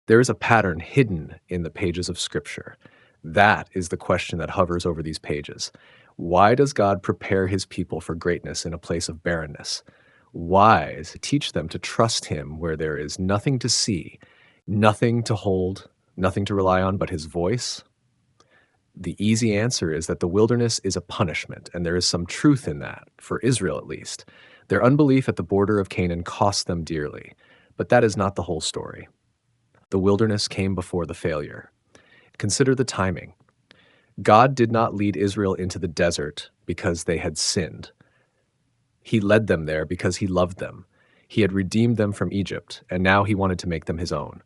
There is a pattern hidden in the pages of Scripture. That is the question that hovers over these pages. Why does God prepare his people for greatness in a place of barrenness? Why does he teach them to trust him where there is nothing to see, nothing to hold, nothing to rely on but his voice? The easy answer is that the wilderness is a punishment, and there is some truth in that, for Israel at least. Their unbelief at the border of Canaan cost them dearly, but that is not the whole story. The wilderness came before the failure. Consider the timing. God did not lead Israel into the desert because they had sinned. He led them there because he loved them. He had redeemed them from Egypt, and now he wanted to make them his own.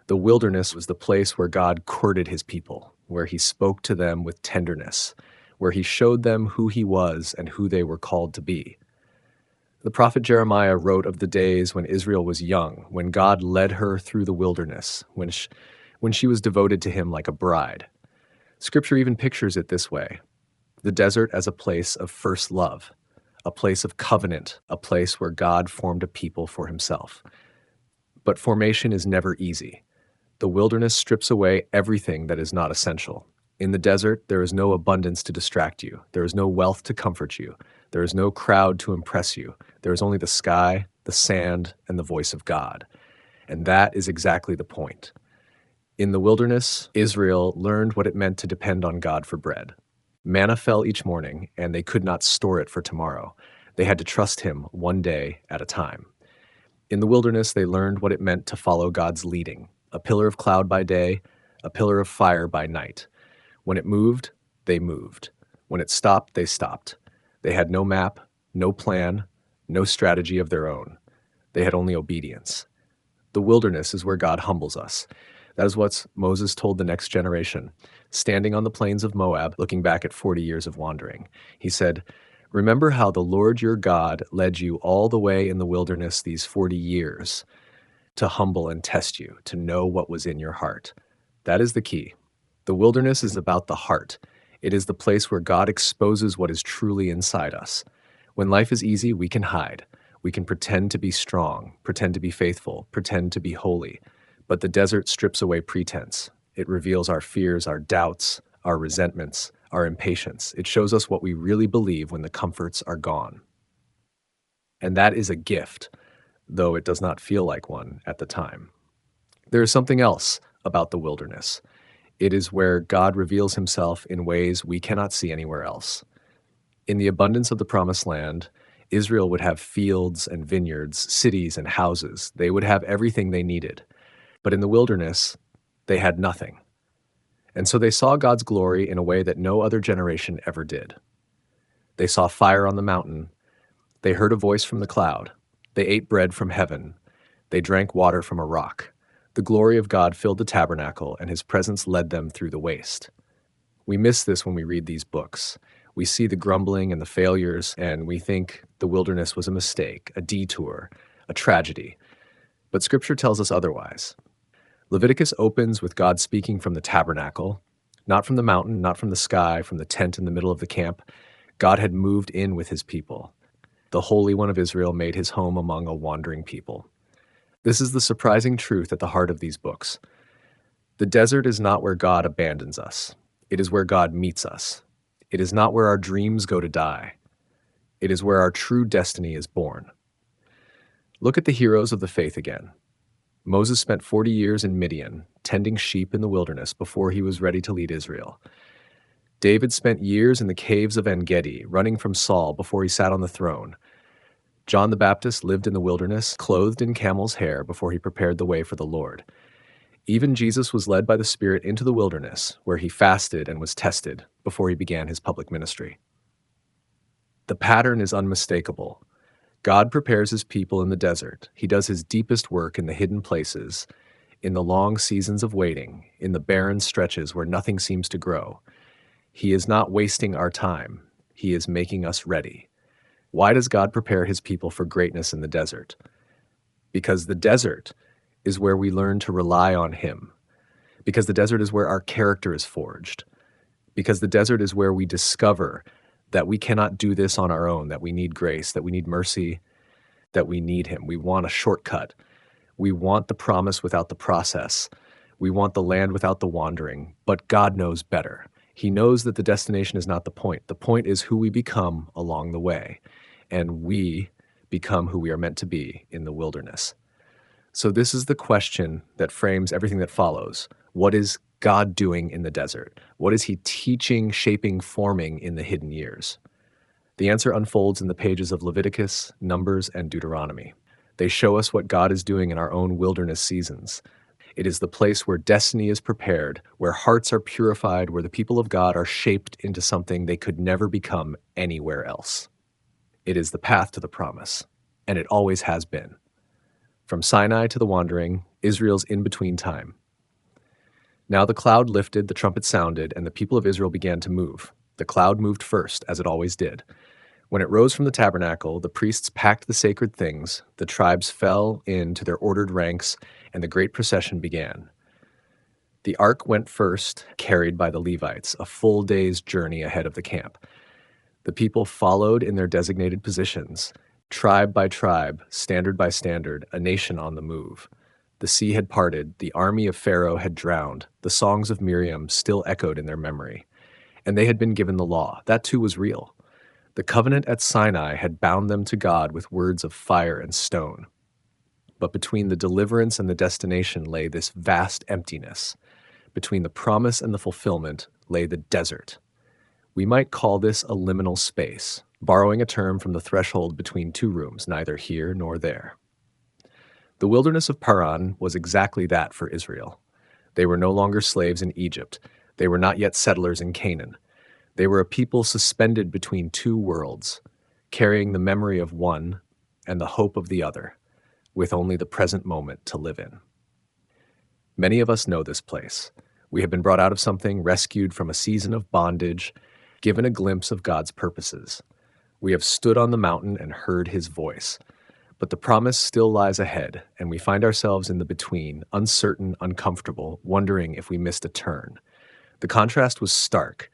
The wilderness was the place where God courted his people, where he spoke to them with tenderness, where he showed them who he was and who they were called to be. The prophet Jeremiah wrote of the days when Israel was young, when God led her through the wilderness, when she was devoted to him like a bride. Scripture even pictures it this way: the desert as a place of first love, a place of covenant, a place where God formed a people for himself. But formation is never easy. The wilderness strips away everything that is not essential. In the desert, there is no abundance to distract you. There is no wealth to comfort you. There is no crowd to impress you. There is only the sky, the sand, and the voice of God. And that is exactly the point. In the wilderness, Israel learned what it meant to depend on God for bread. Manna fell each morning, and they could not store it for tomorrow. They had to trust him one day at a time. In the wilderness, they learned what it meant to follow God's leading: a pillar of cloud by day, a pillar of fire by night. When it moved, they moved. When it stopped, they stopped. They had no map, no plan, no strategy of their own. They had only obedience. The wilderness is where God humbles us. That is what Moses told the next generation, standing on the plains of Moab, looking back at 40 years of wandering. He said, "Remember how the Lord your God led you all the way in the wilderness these 40 years to humble and test you, to know what was in your heart." That is the key. The wilderness is about the heart. It is the place where God exposes what is truly inside us. When life is easy, we can hide. We can pretend to be strong, pretend to be faithful, pretend to be holy. But the desert strips away pretense. It reveals our fears, our doubts, our resentments, our impatience. It shows us what we really believe when the comforts are gone. And that is a gift, though it does not feel like one at the time. There is something else about the wilderness. It is where God reveals himself in ways we cannot see anywhere else. In the abundance of the promised land, Israel would have fields and vineyards, cities and houses. They would have everything they needed. But in the wilderness, they had nothing. And so they saw God's glory in a way that no other generation ever did. They saw fire on the mountain. They heard a voice from the cloud. They ate bread from heaven. They drank water from a rock. The glory of God filled the tabernacle, and his presence led them through the waste. We miss this when we read these books. We see the grumbling and the failures, and we think the wilderness was a mistake, a detour, a tragedy. But Scripture tells us otherwise. Leviticus opens with God speaking from the tabernacle, not from the mountain, not from the sky, from the tent in the middle of the camp. God had moved in with his people. The Holy One of Israel made his home among a wandering people. This is the surprising truth at the heart of these books. The desert is not where God abandons us. It is where God meets us. It is not where our dreams go to die. It is where our true destiny is born. Look at the heroes of the faith again. Moses spent 40 years in Midian, tending sheep in the wilderness before he was ready to lead Israel. David spent years in the caves of En-Gedi, running from Saul before he sat on the throne. John the Baptist lived in the wilderness, clothed in camel's hair, before he prepared the way for the Lord. Even Jesus was led by the Spirit into the wilderness, where he fasted and was tested before he began his public ministry. The pattern is unmistakable. God prepares his people in the desert. He does his deepest work in the hidden places, in the long seasons of waiting, in the barren stretches where nothing seems to grow. He is not wasting our time. He is making us ready. Why does God prepare his people for greatness in the desert? Because the desert is where we learn to rely on him. Because the desert is where our character is forged. Because the desert is where we discover that we cannot do this on our own, that we need grace, that we need mercy, that we need him. We want a shortcut. We want the promise without the process. We want the land without the wandering, but God knows better. He knows that the destination is not the point. The point is who we become along the way, and we become who we are meant to be in the wilderness. So this is the question that frames everything that follows. What is God doing in the desert? What is he teaching, shaping, forming in the hidden years? The answer unfolds in the pages of Leviticus, Numbers, and Deuteronomy. They show us what God is doing in our own wilderness seasons. It is the place where destiny is prepared, where hearts are purified, where the people of God are shaped into something they could never become anywhere else. It is the path to the promise, and it always has been. From Sinai to the wandering, Israel's in-between time. Now the cloud lifted, the trumpet sounded, and the people of Israel began to move. The cloud moved first, as it always did. When it rose from the tabernacle, the priests packed the sacred things, the tribes fell into their ordered ranks, and the great procession began. The ark went first, carried by the Levites, a full day's journey ahead of the camp. The people followed in their designated positions, tribe by tribe, standard by standard, a nation on the move. The sea had parted, the army of Pharaoh had drowned, the songs of Miriam still echoed in their memory. And they had been given the law. That too was real. The covenant at Sinai had bound them to God with words of fire and stone. But between the deliverance and the destination lay this vast emptiness. Between the promise and the fulfillment lay the desert. We might call this a liminal space, borrowing a term from the threshold between two rooms, neither here nor there. The wilderness of Paran was exactly that for Israel. They were no longer slaves in Egypt. They were not yet settlers in Canaan. They were a people suspended between two worlds, carrying the memory of one and the hope of the other, with only the present moment to live in. Many of us know this place. We have been brought out of something, rescued from a season of bondage, given a glimpse of God's purposes. We have stood on the mountain and heard his voice. But the promise still lies ahead, and we find ourselves in the between, uncertain, uncomfortable, wondering if we missed a turn. The contrast was stark.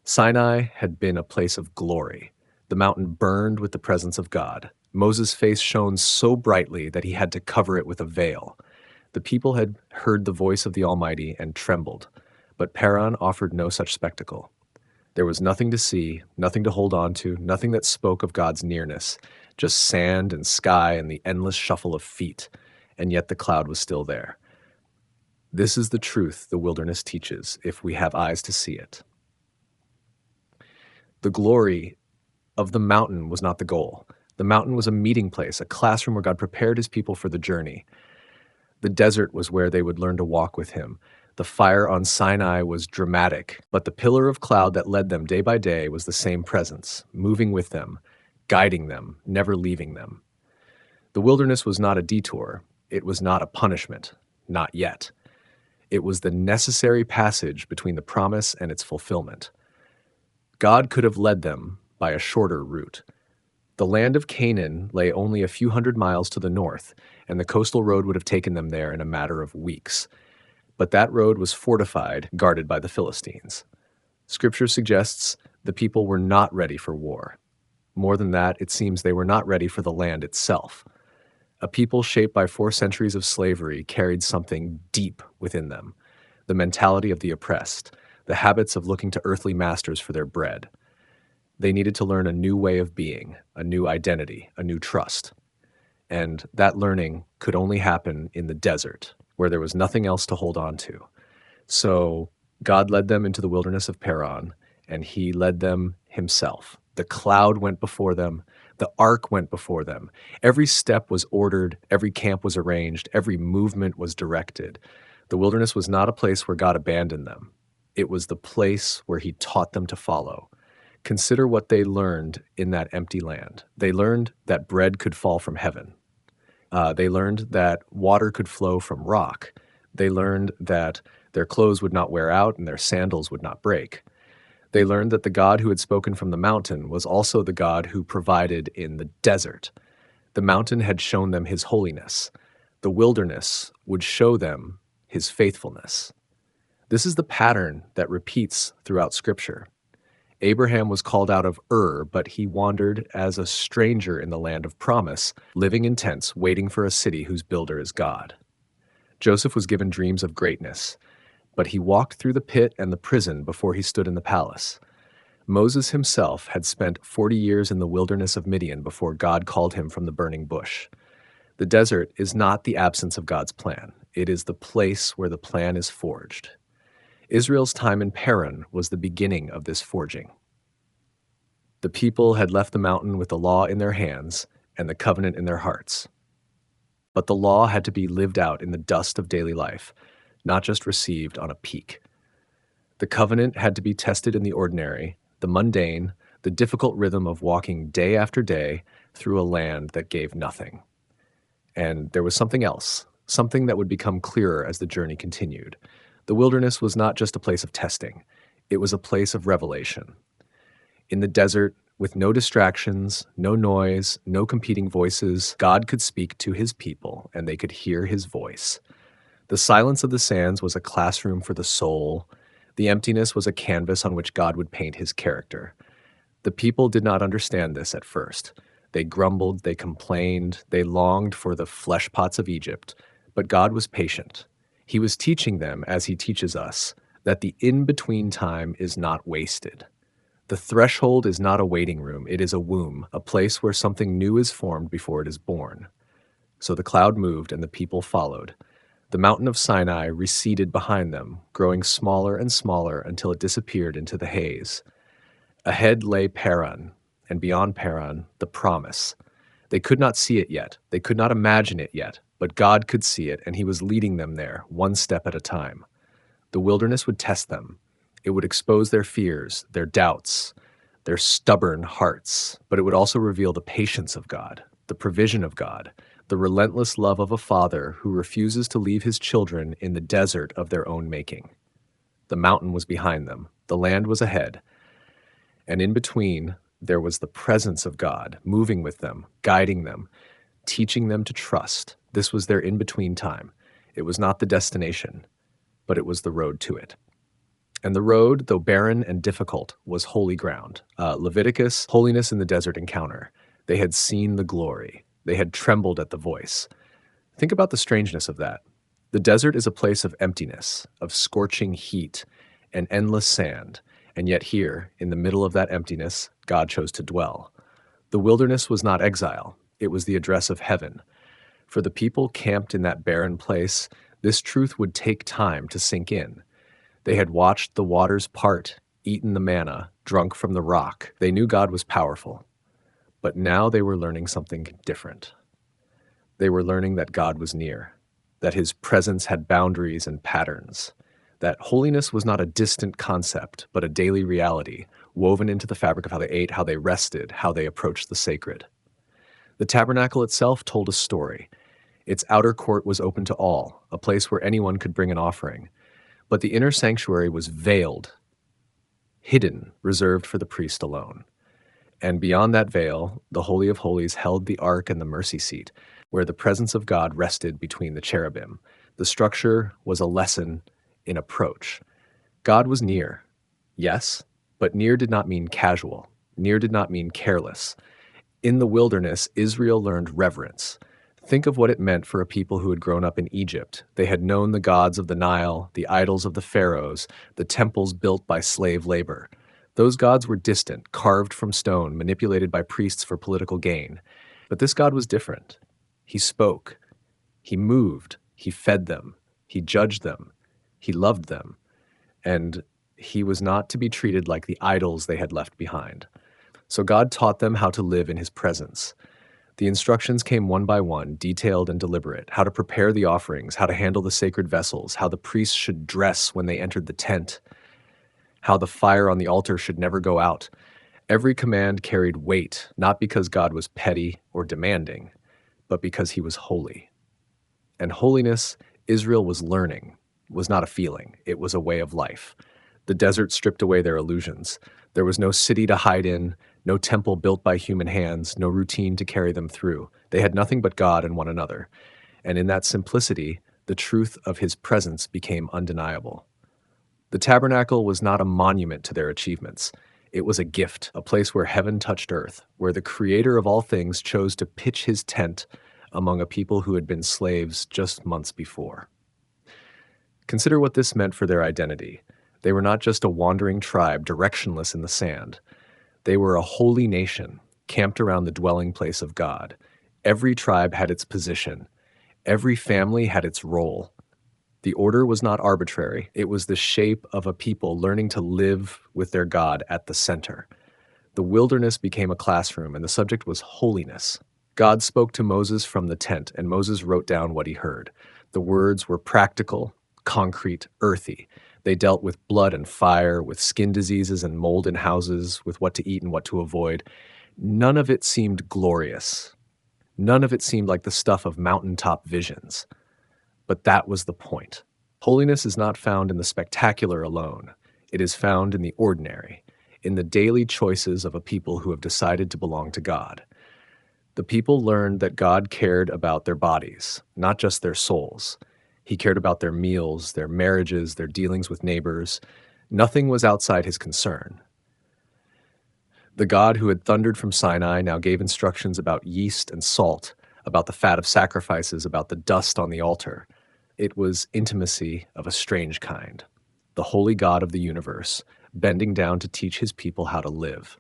Sinai had been a place of glory. The mountain burned with the presence of God. Moses' face shone so brightly that he had to cover it with a veil. The people had heard the voice of the Almighty and trembled, but Paran offered no such spectacle. There was nothing to see, nothing to hold on to, nothing that spoke of God's nearness, just sand and sky and the endless shuffle of feet, and yet the cloud was still there. This is the truth the wilderness teaches, if we have eyes to see it. The glory of the mountain was not the goal. The mountain was a meeting place, a classroom where God prepared his people for the journey. The desert was where they would learn to walk with him. The fire on Sinai was dramatic, but the pillar of cloud that led them day by day was the same presence, moving with them, guiding them, never leaving them. The wilderness was not a detour. It was not a punishment. Not yet. It was the necessary passage between the promise and its fulfillment. God could have led them by a shorter route. The land of Canaan lay only a few hundred miles to the north, and the coastal road would have taken them there in a matter of weeks. But that road was fortified, guarded by the Philistines. Scripture suggests the people were not ready for war. More than that, it seems they were not ready for the land itself. A people shaped by 4 centuries of slavery carried something deep within them, the mentality of the oppressed, the habits of looking to earthly masters for their bread. They needed to learn a new way of being, a new identity, a new trust. And that learning could only happen in the desert, where there was nothing else to hold on to. So God led them into the wilderness of Paran, and he led them himself. The cloud went before them. The ark went before them. Every step was ordered. Every camp was arranged. Every movement was directed. The wilderness was not a place where God abandoned them. It was the place where he taught them to follow. Consider what they learned in that empty land. They learned that bread could fall from heaven. They learned that water could flow from rock. They learned that their clothes would not wear out and their sandals would not break. They learned that the God who had spoken from the mountain was also the God who provided in the desert. The mountain had shown them his holiness. The wilderness would show them his faithfulness. This is the pattern that repeats throughout Scripture. Abraham was called out of Ur, but he wandered as a stranger in the land of promise, living in tents, waiting for a city whose builder is God. Joseph was given dreams of greatness, but he walked through the pit and the prison before he stood in the palace. Moses himself had spent 40 years in the wilderness of Midian before God called him from the burning bush. The desert is not the absence of God's plan. It is the place where the plan is forged. Israel's time in Paran was the beginning of this forging. The people had left the mountain with the law in their hands and the covenant in their hearts. But the law had to be lived out in the dust of daily life, not just received on a peak. The covenant had to be tested in the ordinary, the mundane, the difficult rhythm of walking day after day through a land that gave nothing. And there was something else, something that would become clearer as the journey continued. The wilderness was not just a place of testing, it was a place of revelation. In the desert, with no distractions, no noise, no competing voices, God could speak to his people, and they could hear his voice. The silence of the sands was a classroom for the soul. The emptiness was a canvas on which God would paint his character. The people did not understand this at first. They grumbled, they complained, they longed for the flesh pots of Egypt, but God was patient. He was teaching them, as he teaches us, that the in-between time is not wasted. The threshold is not a waiting room, it is a womb, a place where something new is formed before it is born. So the cloud moved and the people followed. The mountain of Sinai receded behind them, growing smaller and smaller until it disappeared into the haze. Ahead lay Paran, and beyond Paran, the promise. They could not see it yet, they could not imagine it yet, but God could see it, and he was leading them there, one step at a time. The wilderness would test them. It would expose their fears, their doubts, their stubborn hearts, but it would also reveal the patience of God, the provision of God, the relentless love of a father who refuses to leave his children in the desert of their own making. The mountain was behind them, the land was ahead, and in between there was the presence of God moving with them, guiding them, teaching them to trust. This was their in-between time. It was not the destination, but it was the road to it. And the road, though barren and difficult, was holy ground. Leviticus, holiness in the desert encounter. They had seen the glory. They had trembled at the voice. Think about the strangeness of that. The desert is a place of emptiness, of scorching heat, and endless sand. And yet here, in the middle of that emptiness, God chose to dwell. The wilderness was not exile. It was the address of heaven. For the people camped in that barren place, this truth would take time to sink in. They had watched the waters part, eaten the manna, drunk from the rock. They knew God was powerful. But now they were learning something different. They were learning that God was near, that his presence had boundaries and patterns, that holiness was not a distant concept, but a daily reality, woven into the fabric of how they ate, how they rested, how they approached the sacred. The tabernacle itself told a story. Its outer court was open to all, a place where anyone could bring an offering. But the inner sanctuary was veiled, hidden, reserved for the priest alone. And beyond that veil, the Holy of Holies held the ark and the mercy seat, where the presence of God rested between the cherubim. The structure was a lesson in approach. God was near, yes, but near did not mean casual. Near did not mean careless. In the wilderness, Israel learned reverence. Think of what it meant for a people who had grown up in Egypt. They had known the gods of the Nile, the idols of the pharaohs, the temples built by slave labor. Those gods were distant, carved from stone, manipulated by priests for political gain. But this God was different. He spoke. He moved. He fed them. He judged them. He loved them. And he was not to be treated like the idols they had left behind. So God taught them how to live in his presence. The instructions came one by one, detailed and deliberate, how to prepare the offerings, how to handle the sacred vessels, how the priests should dress when they entered the tent, how the fire on the altar should never go out. Every command carried weight, not because God was petty or demanding, but because he was holy. And holiness, Israel was learning, was not a feeling, it was a way of life. The desert stripped away their illusions. There was no city to hide in, no temple built by human hands, no routine to carry them through. They had nothing but God and one another. And in that simplicity, the truth of his presence became undeniable. The tabernacle was not a monument to their achievements. It was a gift, a place where heaven touched earth, where the creator of all things chose to pitch his tent among a people who had been slaves just months before. Consider what this meant for their identity. They were not just a wandering tribe, directionless in the sand. They were a holy nation, camped around the dwelling place of God. Every tribe had its position. Every family had its role. The order was not arbitrary. It was the shape of a people learning to live with their God at the center. The wilderness became a classroom, and the subject was holiness. God spoke to Moses from the tent, and Moses wrote down what he heard. The words were practical, concrete, earthy. They dealt with blood and fire, with skin diseases and mold in houses, with what to eat and what to avoid. None of it seemed glorious. None of it seemed like the stuff of mountaintop visions. But that was the point. Holiness is not found in the spectacular alone. It is found in the ordinary, in the daily choices of a people who have decided to belong to God. The people learned that God cared about their bodies, not just their souls. He cared about their meals, their marriages, their dealings with neighbors. Nothing was outside his concern. The God who had thundered from Sinai now gave instructions about yeast and salt, about the fat of sacrifices, about the dust on the altar. It was intimacy of a strange kind. The holy God of the universe, bending down to teach his people how to live.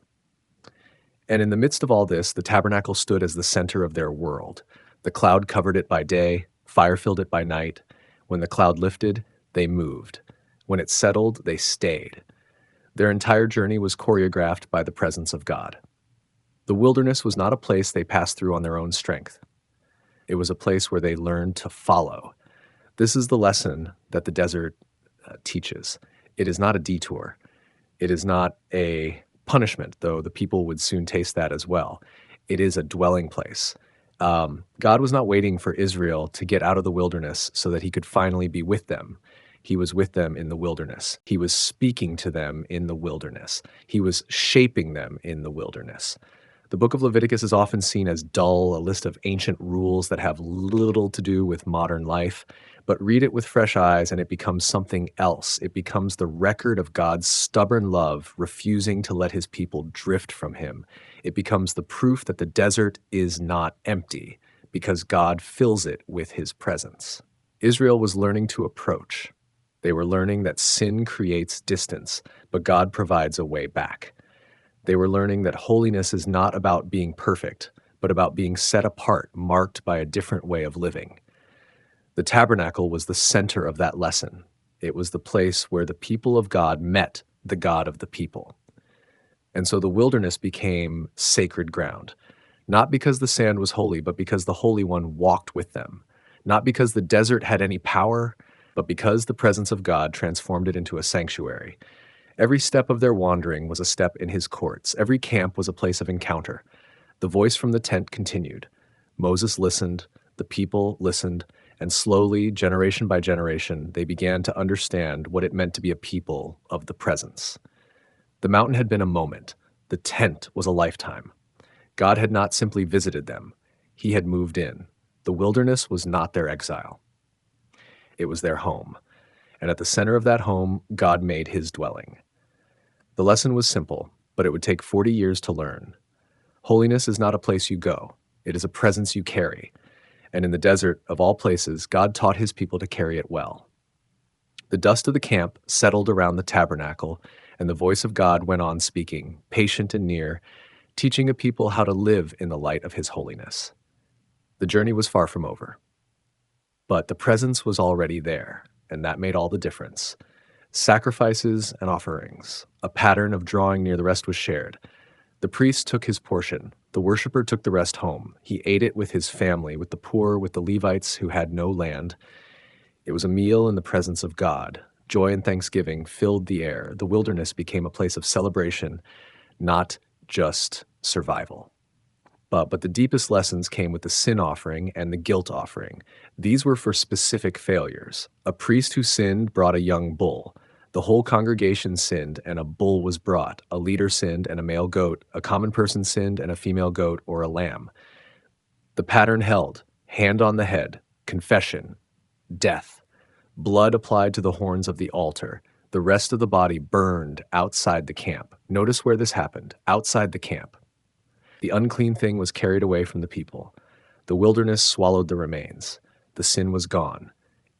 And in the midst of all this, the tabernacle stood as the center of their world. The cloud covered it by day, fire filled it by night. When the cloud lifted, they moved. When it settled, they stayed. Their entire journey was choreographed by the presence of God. The wilderness was not a place they passed through on their own strength. It was a place where they learned to follow. This is the lesson that the desert teaches. It is not a detour. It is not a punishment, though the people would soon taste that as well. It is a dwelling place. God was not waiting for Israel to get out of the wilderness so that he could finally be with them. He was with them in the wilderness. He was speaking to them in the wilderness. He was shaping them in the wilderness. The book of Leviticus is often seen as dull, a list of ancient rules that have little to do with modern life. But read it with fresh eyes and it becomes something else. It becomes the record of God's stubborn love, refusing to let his people drift from him. It becomes the proof that the desert is not empty, because God fills it with his presence. Israel was learning to approach. They were learning that sin creates distance, but God provides a way back. They were learning that holiness is not about being perfect, but about being set apart, marked by a different way of living. The tabernacle was the center of that lesson. It was the place where the people of God met the God of the people. And so the wilderness became sacred ground, not because the sand was holy, but because the Holy One walked with them, not because the desert had any power, but because the presence of God transformed it into a sanctuary. Every step of their wandering was a step in his courts. Every camp was a place of encounter. The voice from the tent continued. Moses listened, the people listened, and slowly, generation by generation, they began to understand what it meant to be a people of the presence. The mountain had been a moment. The tent was a lifetime. God had not simply visited them. He had moved in. The wilderness was not their exile. It was their home. And at the center of that home, God made his dwelling. The lesson was simple, but it would take 40 years to learn. Holiness is not a place you go. It is a presence you carry. And in the desert, of all places, God taught his people to carry it well. The dust of the camp settled around the tabernacle, and the voice of God went on speaking, patient and near, teaching a people how to live in the light of his holiness. The journey was far from over. But the presence was already there, and that made all the difference. Sacrifices and offerings, a pattern of drawing near, the rest was shared. The priest took his portion. The worshiper took the rest home. He ate it with his family, with the poor, with the Levites who had no land. It was a meal in the presence of God. Joy and thanksgiving filled the air. The wilderness became a place of celebration, not just survival. But the deepest lessons came with the sin offering and the guilt offering. These were for specific failures. A priest who sinned brought a young bull. The whole congregation sinned, and a bull was brought. A leader sinned, and a male goat. A common person sinned, and a female goat or a lamb. The pattern held: hand on the head, confession, death. Blood applied to the horns of the altar. The rest of the body burned outside the camp. Notice where this happened: outside the camp. The unclean thing was carried away from the people. The wilderness swallowed the remains. The sin was gone.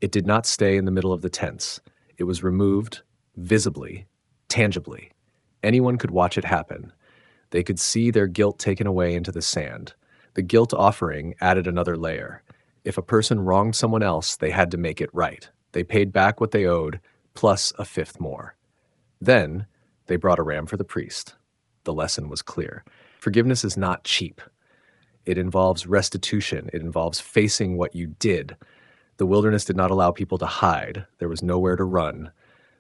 It did not stay in the middle of the tents. It was removed visibly, tangibly. Anyone could watch it happen. They could see their guilt taken away into the sand. The guilt offering added another layer. If a person wronged someone else, they had to make it right. They paid back what they owed, plus a fifth more. Then they brought a ram for the priest. The lesson was clear. Forgiveness is not cheap. It involves restitution. It involves facing what you did. The wilderness did not allow people to hide. There was nowhere to run.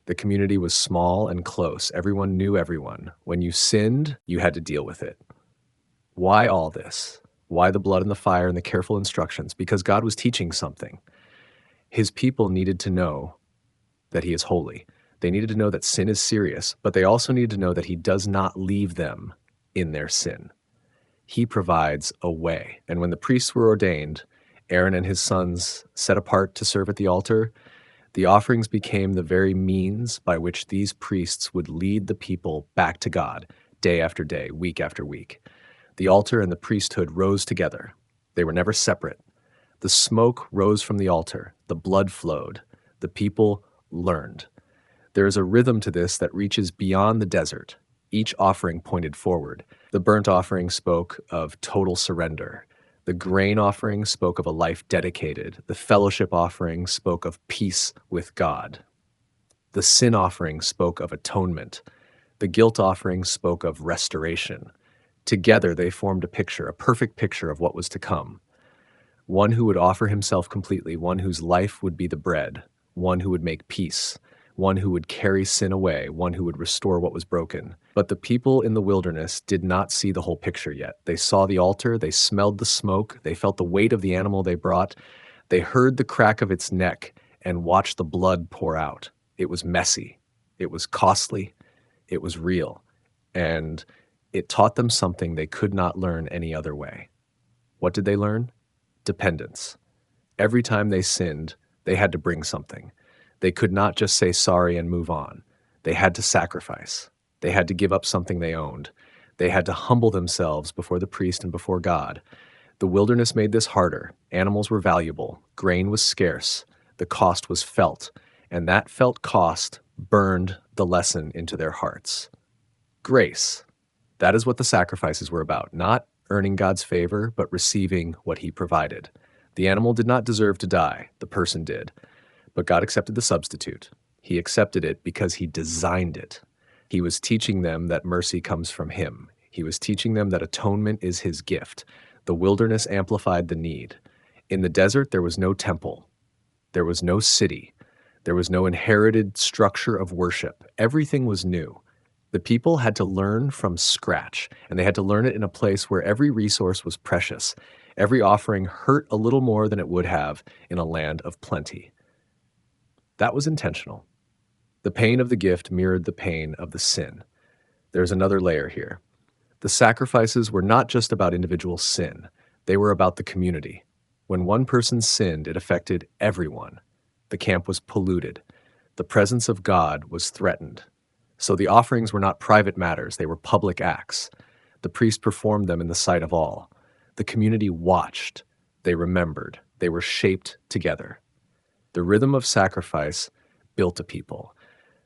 The community was small and close. Everyone knew everyone. When you sinned, you had to deal with it. Why all this? Why the blood and the fire and the careful instructions? Because God was teaching something. His people needed to know that he is holy. They needed to know that sin is serious, but they also needed to know that he does not leave them in their sin. He provides a way. And when the priests were ordained, Aaron and his sons set apart to serve at the altar, the offerings became the very means by which these priests would lead the people back to God day after day, week after week. The altar and the priesthood rose together. They were never separate. The smoke rose from the altar. The blood flowed. The people learned. There is a rhythm to this that reaches beyond the desert. Each offering pointed forward. The burnt offering spoke of total surrender. The grain offering spoke of a life dedicated. The fellowship offering spoke of peace with God. The sin offering spoke of atonement. The guilt offering spoke of restoration. Together they formed a picture, a perfect picture of what was to come. One who would offer himself completely, one whose life would be the bread, one who would make peace, one who would carry sin away, one who would restore what was broken. But the people in the wilderness did not see the whole picture yet. They saw the altar, they smelled the smoke, they felt the weight of the animal they brought, they heard the crack of its neck and watched the blood pour out. It was messy, it was costly, it was real, and it taught them something they could not learn any other way. What did they learn? Dependence. Every time they sinned, they had to bring something. They could not just say sorry and move on. They had to sacrifice. They had to give up something they owned. They had to humble themselves before the priest and before God. The wilderness made this harder. Animals were valuable. Grain was scarce. The cost was felt. And that felt cost burned the lesson into their hearts. Grace. That is what the sacrifices were about. Not earning God's favor, but receiving what he provided. The animal did not deserve to die. The person did. But God accepted the substitute. He accepted it because he designed it. He was teaching them that mercy comes from him. He was teaching them that atonement is his gift. The wilderness amplified the need. In the desert, there was no temple. There was no city. There was no inherited structure of worship. Everything was new. The people had to learn from scratch, and they had to learn it in a place where every resource was precious. Every offering hurt a little more than it would have in a land of plenty. That was intentional. The pain of the gift mirrored the pain of the sin. There's another layer here. The sacrifices were not just about individual sin. They were about the community. When one person sinned, it affected everyone. The camp was polluted. The presence of God was threatened. So the offerings were not private matters. They were public acts. The priest performed them in the sight of all. The community watched. They remembered. They were shaped together. The rhythm of sacrifice built a people.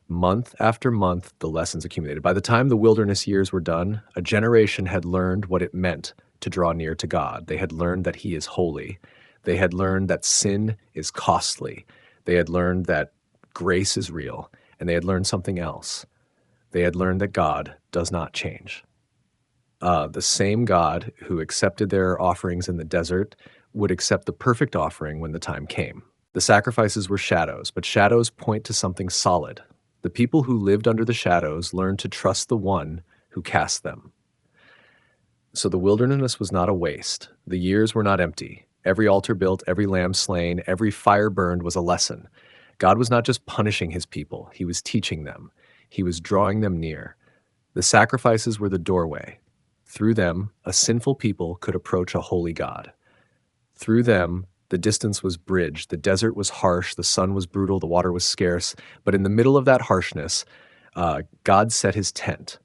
Month after month, the lessons accumulated. By the time the wilderness years were done, a generation had learned what it meant to draw near to God. They had learned that he is holy. They had learned that sin is costly. They had learned that grace is real. And they had learned something else. They had learned that God does not change. The same God who accepted their offerings in the desert would accept the perfect offering when the time came. The sacrifices were shadows, but shadows point to something solid. The people who lived under the shadows learned to trust the one who cast them. So the wilderness was not a waste. The years were not empty. Every altar built, every lamb slain, every fire burned was a lesson. God was not just punishing his people. He was teaching them. He was drawing them near. The sacrifices were the doorway. Through them, a sinful people could approach a holy God. Through them, the distance was bridged. The desert was harsh. The sun was brutal. The water was scarce. But in the middle of that harshness, God set his tent.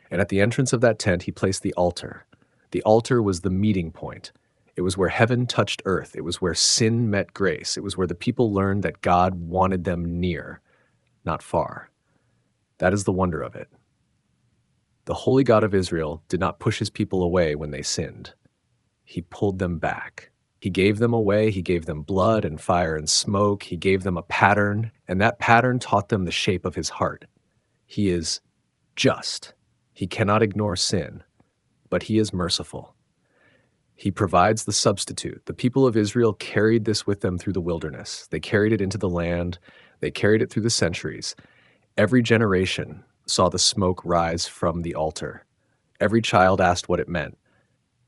And at the entrance of that tent, he placed the altar. The altar was the meeting point. It was where heaven touched earth. It was where sin met grace. It was where the people learned that God wanted them near, not far. That is the wonder of it. The holy God of Israel did not push his people away when they sinned. He pulled them back. He gave them away. He gave them blood and fire and smoke. He gave them a pattern, and that pattern taught them the shape of his heart. He is just. He cannot ignore sin, but he is merciful. He provides the substitute. The people of Israel carried this with them through the wilderness. They carried it into the land. They carried it through the centuries. Every generation saw the smoke rise from the altar. Every child asked what it meant.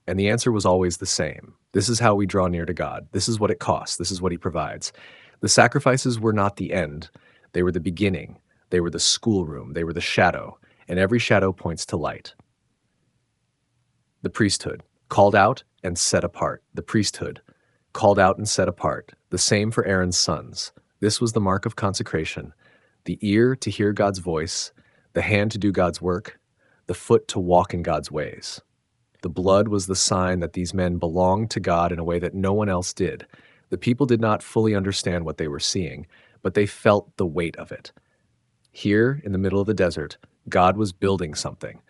And the answer was always the same. This is how we draw near to God. This is what it costs. This is what he provides. The sacrifices were not the end. They were the beginning. They were the schoolroom. They were the shadow. And every shadow points to light. The priesthood, called out and set apart. The priesthood, called out and set apart. The same for Aaron's sons. This was the mark of consecration. The ear to hear God's voice, the hand to do God's work, the foot to walk in God's ways. The blood was the sign that these men belonged to God in a way that no one else did. The people did not fully understand what they were seeing, but they felt the weight of it. Here, in the middle of the desert, God was building something.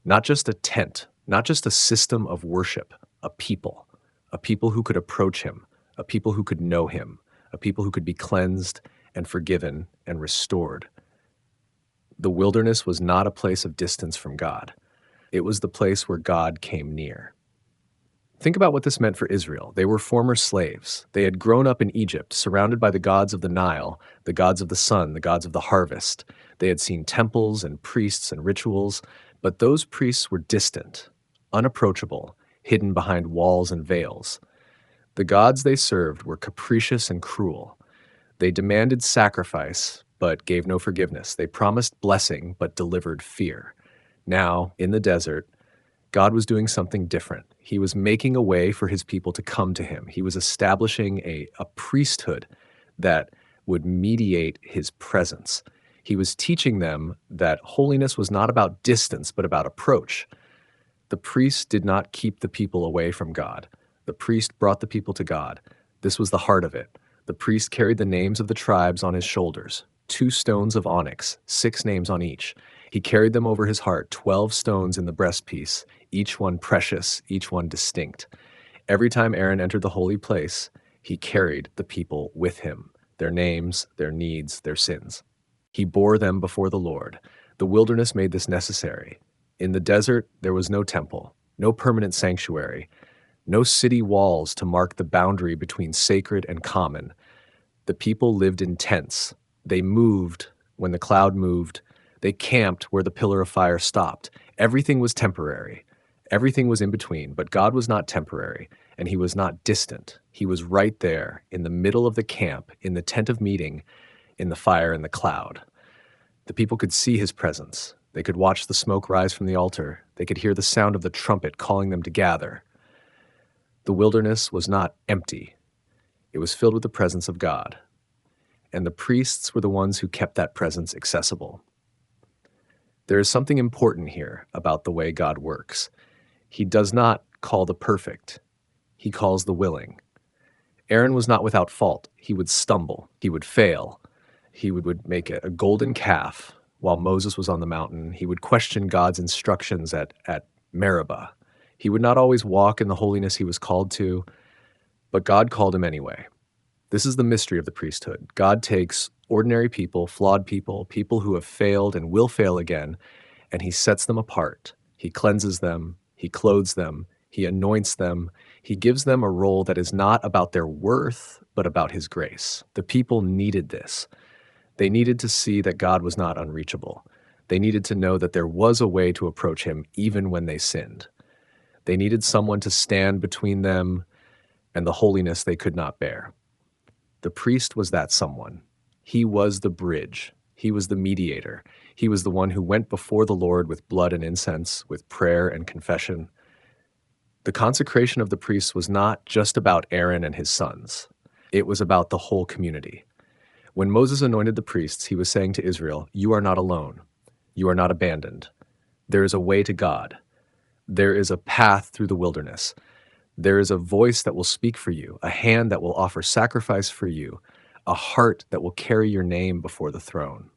Not just a tent, not just a system of worship, a people who could approach him, a people who could know him, a people who could be cleansed and forgiven and restored. The wilderness was not a place of distance from God. It was the place where God came near. Think about what this meant for Israel. They were former slaves. They had grown up in Egypt, surrounded by the gods of the Nile, the gods of the sun, the gods of the harvest. They had seen temples and priests and rituals, but those priests were distant, unapproachable, hidden behind walls and veils. The gods they served were capricious and cruel. They demanded sacrifice, but gave no forgiveness. They promised blessing, but delivered fear. Now, in the desert, God was doing something different. He was making a way for his people to come to him. He was establishing a priesthood that would mediate his presence. He was teaching them that holiness was not about distance, but about approach. The priest did not keep the people away from God. The priest brought the people to God. This was the heart of it. The priest carried the names of the tribes on his shoulders, 2 stones of onyx, 6 names on each. He carried them over his heart, 12 stones in the breastpiece, each one precious, each one distinct. Every time Aaron entered the holy place, he carried the people with him, their names, their needs, their sins. He bore them before the Lord. The wilderness made this necessary. In the desert, there was no temple, no permanent sanctuary, no city walls to mark the boundary between sacred and common. The people lived in tents. They moved when the cloud moved. They camped where the pillar of fire stopped. Everything was temporary. Everything was in between, but God was not temporary, and he was not distant. He was right there in the middle of the camp, in the tent of meeting, in the fire and the cloud. The people could see his presence. They could watch the smoke rise from the altar. They could hear the sound of the trumpet calling them to gather. The wilderness was not empty. It was filled with the presence of God. And the priests were the ones who kept that presence accessible. There is something important here about the way God works. He does not call the perfect. He calls the willing. Aaron was not without fault. He would stumble. He would fail. He would make a golden calf while Moses was on the mountain. He would question God's instructions at Meribah. He would not always walk in the holiness he was called to, but God called him anyway. This is the mystery of the priesthood. God takes ordinary people, flawed people, people who have failed and will fail again, and he sets them apart. He cleanses them. He clothes them. He anoints them. He gives them a role that is not about their worth, but about his grace. The people needed this. They needed to see that God was not unreachable. They needed to know that there was a way to approach him even when they sinned. They needed someone to stand between them and the holiness they could not bear. The priest was that someone. He was the bridge. He was the mediator. He was the one who went before the Lord with blood and incense, with prayer and confession. The consecration of the priests was not just about Aaron and his sons. It was about the whole community. When Moses anointed the priests, he was saying to Israel, "You are not alone. You are not abandoned. There is a way to God. There is a path through the wilderness. There is a voice that will speak for you, a hand that will offer sacrifice for you, a heart that will carry your name before the throne.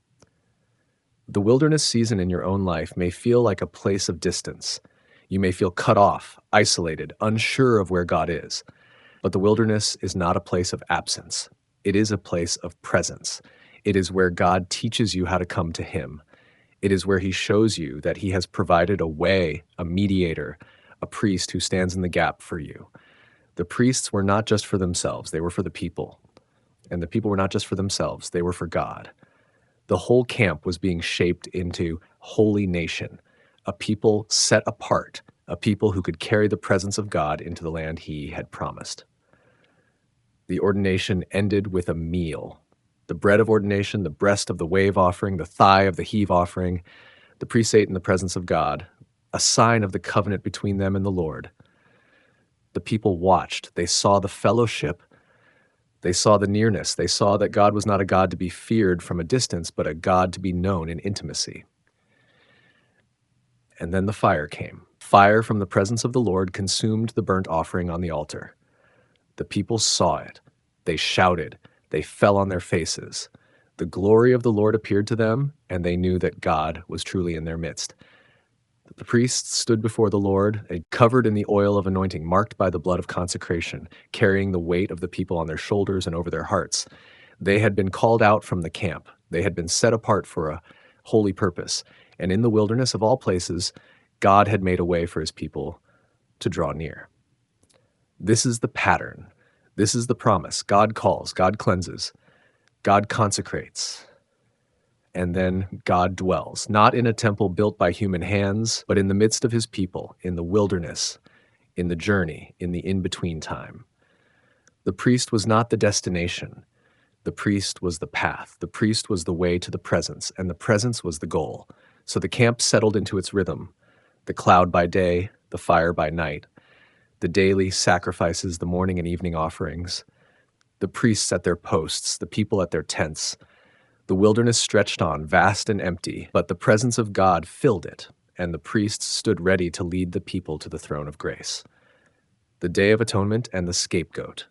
The wilderness season in your own life may feel like a place of distance. You may feel cut off, isolated, unsure of where God is. But the wilderness is not a place of absence. It is a place of presence. It is where God teaches you how to come to Him. It is where He shows you that He has provided a way, a mediator, a priest who stands in the gap for you. The priests were not just for themselves, they were for the people. And the people were not just for themselves, they were for God. The whole camp was being shaped into holy nation, a people set apart, a people who could carry the presence of God into the land He had promised. The ordination ended with a meal. The bread of ordination, the breast of the wave offering, the thigh of the heave offering, the priest ate in the presence of God, a sign of the covenant between them and the Lord. The people watched. They saw the fellowship. They saw the nearness. They saw that God was not a God to be feared from a distance, but a God to be known in intimacy. And then the fire came. Fire from the presence of the Lord consumed the burnt offering on the altar. The people saw it. They shouted. They fell on their faces. The glory of the Lord appeared to them, and they knew that God was truly in their midst. The priests stood before the Lord, covered in the oil of anointing, marked by the blood of consecration, carrying the weight of the people on their shoulders and over their hearts. They had been called out from the camp. They had been set apart for a holy purpose. And in the wilderness of all places, God had made a way for His people to draw near. This is the pattern. This is the promise. God calls, God cleanses, God consecrates, and then God dwells, not in a temple built by human hands, but in the midst of His people, in the wilderness, in the journey, in the in-between time. The priest was not the destination. The priest was the path. The priest was the way to the presence, and the presence was the goal. So the camp settled into its rhythm, the cloud by day, the fire by night, the daily sacrifices, the morning and evening offerings, the priests at their posts, the people at their tents. The wilderness stretched on, vast and empty, but the presence of God filled it, and the priests stood ready to lead the people to the throne of grace. The Day of Atonement and the scapegoat.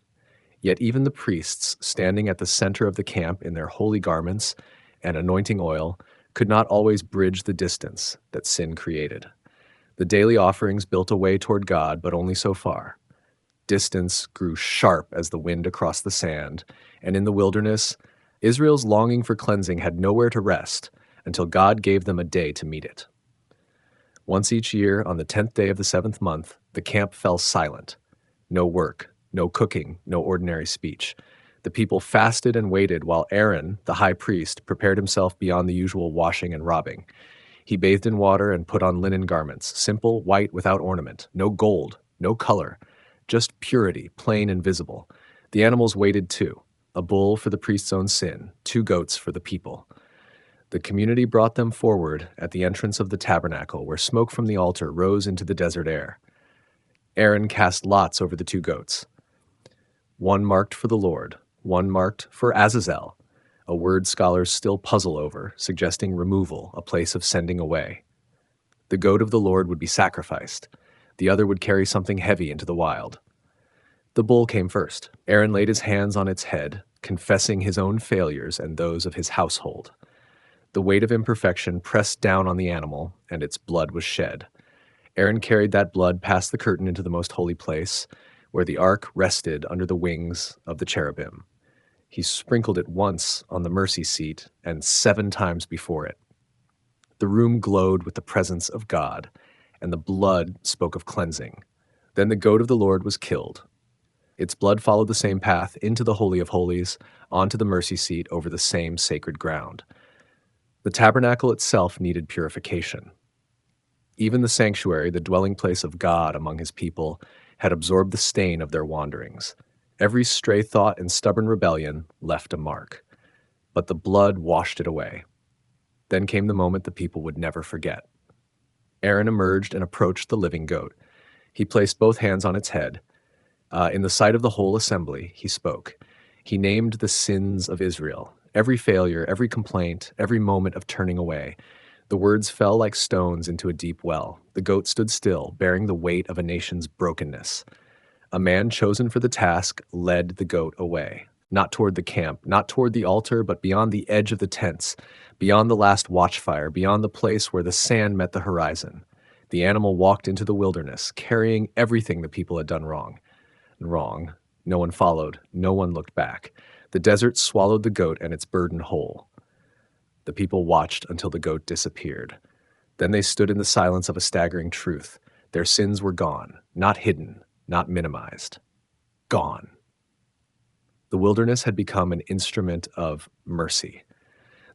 Yet even the priests, standing at the center of the camp in their holy garments and anointing oil, could not always bridge the distance that sin created. The daily offerings built a way toward God, but only so far. Distance grew sharp as the wind across the sand, and in the wilderness, Israel's longing for cleansing had nowhere to rest until God gave them a day to meet it. Once each year, on the 10th day of the 7th month, the camp fell silent. No work, no cooking, no ordinary speech. The people fasted and waited while Aaron, the high priest, prepared himself beyond the usual washing and robbing. He bathed in water and put on linen garments, simple, white, without ornament, no gold, no color, just purity, plain and visible. The animals waited too, a bull for the priest's own sin, 2 goats for the people. The community brought them forward at the entrance of the tabernacle, where smoke from the altar rose into the desert air. Aaron cast lots over the 2 goats, one marked for the Lord, one marked for Azazel, a word scholars still puzzle over, suggesting removal, a place of sending away. The goat of the Lord would be sacrificed. The other would carry something heavy into the wild. The bull came first. Aaron laid his hands on its head, confessing his own failures and those of his household. The weight of imperfection pressed down on the animal, and its blood was shed. Aaron carried that blood past the curtain into the most holy place, where the ark rested under the wings of the cherubim. He sprinkled it once on the mercy seat and 7 times before it. The room glowed with the presence of God, and the blood spoke of cleansing. Then the goat of the Lord was killed. Its blood followed the same path into the Holy of Holies, onto the mercy seat over the same sacred ground. The tabernacle itself needed purification. Even the sanctuary, the dwelling place of God among His people, had absorbed the stain of their wanderings. Every stray thought and stubborn rebellion left a mark, but the blood washed it away. Then came the moment the people would never forget. Aaron emerged and approached the living goat. He placed both hands on its head. In the sight of the whole assembly, he spoke. He named the sins of Israel, every failure, every complaint, every moment of turning away. The words fell like stones into a deep well. The goat stood still, bearing the weight of a nation's brokenness. A man chosen for the task led the goat away, not toward the camp, not toward the altar, but beyond the edge of the tents, beyond the last watchfire, beyond the place where the sand met the horizon. The animal walked into the wilderness, carrying everything the people had done wrong. Wrong. No one followed. No one looked back. The desert swallowed the goat and its burden whole. The people watched until the goat disappeared. Then they stood in the silence of a staggering truth. Their sins were gone, not hidden, not minimized. Gone. The wilderness had become an instrument of mercy.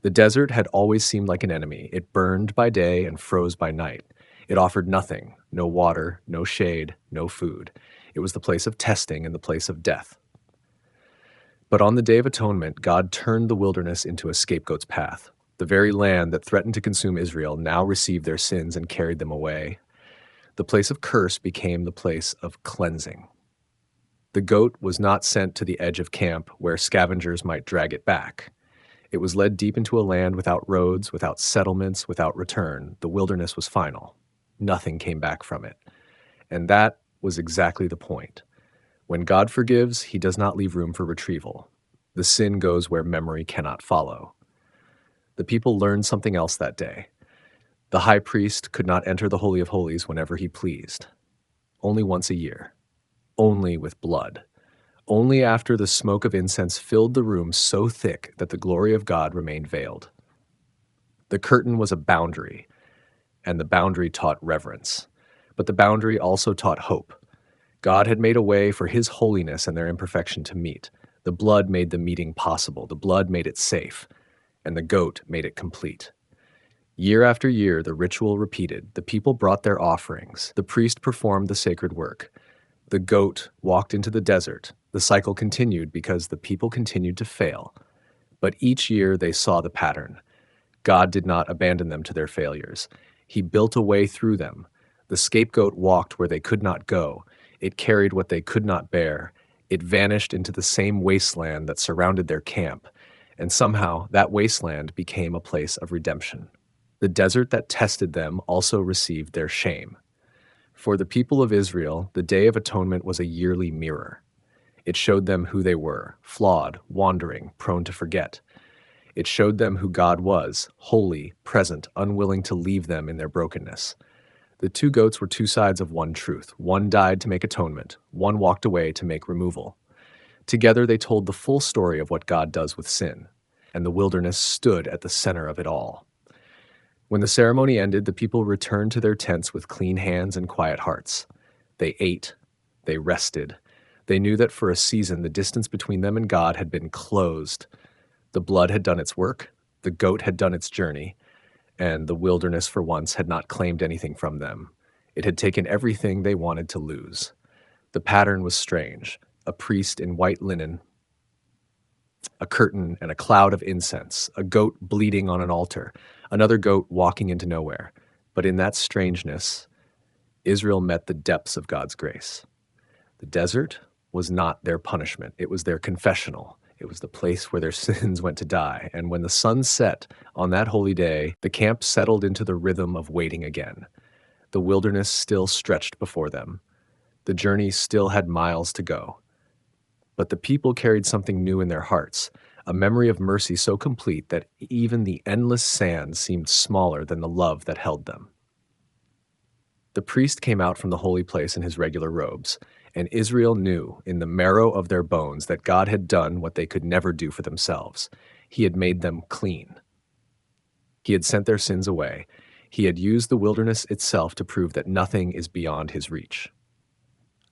The desert had always seemed like an enemy. It burned by day and froze by night. It offered nothing, no water, no shade, no food. It was the place of testing and the place of death. But on the Day of Atonement, God turned the wilderness into a scapegoat's path. The very land that threatened to consume Israel now received their sins and carried them away. The place of curse became the place of cleansing. The goat was not sent to the edge of camp where scavengers might drag it back. It was led deep into a land without roads, without settlements, without return. The wilderness was final. Nothing came back from it. And that was exactly the point. When God forgives, he does not leave room for retrieval. The sin goes where memory cannot follow. The people learned something else that day. The high priest could not enter the Holy of Holies whenever he pleased. Only once a year. Only with blood. Only after the smoke of incense filled the room so thick that the glory of God remained veiled. The curtain was a boundary, and the boundary taught reverence. But the boundary also taught hope. God had made a way for his holiness and their imperfection to meet. The blood made the meeting possible. The blood made it safe, and the goat made it complete. Year after year, the ritual repeated. The people brought their offerings. The priest performed the sacred work. The goat walked into the desert. The cycle continued because the people continued to fail. But each year they saw the pattern. God did not abandon them to their failures. He built a way through them. The scapegoat walked where they could not go. It carried what they could not bear. It vanished into the same wasteland that surrounded their camp. And somehow that wasteland became a place of redemption. The desert that tested them also received their shame. For the people of Israel, the Day of Atonement was a yearly mirror. It showed them who they were, flawed, wandering, prone to forget. It showed them who God was, holy, present, unwilling to leave them in their brokenness. The two goats were two sides of one truth. One died to make atonement. One walked away to make removal. Together they told the full story of what God does with sin, and the wilderness stood at the center of it all. When the ceremony ended, the people returned to their tents with clean hands and quiet hearts. They ate. They rested. They knew that for a season the distance between them and God had been closed. The blood had done its work. The goat had done its journey. And the wilderness for once had not claimed anything from them. It had taken everything they wanted to lose. The pattern was strange. A priest in white linen, a curtain and a cloud of incense, a goat bleeding on an altar, another goat walking into nowhere. But in that strangeness, Israel met the depths of God's grace. The desert was not their punishment. It was their confessional. It was the place where their sins went to die. And when the sun set on that holy day, the camp settled into the rhythm of waiting again. The wilderness still stretched before them. The journey still had miles to go. But the people carried something new in their hearts, a memory of mercy so complete that even the endless sand seemed smaller than the love that held them. The priest came out from the holy place in his regular robes, and Israel knew in the marrow of their bones that God had done what they could never do for themselves. He had made them clean. He had sent their sins away. He had used the wilderness itself to prove that nothing is beyond his reach.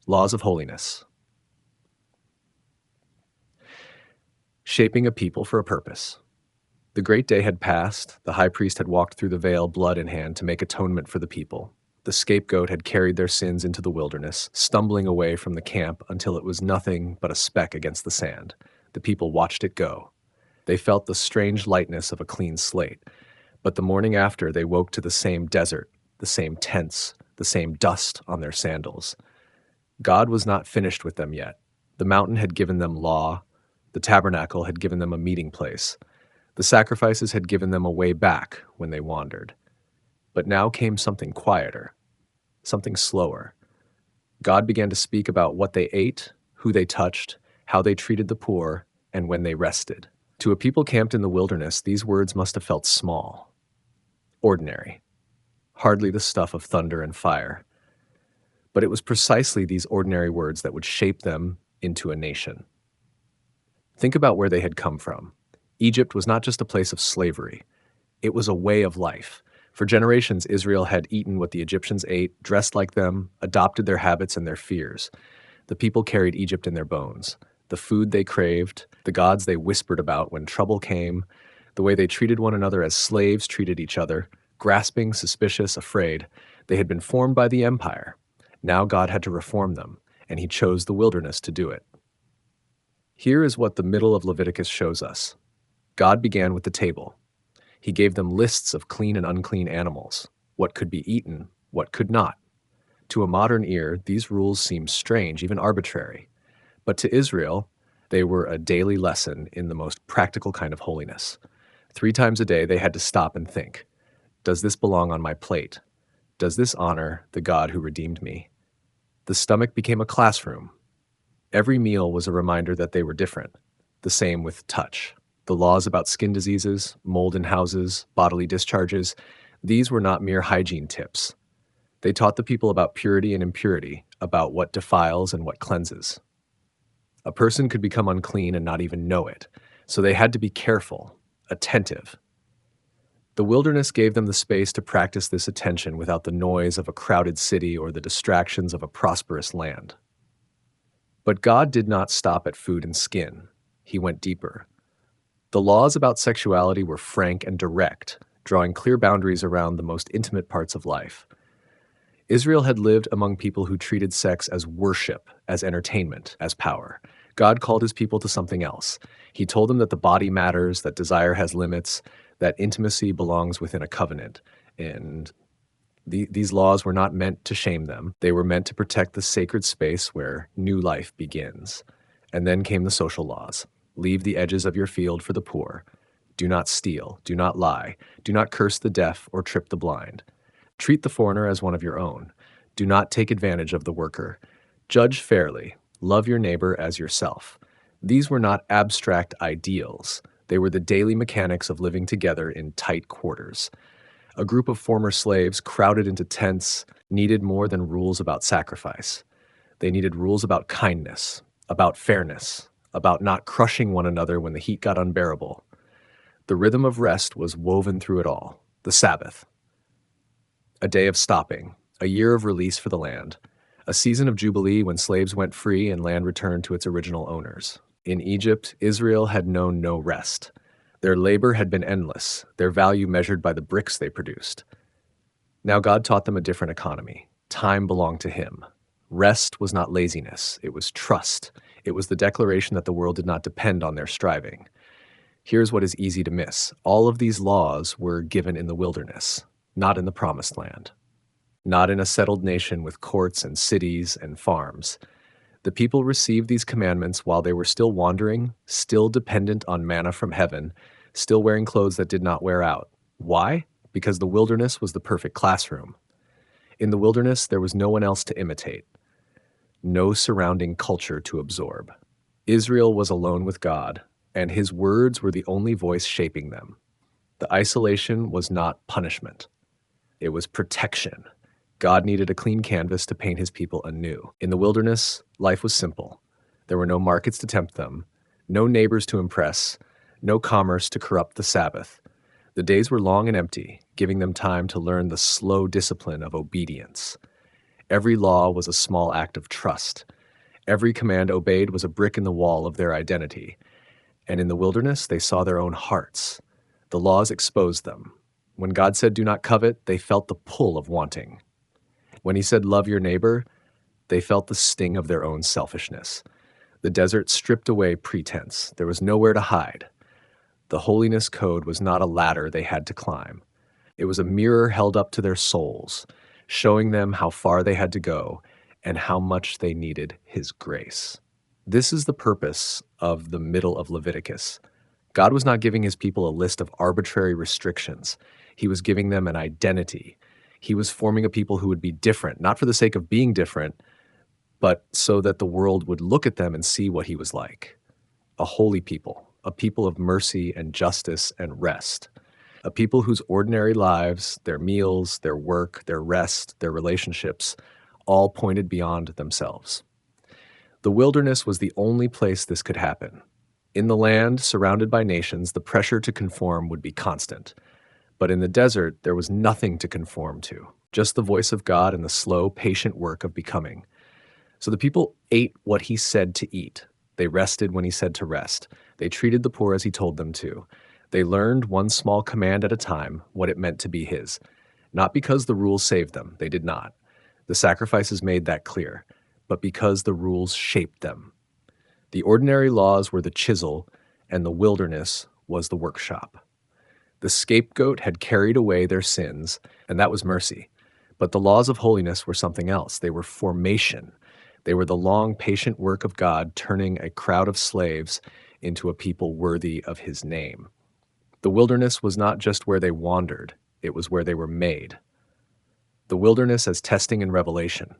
Laws of holiness. Shaping a people for a purpose. The great day had passed. The high priest had walked through the veil, blood in hand, to make atonement for the people. The scapegoat had carried their sins into the wilderness, stumbling away from the camp until it was nothing but a speck against the sand. The people watched it go. They felt the strange lightness of a clean slate. But the morning after, they woke to the same desert, the same tents, the same dust on their sandals. God was not finished with them yet. The mountain had given them law. The tabernacle had given them a meeting place. The sacrifices had given them a way back when they wandered. But now came something quieter, something slower. God began to speak about what they ate, who they touched, how they treated the poor, and when they rested. To a people camped in the wilderness, these words must have felt small, ordinary, hardly the stuff of thunder and fire. But it was precisely these ordinary words that would shape them into a nation. Think about where they had come from. Egypt was not just a place of slavery, it was a way of life. For generations, Israel had eaten what the Egyptians ate, dressed like them, adopted their habits and their fears. The people carried Egypt in their bones. The food they craved, the gods they whispered about when trouble came, the way they treated one another as slaves treated each other, grasping, suspicious, afraid. They had been formed by the empire. Now God had to reform them, and he chose the wilderness to do it. Here is what the middle of Leviticus shows us. God began with the table. He gave them lists of clean and unclean animals, what could be eaten, what could not. To a modern ear, these rules seem strange, even arbitrary. But to Israel, they were a daily lesson in the most practical kind of holiness. 3 times a day, they had to stop and think, does this belong on my plate? Does this honor the God who redeemed me? The stomach became a classroom. Every meal was a reminder that they were different. The same with touch. The laws about skin diseases, mold in houses, bodily discharges, these were not mere hygiene tips. They taught the people about purity and impurity, about what defiles and what cleanses. A person could become unclean and not even know it, so they had to be careful, attentive. The wilderness gave them the space to practice this attention without the noise of a crowded city or the distractions of a prosperous land. But God did not stop at food and skin. He went deeper. The laws about sexuality were frank and direct, drawing clear boundaries around the most intimate parts of life. Israel had lived among people who treated sex as worship, as entertainment, as power. God called his people to something else. He told them that the body matters, that desire has limits, that intimacy belongs within a covenant. And these laws were not meant to shame them. They were meant to protect the sacred space where new life begins. And then came the social laws. Leave the edges of your field for the poor. Do not steal. Do not lie. Do not curse the deaf or trip the blind. Treat the foreigner as one of your own. Do not take advantage of the worker. Judge fairly. Love your neighbor as yourself. These were not abstract ideals. They were the daily mechanics of living together in tight quarters. A group of former slaves crowded into tents needed more than rules about sacrifice. They needed rules about kindness, about fairness, about not crushing one another when the heat got unbearable. The rhythm of rest was woven through it all. The Sabbath. A day of stopping, a year of release for the land, a season of jubilee when slaves went free and land returned to its original owners. In Egypt, Israel had known no rest. Their labor had been endless, their value measured by the bricks they produced. Now God taught them a different economy. Time belonged to him. Rest was not laziness, it was trust. It was the declaration that the world did not depend on their striving. Here's what is easy to miss. All of these laws were given in the wilderness, not in the promised land. Not in a settled nation with courts and cities and farms. The people received these commandments while they were still wandering, still dependent on manna from heaven, still wearing clothes that did not wear out. Why? Because the wilderness was the perfect classroom. In the wilderness, there was no one else to imitate, no surrounding culture to absorb. Israel was alone with God, and his words were the only voice shaping them. The isolation was not punishment. It was protection. God needed a clean canvas to paint his people anew. In the wilderness, life was simple. There were no markets to tempt them, no neighbors to impress, no commerce to corrupt the Sabbath. The days were long and empty, giving them time to learn the slow discipline of obedience. Every law was a small act of trust. Every command obeyed was a brick in the wall of their identity. And in the wilderness, they saw their own hearts. The laws exposed them. When God said, "Do not covet," they felt the pull of wanting. When he said, "Love your neighbor," they felt the sting of their own selfishness. The desert stripped away pretense. There was nowhere to hide. The holiness code was not a ladder they had to climb. It was a mirror held up to their souls, showing them how far they had to go and how much they needed his grace. This is the purpose of the middle of Leviticus. God was not giving his people a list of arbitrary restrictions. He was giving them an identity. He was forming a people who would be different, not for the sake of being different, but so that the world would look at them and see what he was like: a holy people, a people of mercy and justice and rest, a people whose ordinary lives, their meals, their work, their rest, their relationships, all pointed beyond themselves. The wilderness was the only place this could happen. In the land, surrounded by nations, the pressure to conform would be constant. But in the desert, there was nothing to conform to, just the voice of God and the slow, patient work of becoming. So the people ate what he said to eat. They rested when he said to rest. They treated the poor as he told them to. They learned one small command at a time what it meant to be his. Not because the rules saved them, they did not. The sacrifices made that clear, but because the rules shaped them. The ordinary laws were the chisel, and the wilderness was the workshop. The scapegoat had carried away their sins, and that was mercy. But the laws of holiness were something else. They were formation. They were the long, patient work of God turning a crowd of slaves into a people worthy of his name. The wilderness was not just where they wandered, it was where they were made. The wilderness as testing and revelation.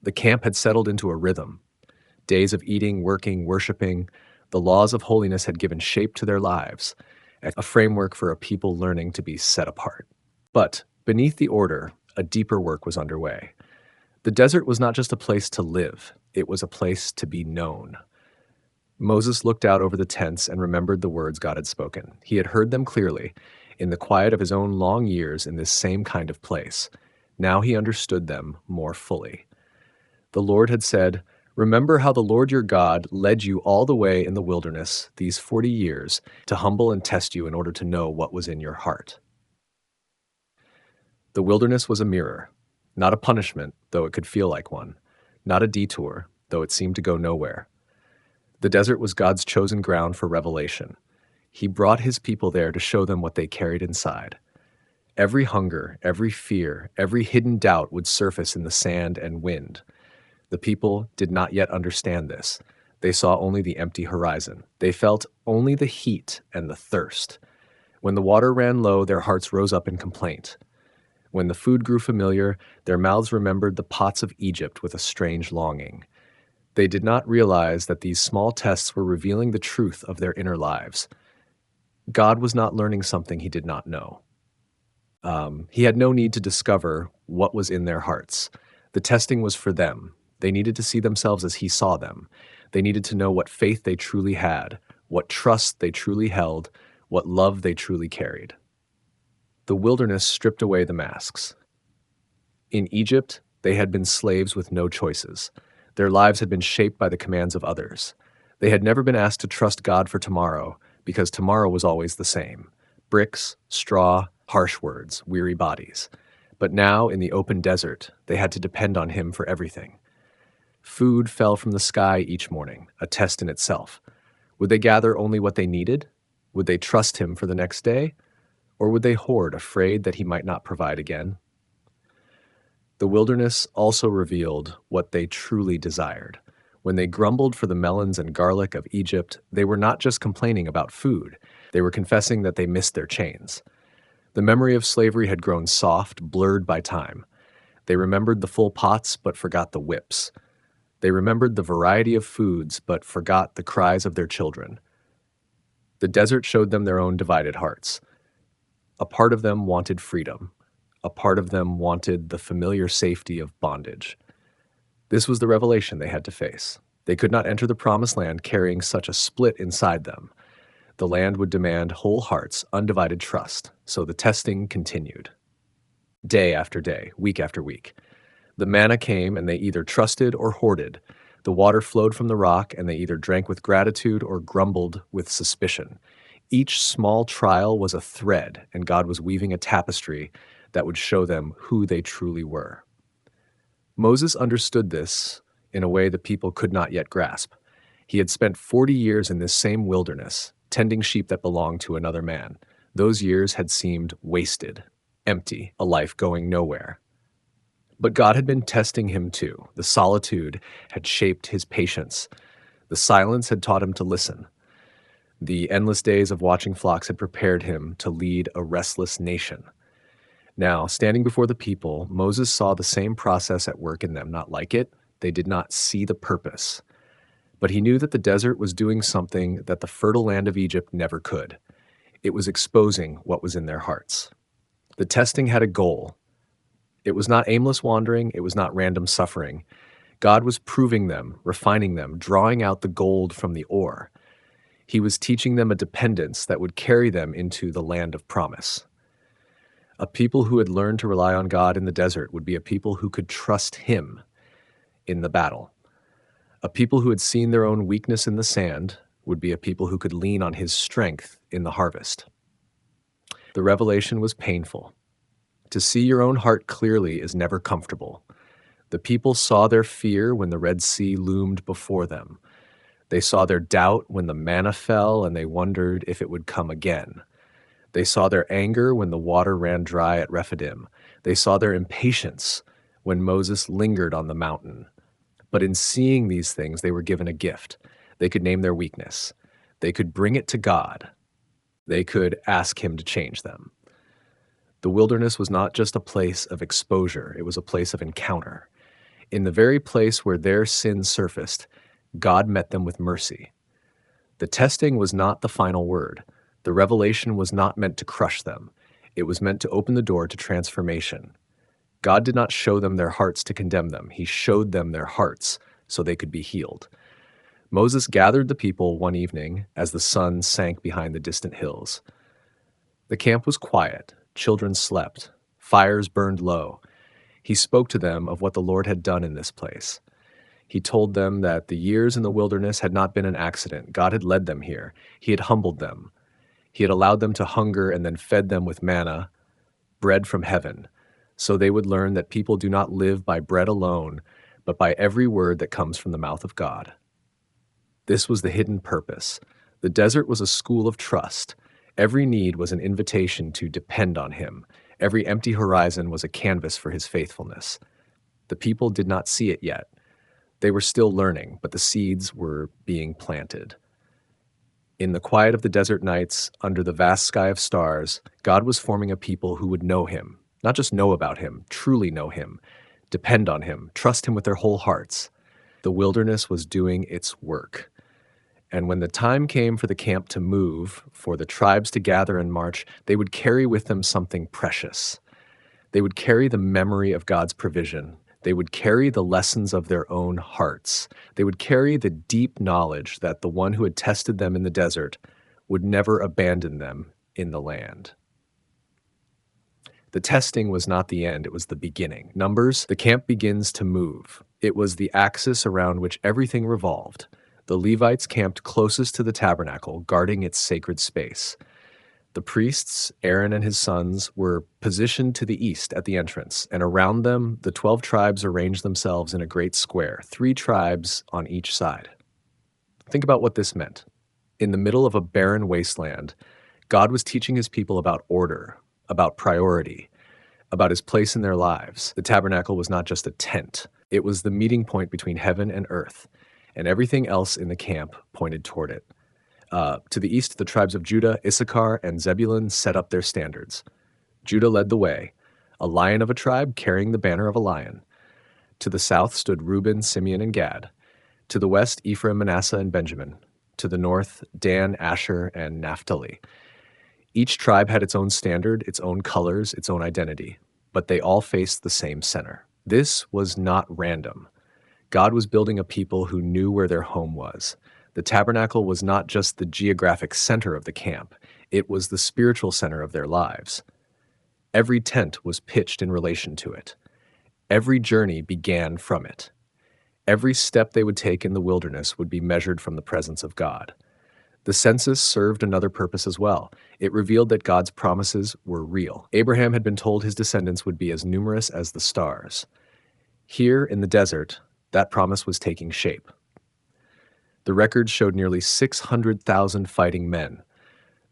The camp had settled into a rhythm. Days of eating, working, worshiping, the laws of holiness had given shape to their lives, a framework for a people learning to be set apart. But beneath the order, a deeper work was underway. The desert was not just a place to live, it was a place to be known. Moses looked out over the tents and remembered the words God had spoken. He had heard them clearly, in the quiet of his own long years in this same kind of place. Now he understood them more fully. The Lord had said, "Remember how the Lord your God led you all the way in the wilderness these 40 years to humble and test you in order to know what was in your heart." The wilderness was a mirror, not a punishment, though it could feel like one, not a detour, though it seemed to go nowhere. The desert was God's chosen ground for revelation. He brought his people there to show them what they carried inside. Every hunger, every fear, every hidden doubt would surface in the sand and wind. The people did not yet understand this. They saw only the empty horizon. They felt only the heat and the thirst. When the water ran low, their hearts rose up in complaint. When the food grew familiar, their mouths remembered the pots of Egypt with a strange longing. They did not realize that these small tests were revealing the truth of their inner lives. God was not learning something he did not know. He had no need to discover what was in their hearts. The testing was for them. They needed to see themselves as he saw them. They needed to know what faith they truly had, what trust they truly held, what love they truly carried. The wilderness stripped away the masks. In Egypt, they had been slaves with no choices. Their lives had been shaped by the commands of others. They had never been asked to trust God for tomorrow, because tomorrow was always the same: bricks, straw, harsh words, weary bodies. But now, in the open desert, they had to depend on him for everything. Food fell from the sky each morning, a test in itself. Would they gather only what they needed? Would they trust him for the next day? Or would they hoard, afraid that he might not provide again? The wilderness also revealed what they truly desired. When they grumbled for the melons and garlic of Egypt, they were not just complaining about food. They were confessing that they missed their chains. The memory of slavery had grown soft, blurred by time. They remembered the full pots, but forgot the whips. They remembered the variety of foods, but forgot the cries of their children. The desert showed them their own divided hearts. A part of them wanted freedom. A part of them wanted the familiar safety of bondage. This was the revelation they had to face. They could not enter the promised land carrying such a split inside them. The land would demand whole hearts, undivided trust, so the testing continued. Day after day, week after week. The manna came, and they either trusted or hoarded. The water flowed from the rock, and they either drank with gratitude or grumbled with suspicion. Each small trial was a thread, and God was weaving a tapestry that would show them who they truly were. Moses understood this in a way the people could not yet grasp. He had spent 40 years in this same wilderness, tending sheep that belonged to another man. Those years had seemed wasted, empty, a life going nowhere. But God had been testing him too. The solitude had shaped his patience. The silence had taught him to listen. The endless days of watching flocks had prepared him to lead a restless nation. Now, standing before the people, Moses saw the same process at work in them, not like it, They did not see the purpose. But he knew that the desert was doing something that the fertile land of Egypt never could. It was exposing what was in their hearts. The testing had a goal. It was not aimless wandering, it was not random suffering. God was proving them, refining them, drawing out the gold from the ore. He was teaching them a dependence that would carry them into the land of promise. A people who had learned to rely on God in the desert would be a people who could trust Him in the battle. A people who had seen their own weakness in the sand would be a people who could lean on His strength in the harvest. The revelation was painful. To see your own heart clearly is never comfortable. The people saw their fear when the Red Sea loomed before them. They saw their doubt when the manna fell and they wondered if it would come again. They saw their anger when the water ran dry at Rephidim. They saw their impatience when Moses lingered on the mountain. But in seeing these things, they were given a gift. They could name their weakness. They could bring it to God. They could ask Him to change them. The wilderness was not just a place of exposure, it was a place of encounter. In the very place where their sin surfaced, God met them with mercy. The testing was not the final word. The revelation was not meant to crush them. It was meant to open the door to transformation. God did not show them their hearts to condemn them. He showed them their hearts so they could be healed. Moses gathered the people one evening as the sun sank behind the distant hills. The camp was quiet. Children slept. Fires burned low. He spoke to them of what the Lord had done in this place. He told them that the years in the wilderness had not been an accident. God had led them here. He had humbled them. He had allowed them to hunger and then fed them with manna, bread from heaven, so they would learn that people do not live by bread alone, but by every word that comes from the mouth of God. This was the hidden purpose. The desert was a school of trust. Every need was an invitation to depend on Him. Every empty horizon was a canvas for His faithfulness. The people did not see it yet. They were still learning, but the seeds were being planted. In the quiet of the desert nights, under the vast sky of stars, God was forming a people who would know Him, not just know about Him, truly know Him, depend on Him, trust Him with their whole hearts. The wilderness was doing its work. And when the time came for the camp to move, for the tribes to gather and march, they would carry with them something precious. They would carry the memory of God's provision. They would carry the lessons of their own hearts. They would carry the deep knowledge that the one who had tested them in the desert would never abandon them in the land. The testing was not the end, it was the beginning. Numbers, the camp begins to move. It was the axis around which everything revolved. The Levites camped closest to the tabernacle, guarding its sacred space. The priests, Aaron and his sons, were positioned to the east at the entrance, and around them, the 12 tribes arranged themselves in a great square, 3 tribes on each side. Think about what this meant. In the middle of a barren wasteland, God was teaching His people about order, about priority, about His place in their lives. The tabernacle was not just a tent. It was the meeting point between heaven and earth, and everything else in the camp pointed toward it. To the east, the tribes of Judah, Issachar, and Zebulun set up their standards. Judah led the way, a lion of a tribe carrying the banner of a lion. To the south stood Reuben, Simeon, and Gad. To the west, Ephraim, Manasseh, and Benjamin. To the north, Dan, Asher, and Naphtali. Each tribe had its own standard, its own colors, its own identity, but they all faced the same center. This was not random. God was building a people who knew where their home was. The tabernacle was not just the geographic center of the camp, it was the spiritual center of their lives. Every tent was pitched in relation to it. Every journey began from it. Every step they would take in the wilderness would be measured from the presence of God. The census served another purpose as well. It revealed that God's promises were real. Abraham had been told his descendants would be as numerous as the stars. Here in the desert, that promise was taking shape. The records showed nearly 600,000 fighting men,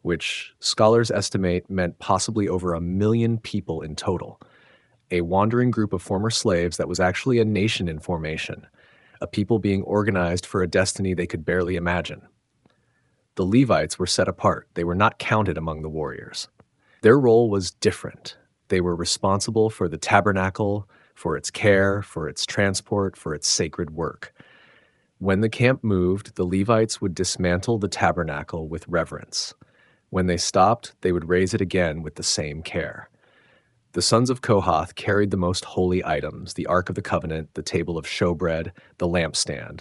which scholars estimate meant possibly over 1 million people in total. A wandering group of former slaves that was actually a nation in formation, a people being organized for a destiny they could barely imagine. The Levites were set apart. They were not counted among the warriors. Their role was different. They were responsible for the tabernacle, for its care, for its transport, for its sacred work. When the camp moved, the Levites would dismantle the tabernacle with reverence. When they stopped, they would raise it again with the same care. The sons of Kohath carried the most holy items, the Ark of the Covenant, the table of showbread, the lampstand.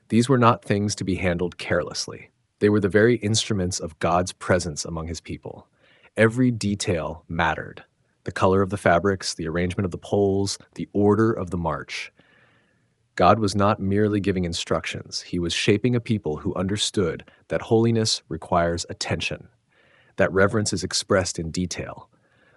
These were not things to be handled carelessly. They were the very instruments of God's presence among his people. Every detail mattered. The color of the fabrics, the arrangement of the poles, the order of the march. God was not merely giving instructions. He was shaping a people who understood that holiness requires attention, that reverence is expressed in detail,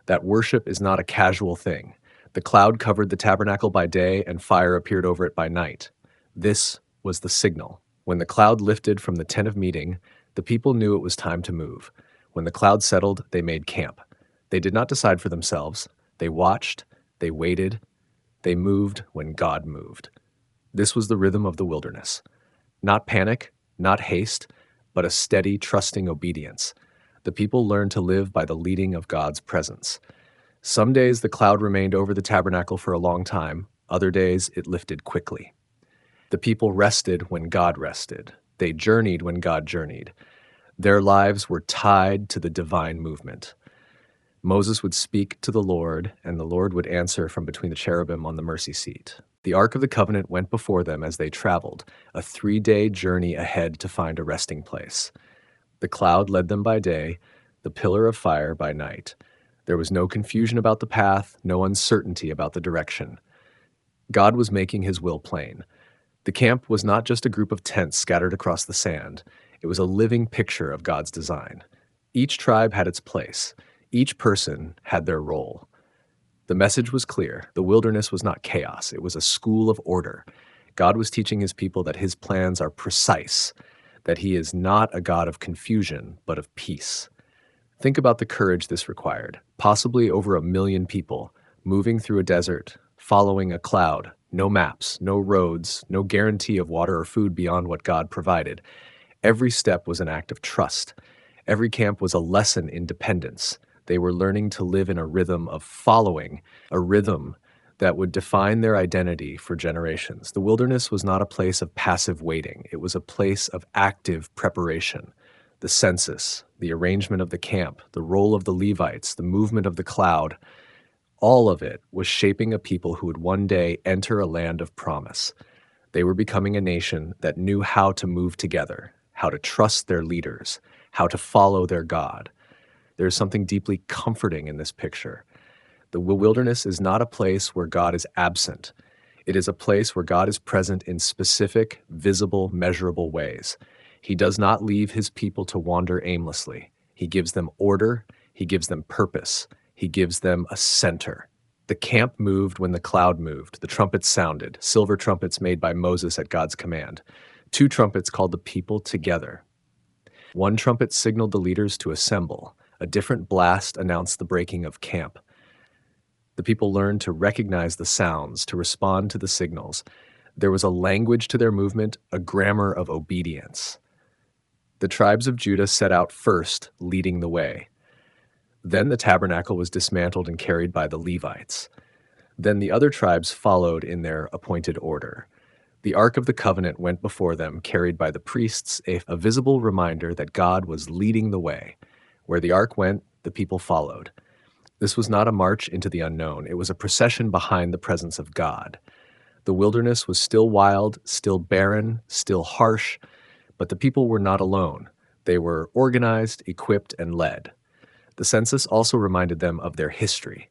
that worship is not a casual thing. The cloud covered the tabernacle by day and fire appeared over it by night. This was the signal. When the cloud lifted from the tent of meeting, the people knew it was time to move. When the cloud settled, they made camp. They did not decide for themselves. They watched, they waited, they moved when God moved. This was the rhythm of the wilderness. Not panic, not haste, but a steady, trusting obedience. The people learned to live by the leading of God's presence. Some days the cloud remained over the tabernacle for a long time. Other days it lifted quickly. The people rested when God rested. They journeyed when God journeyed. Their lives were tied to the divine movement. Moses would speak to the Lord, and the Lord would answer from between the cherubim on the mercy seat. The Ark of the Covenant went before them as they traveled, a 3-day journey ahead to find a resting place. The cloud led them by day, the pillar of fire by night. There was no confusion about the path, no uncertainty about the direction. God was making his will plain. The camp was not just a group of tents scattered across the sand. It was a living picture of God's design. Each tribe had its place. Each person had their role. The message was clear. The wilderness was not chaos. It was a school of order. God was teaching his people that his plans are precise, that he is not a God of confusion, but of peace. Think about the courage this required. Possibly over 1 million people moving through a desert, following a cloud, no maps, no roads, no guarantee of water or food beyond what God provided. Every step was an act of trust. Every camp was a lesson in dependence. They were learning to live in a rhythm of following, a rhythm that would define their identity for generations. The wilderness was not a place of passive waiting. It was a place of active preparation. The census, the arrangement of the camp, the role of the Levites, the movement of the cloud, all of it was shaping a people who would one day enter a land of promise. They were becoming a nation that knew how to move together, how to trust their leaders, how to follow their God. There is something deeply comforting in this picture. The wilderness is not a place where God is absent. It is a place where God is present in specific, visible, measurable ways. He does not leave his people to wander aimlessly. He gives them order. He gives them purpose. He gives them a center. The camp moved when the cloud moved. The trumpets sounded, silver trumpets made by Moses at God's command. 2 trumpets called the people together. 1 trumpet signaled the leaders to assemble. A different blast announced the breaking of camp. The people learned to recognize the sounds, to respond to the signals. There was a language to their movement, a grammar of obedience. The tribes of Judah set out first, leading the way. Then the tabernacle was dismantled and carried by the Levites. Then the other tribes followed in their appointed order. The Ark of the Covenant went before them, carried by the priests, a visible reminder that God was leading the way. Where the ark went, the people followed. This was not a march into the unknown. It was a procession behind the presence of God. The wilderness was still wild, still barren, still harsh, but the people were not alone. They were organized, equipped, and led. The census also reminded them of their history.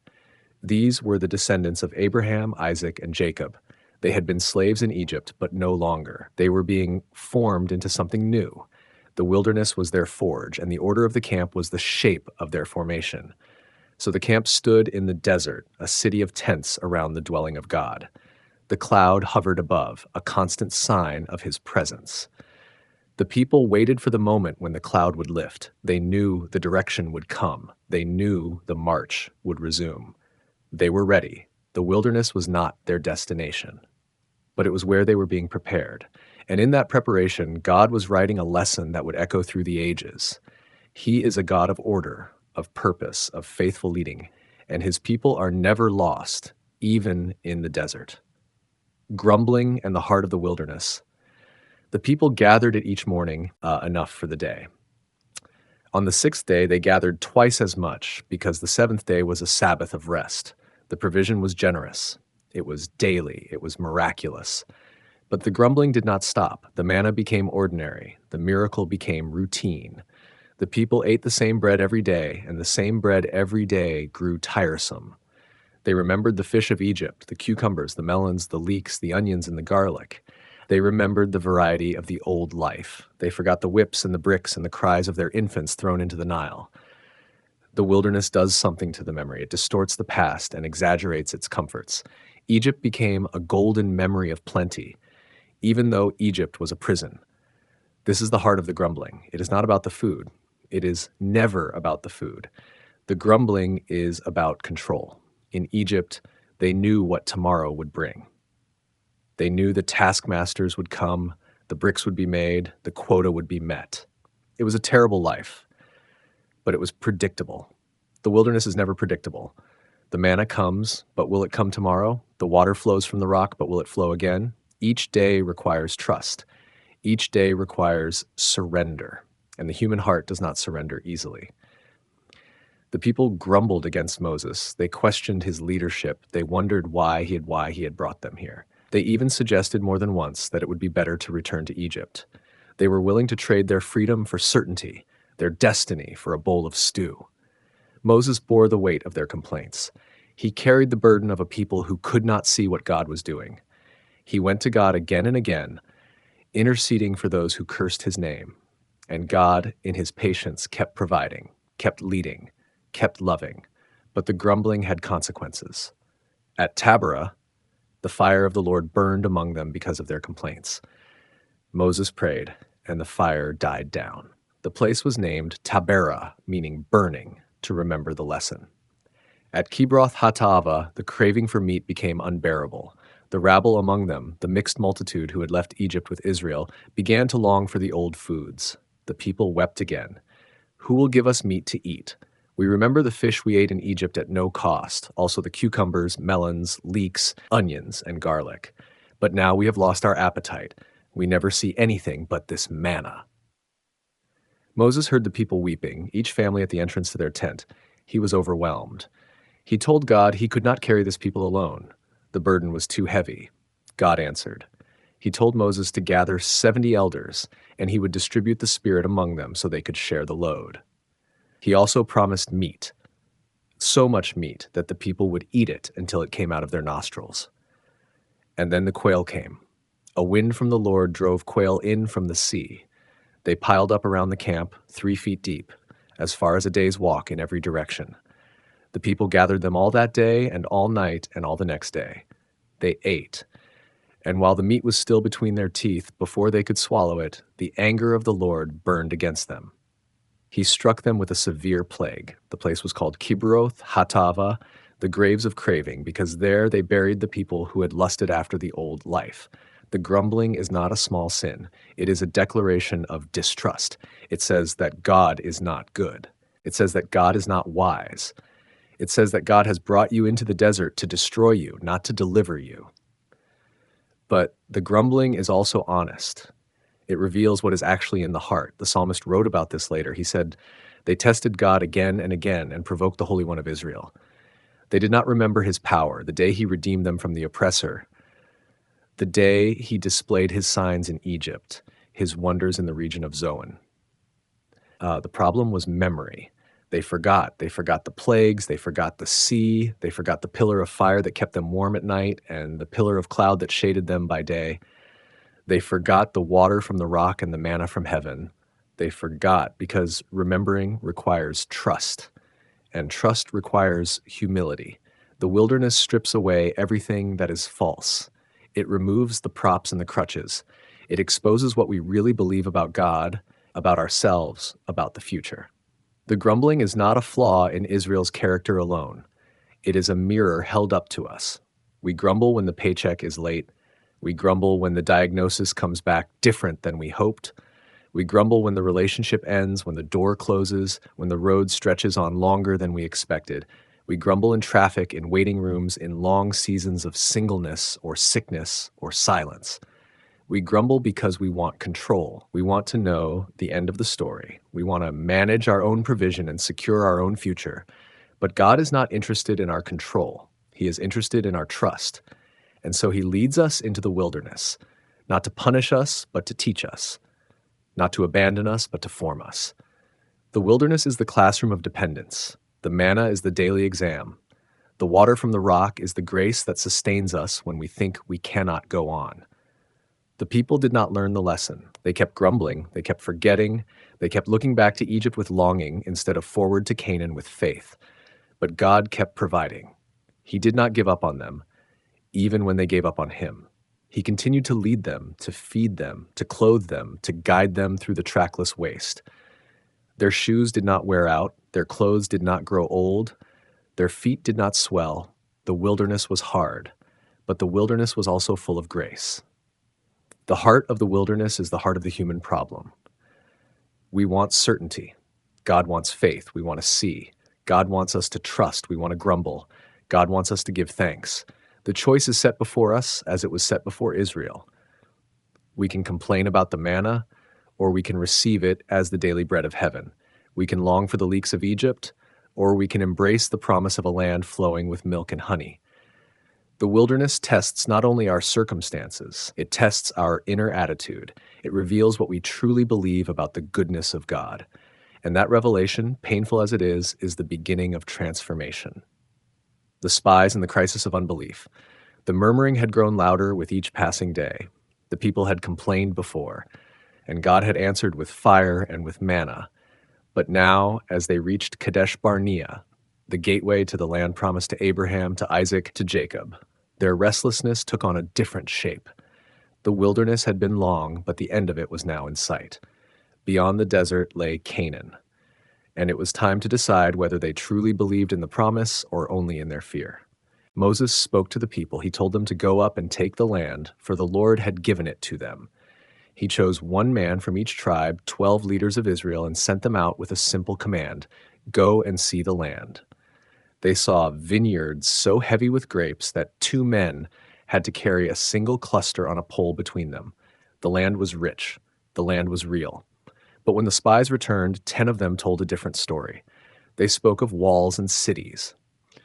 These were the descendants of Abraham, Isaac, and Jacob. They had been slaves in Egypt, but no longer. They were being formed into something new. The wilderness was their forge, and the order of the camp was the shape of their formation. So the camp stood in the desert, a city of tents around the dwelling of God. The cloud hovered above, a constant sign of his presence. The people waited for the moment when the cloud would lift. They knew the direction would come. They knew the march would resume. They were ready. The wilderness was not their destination, but it was where they were being prepared. And in that preparation, God was writing a lesson that would echo through the ages. He is a God of order, of purpose, of faithful leading, and his people are never lost. even in the desert. Grumbling and the heart of the wilderness. The people gathered it each morning, enough for the day. On the sixth day, they gathered twice as much, because the seventh day was a Sabbath of rest. The provision was generous. It was daily. It was miraculous. But the grumbling did not stop. The manna became ordinary. The miracle became routine. The people ate the same bread every day, and the same bread every day grew tiresome. They remembered the fish of Egypt, the cucumbers, the melons, the leeks, the onions, and the garlic. They remembered the variety of the old life. They forgot the whips and the bricks and the cries of their infants thrown into the Nile. The wilderness does something to the memory. It distorts the past and exaggerates its comforts. Egypt became a golden memory of plenty, even though Egypt was a prison. This is the heart of the grumbling. It is not about the food. It is never about the food. The grumbling is about control. In Egypt, they knew what tomorrow would bring. They knew the taskmasters would come, the bricks would be made, the quota would be met. It was a terrible life, but it was predictable. The wilderness is never predictable. The manna comes, but will it come tomorrow? The water flows from the rock, but will it flow again? Each day requires trust. Each day requires surrender, and the human heart does not surrender easily. The people grumbled against Moses. They questioned his leadership. They wondered why he had brought them here. They even suggested more than once that it would be better to return to Egypt. They were willing to trade their freedom for certainty, their destiny for a bowl of stew. Moses bore the weight of their complaints. He carried the burden of a people who could not see what God was doing. He went to God again and again, interceding for those who cursed his name. And God, in his patience, kept providing, kept leading, kept loving. But the grumbling had consequences. At Taberah, the fire of the Lord burned among them because of their complaints. Moses prayed, and the fire died down. The place was named Taberah, meaning burning, to remember the lesson. At Kibroth Hattaavah, the craving for meat became unbearable. The rabble among them, the mixed multitude who had left Egypt with Israel, began to long for the old foods. The people wept again. Who will give us meat to eat? We remember the fish we ate in Egypt at no cost, also the cucumbers, melons, leeks, onions, and garlic. But now we have lost our appetite. We never see anything but this manna. Moses heard the people weeping, each family at the entrance to their tent. He was overwhelmed. He told God he could not carry this people alone. The burden was too heavy. God answered. He told Moses to gather 70 elders, and he would distribute the Spirit among them so they could share the load. He also promised meat, so much meat that the people would eat it until it came out of their nostrils. And then the quail came. A wind from the Lord drove quail in from the sea. They piled up around the camp, 3 feet deep, as far as a day's walk in every direction. The people gathered them all that day and all night and all the next day. They ate. And while the meat was still between their teeth, before they could swallow it, the anger of the Lord burned against them. He struck them with a severe plague. The place was called Kibroth Hattaavah, the graves of craving, because there they buried the people who had lusted after the old life. The grumbling is not a small sin. It is a declaration of distrust. It says that God is not good. It says that God is not wise. It says that God has brought you into the desert to destroy you, not to deliver you. But the grumbling is also honest. It reveals what is actually in the heart. The psalmist wrote about this later. He said, "They tested God again and again and provoked the Holy One of Israel. They did not remember his power, the day he redeemed them from the oppressor, the day he displayed his signs in Egypt, his wonders in the region of Zoan." The problem was memory. They forgot. They forgot the plagues. They forgot the sea. They forgot the pillar of fire that kept them warm at night and the pillar of cloud that shaded them by day. They forgot the water from the rock and the manna from heaven. They forgot because remembering requires trust, and trust requires humility. The wilderness strips away everything that is false. It removes the props and the crutches. It exposes what we really believe about God, about ourselves, about the future. The grumbling is not a flaw in Israel's character alone. It is a mirror held up to us. We grumble when the paycheck is late. We grumble when the diagnosis comes back different than we hoped. We grumble when the relationship ends, when the door closes, when the road stretches on longer than we expected. We grumble in traffic, in waiting rooms, in long seasons of singleness or sickness or silence. We grumble because we want control. We want to know the end of the story. We want to manage our own provision and secure our own future. But God is not interested in our control. He is interested in our trust. And so he leads us into the wilderness, not to punish us, but to teach us, not to abandon us, but to form us. The wilderness is the classroom of dependence. The manna is the daily exam. The water from the rock is the grace that sustains us when we think we cannot go on. The people did not learn the lesson. They kept grumbling, they kept forgetting, they kept looking back to Egypt with longing instead of forward to Canaan with faith. But God kept providing. He did not give up on them, even when they gave up on him. He continued to lead them, to feed them, to clothe them, to guide them through the trackless waste. Their shoes did not wear out, their clothes did not grow old, their feet did not swell. The wilderness was hard, but the wilderness was also full of grace. The heart of the wilderness is the heart of the human problem. We want certainty. God wants faith. We want to see. God wants us to trust. We want to grumble. God wants us to give thanks. The choice is set before us as it was set before Israel. We can complain about the manna, or we can receive it as the daily bread of heaven. We can long for the leeks of Egypt, or we can embrace the promise of a land flowing with milk and honey. The wilderness tests not only our circumstances, it tests our inner attitude. It reveals what we truly believe about the goodness of God. And that revelation, painful as it is the beginning of transformation. The spies and the crisis of unbelief. The murmuring had grown louder with each passing day. The people had complained before, and God had answered with fire and with manna. But now, as they reached Kadesh Barnea, the gateway to the land promised to Abraham, to Isaac, to Jacob, their restlessness took on a different shape. The wilderness had been long, but the end of it was now in sight. Beyond the desert lay Canaan, and it was time to decide whether they truly believed in the promise or only in their fear. Moses spoke to the people. He told them to go up and take the land, for the Lord had given it to them. He chose one man from each tribe, 12 leaders of Israel, and sent them out with a simple command: go and see the land. They saw vineyards so heavy with grapes that 2 men had to carry a single cluster on a pole between them. The land was rich. The land was real. But when the spies returned, 10 of them told a different story. They spoke of walls and cities.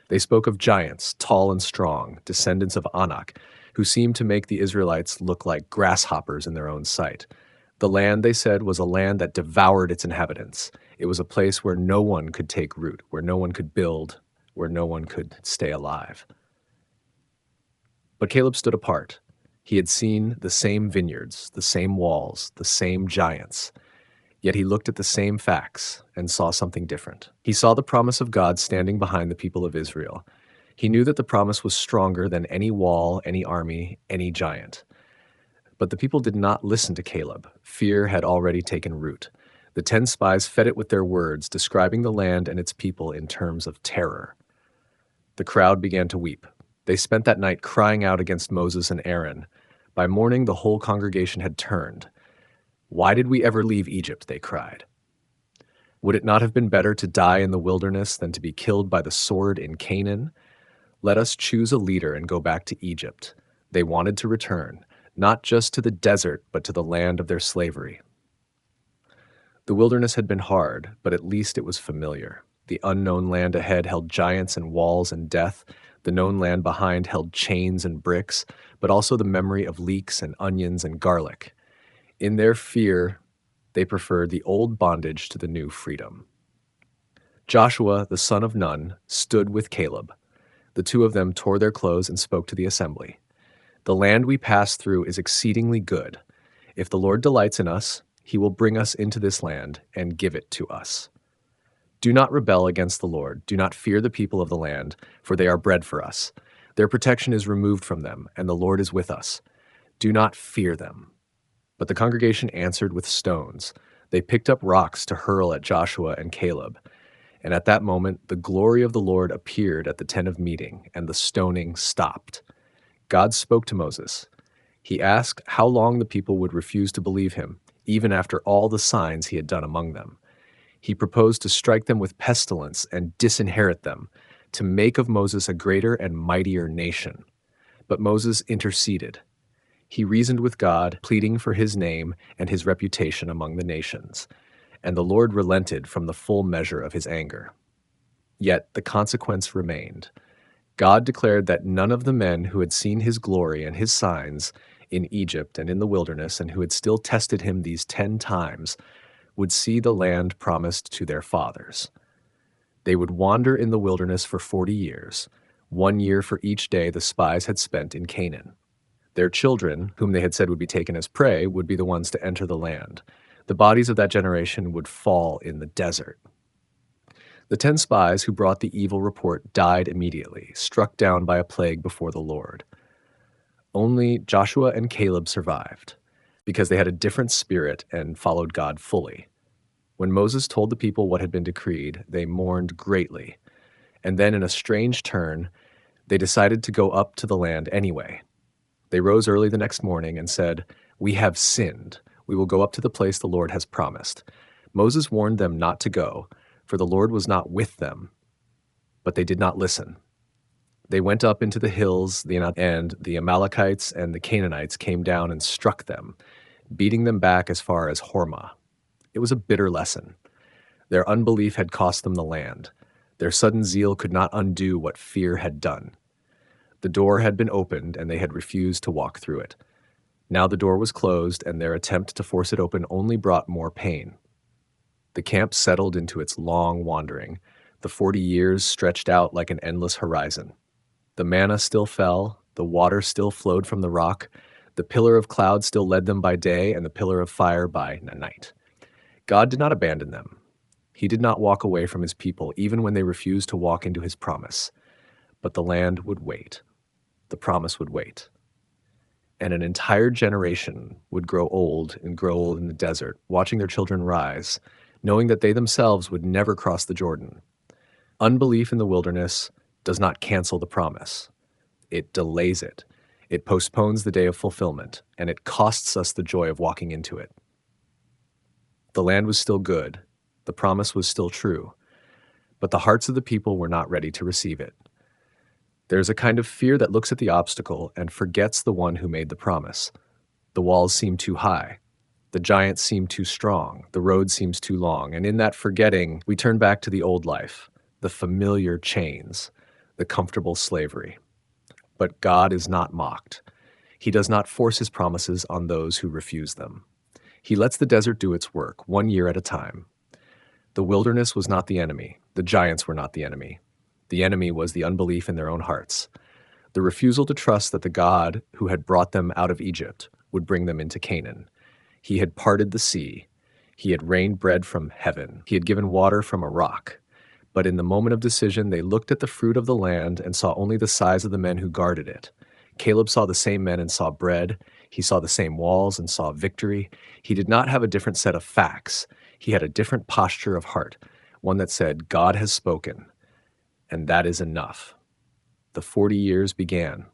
They spoke of giants, tall and strong, descendants of Anak, who seemed to make the Israelites look like grasshoppers in their own sight. The land, they said, was a land that devoured its inhabitants. It was a place where no one could take root, where no one could build, where no one could stay alive. But Caleb stood apart. He had seen the same vineyards, the same walls, the same giants. Yet he looked at the same facts and saw something different. He saw the promise of God standing behind the people of Israel. He knew that the promise was stronger than any wall, any army, any giant. But the people did not listen to Caleb. Fear had already taken root. The 10 spies fed it with their words, describing the land and its people in terms of terror. The crowd began to weep. They spent that night crying out against Moses and Aaron. By morning, the whole congregation had turned. Why did we ever leave Egypt? They cried. Would it not have been better to die in the wilderness than to be killed by the sword in Canaan? Let us choose a leader and go back to Egypt. They wanted to return, not just to the desert, but to the land of their slavery. The wilderness had been hard, but at least it was familiar. The unknown land ahead held giants and walls and death. The known land behind held chains and bricks, but also the memory of leeks and onions and garlic. In their fear, they preferred the old bondage to the new freedom. Joshua, the son of Nun, stood with Caleb. The 2 of them tore their clothes and spoke to the assembly. The land we pass through is exceedingly good. If the Lord delights in us, he will bring us into this land and give it to us. Do not rebel against the Lord. Do not fear the people of the land, for they are bread for us. Their protection is removed from them, and the Lord is with us. Do not fear them. But the congregation answered with stones. They picked up rocks to hurl at Joshua and Caleb. And at that moment, the glory of the Lord appeared at the tent of meeting, and the stoning stopped. God spoke to Moses. He asked how long the people would refuse to believe him, even after all the signs he had done among them. He proposed to strike them with pestilence and disinherit them, to make of Moses a greater and mightier nation. But Moses interceded. He reasoned with God, pleading for his name and his reputation among the nations. And the Lord relented from the full measure of his anger. Yet the consequence remained. God declared that none of the men who had seen his glory and his signs in Egypt and in the wilderness, and who had still tested him these 10 times, would see the land promised to their fathers. They would wander in the wilderness for 40 years, 1 year for each day the spies had spent in Canaan. Their children, whom they had said would be taken as prey, would be the ones to enter the land. The bodies of that generation would fall in the desert. The 10 spies who brought the evil report died immediately, struck down by a plague before the Lord. Only Joshua and Caleb survived, because they had a different spirit and followed God fully. When Moses told the people what had been decreed, they mourned greatly. And then, in a strange turn, they decided to go up to the land anyway. They rose early the next morning and said, "We have sinned. We will go up to the place the Lord has promised." Moses warned them not to go, for the Lord was not with them. But they did not listen. They went up into the hills, and the Amalekites and the Canaanites came down and struck them, beating them back as far as Hormah. It was a bitter lesson. Their unbelief had cost them the land. Their sudden zeal could not undo what fear had done. The door had been opened, and they had refused to walk through it. Now the door was closed, and their attempt to force it open only brought more pain. The camp settled into its long wandering. The 40 years stretched out like an endless horizon. The manna still fell, the water still flowed from the rock, the pillar of cloud still led them by day, and the pillar of fire by night. God did not abandon them. He did not walk away from his people, even when they refused to walk into his promise. But the land would wait. The promise would wait. And an entire generation would grow old in the desert, watching their children rise, knowing that they themselves would never cross the Jordan. Unbelief in the wilderness does not cancel the promise. It delays it. It postpones the day of fulfillment, and it costs us the joy of walking into it. The land was still good. The promise was still true. But the hearts of the people were not ready to receive it. There's a kind of fear that looks at the obstacle and forgets the one who made the promise. The walls seem too high. The giants seem too strong. The road seems too long. And in that forgetting, we turn back to the old life, the familiar chains, the comfortable slavery. But God is not mocked. He does not force his promises on those who refuse them. He lets the desert do its work, 1 year at a time. The wilderness was not the enemy. The giants were not the enemy. The enemy was the unbelief in their own hearts, the refusal to trust that the God who had brought them out of Egypt would bring them into Canaan. He had parted the sea. He had rained bread from heaven. He had given water from a rock. But in the moment of decision, they looked at the fruit of the land and saw only the size of the men who guarded it. Caleb saw the same men and saw bread. He saw the same walls and saw victory. He did not have a different set of facts. He had a different posture of heart, one that said, God has spoken, and that is enough. The 40 years began.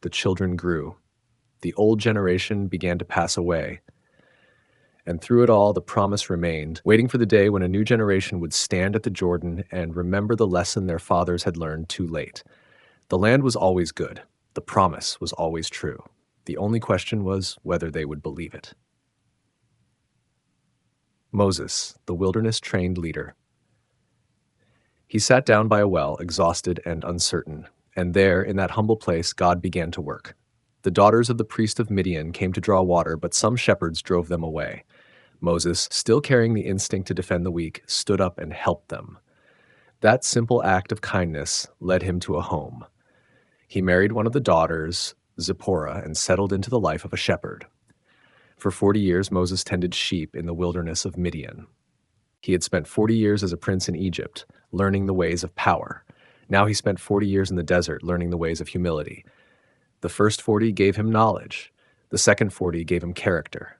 The children grew. The old generation began to pass away. And through it all, the promise remained, waiting for the day when a new generation would stand at the Jordan and remember the lesson their fathers had learned too late. The land was always good. The promise was always true. The only question was whether they would believe it. Moses, the wilderness-trained leader. He sat down by a well, exhausted and uncertain, and there, in that humble place, God began to work. The daughters of the priest of Midian came to draw water, but some shepherds drove them away. Moses, still carrying the instinct to defend the weak, stood up and helped them. That simple act of kindness led him to a home. He married one of the daughters, Zipporah, and settled into the life of a shepherd. For 40 years, Moses tended sheep in the wilderness of Midian. He had spent 40 years as a prince in Egypt, learning the ways of power. Now he spent 40 years in the desert, learning the ways of humility. The first 40 gave him knowledge. The second 40 gave him character.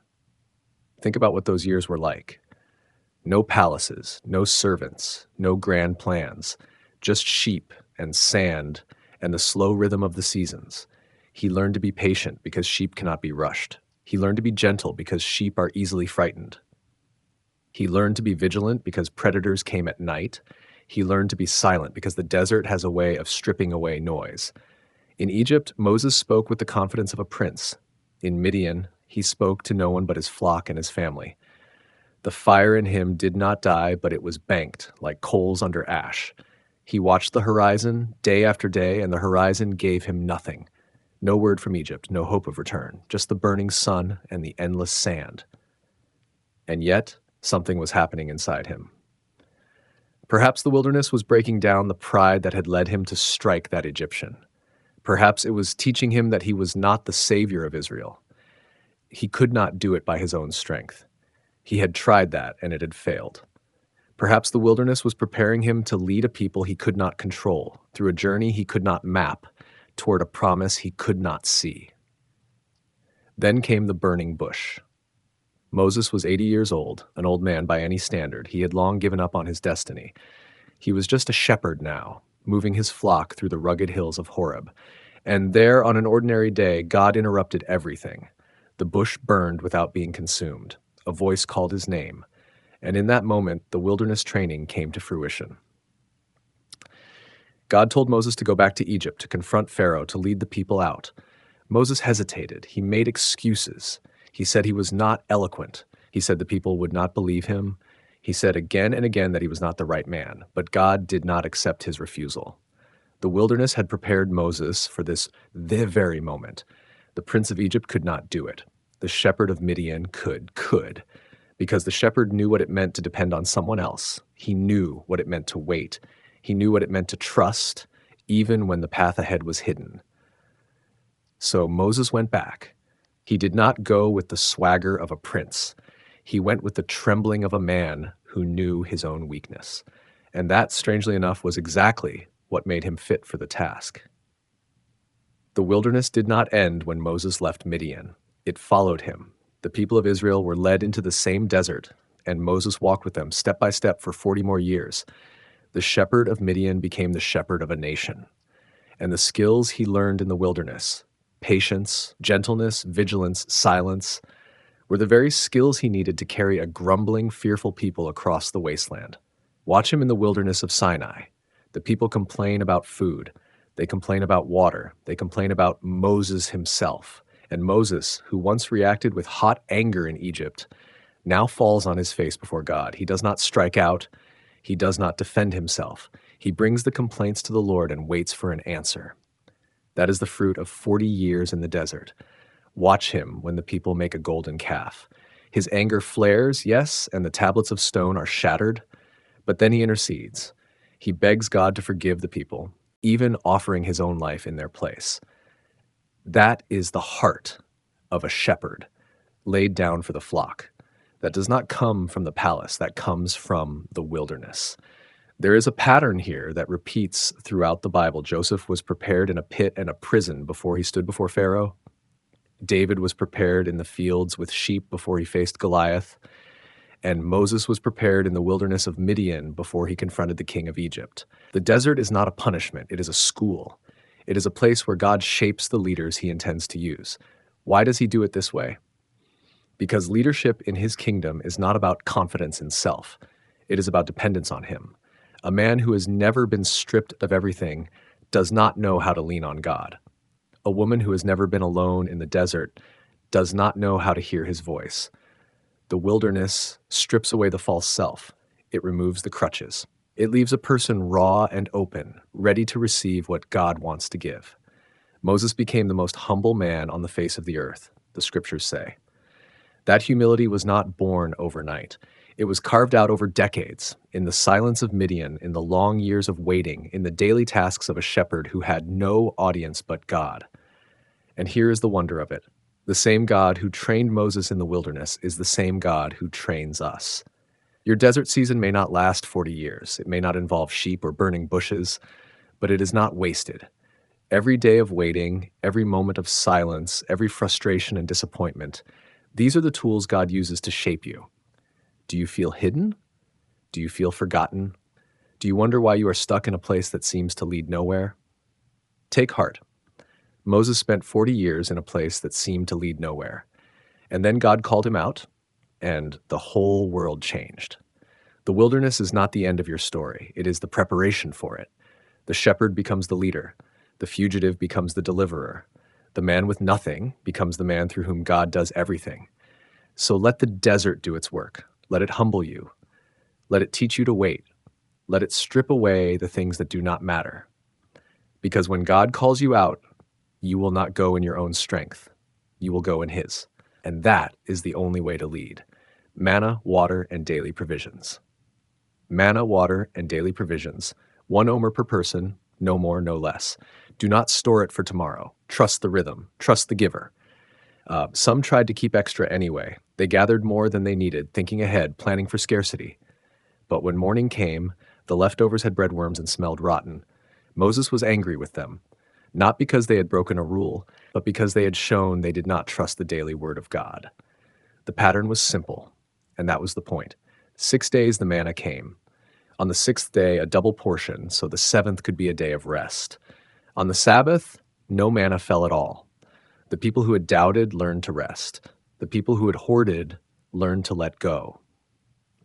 Think about what those years were like. No palaces, no servants, no grand plans, just sheep and sand and the slow rhythm of the seasons. He learned to be patient because sheep cannot be rushed. He learned to be gentle because sheep are easily frightened. He learned to be vigilant because predators came at night. He learned to be silent because the desert has a way of stripping away noise. In Egypt, Moses spoke with the confidence of a prince. In Midian, he spoke to no one but his flock and his family. The fire in him did not die, but it was banked like coals under ash. He watched the horizon day after day, and the horizon gave him nothing. No word from Egypt, no hope of return, just the burning sun and the endless sand. And yet, something was happening inside him. Perhaps the wilderness was breaking down the pride that had led him to strike that Egyptian. Perhaps it was teaching him that he was not the savior of Israel. He could not do it by his own strength. He had tried that, and it had failed. Perhaps the wilderness was preparing him to lead a people he could not control, through a journey he could not map, toward a promise he could not see. Then came the burning bush. Moses was 80 years old, an old man by any standard. He had long given up on his destiny. He was just a shepherd now, moving his flock through the rugged hills of Horeb. And there, on an ordinary day, God interrupted everything. The bush burned without being consumed. A voice called his name. And in that moment, the wilderness training came to fruition. God told Moses to go back to Egypt, to confront Pharaoh, to lead the people out. Moses hesitated. He made excuses. He said he was not eloquent. He said the people would not believe him. He said again and again that he was not the right man, but God did not accept his refusal. The wilderness had prepared Moses for the very moment. The prince of Egypt could not do it. The shepherd of Midian could, because the shepherd knew what it meant to depend on someone else. He knew what it meant to wait. He knew what it meant to trust, even when the path ahead was hidden. So Moses went back. He did not go with the swagger of a prince. He went with the trembling of a man who knew his own weakness. And that, strangely enough, was exactly what made him fit for the task. The wilderness did not end when Moses left Midian. It followed him. The people of Israel were led into the same desert, and Moses walked with them step by step for 40 more years. The shepherd of Midian became the shepherd of a nation. And the skills he learned in the wilderness, patience, gentleness, vigilance, silence, were the very skills he needed to carry a grumbling, fearful people across the wasteland. Watch him in the wilderness of Sinai. The people complain about food. They complain about water. They complain about Moses himself. And Moses, who once reacted with hot anger in Egypt, now falls on his face before God. He does not strike out. He does not defend himself. He brings the complaints to the Lord and waits for an answer. That is the fruit of 40 years in the desert. Watch him when the people make a golden calf. His anger flares, yes, and the tablets of stone are shattered, but then he intercedes. He begs God to forgive the people, even offering his own life in their place. That is the heart of a shepherd laid down for the flock. That does not come from the palace, that comes from the wilderness. There is a pattern here that repeats throughout the Bible. Joseph was prepared in a pit and a prison before he stood before Pharaoh. David was prepared in the fields with sheep before he faced Goliath. And Moses was prepared in the wilderness of Midian before he confronted the king of Egypt. The desert is not a punishment, it is a school. It is a place where God shapes the leaders he intends to use. Why does he do it this way? Because leadership in his kingdom is not about confidence in self. It is about dependence on him. A man who has never been stripped of everything does not know how to lean on God. A woman who has never been alone in the desert does not know how to hear his voice. The wilderness strips away the false self. It removes the crutches. It leaves a person raw and open, ready to receive what God wants to give. Moses became the most humble man on the face of the earth, the scriptures say. That humility was not born overnight. It was carved out over decades, in the silence of Midian, in the long years of waiting, in the daily tasks of a shepherd who had no audience but God. And here is the wonder of it. The same God who trained Moses in the wilderness is the same God who trains us. Your desert season may not last 40 years. It may not involve sheep or burning bushes, but it is not wasted. Every day of waiting, every moment of silence, every frustration and disappointment, these are the tools God uses to shape you. Do you feel hidden? Do you feel forgotten? Do you wonder why you are stuck in a place that seems to lead nowhere? Take heart. Moses spent 40 years in a place that seemed to lead nowhere. And then God called him out, and the whole world changed. The wilderness is not the end of your story. It is the preparation for it. The shepherd becomes the leader. The fugitive becomes the deliverer. The man with nothing becomes the man through whom God does everything. So let the desert do its work. Let it humble you. Let it teach you to wait. Let it strip away the things that do not matter. Because when God calls you out, you will not go in your own strength. You will go in His. And that is the only way to lead. Manna, water, and daily provisions. Manna, water, and daily provisions. 1 omer per person, no more, no less. Do not store it for tomorrow. Trust the rhythm. Trust the giver. Some tried to keep extra anyway. They gathered more than they needed, thinking ahead, planning for scarcity. But when morning came, the leftovers had bred worms and smelled rotten. Moses was angry with them, not because they had broken a rule, but because they had shown they did not trust the daily word of God. The pattern was simple, and that was the point. 6 days the manna came. On the 6th day, a double portion, so the 7th could be a day of rest. On the Sabbath, no manna fell at all. The people who had doubted learned to rest. The people who had hoarded learned to let go.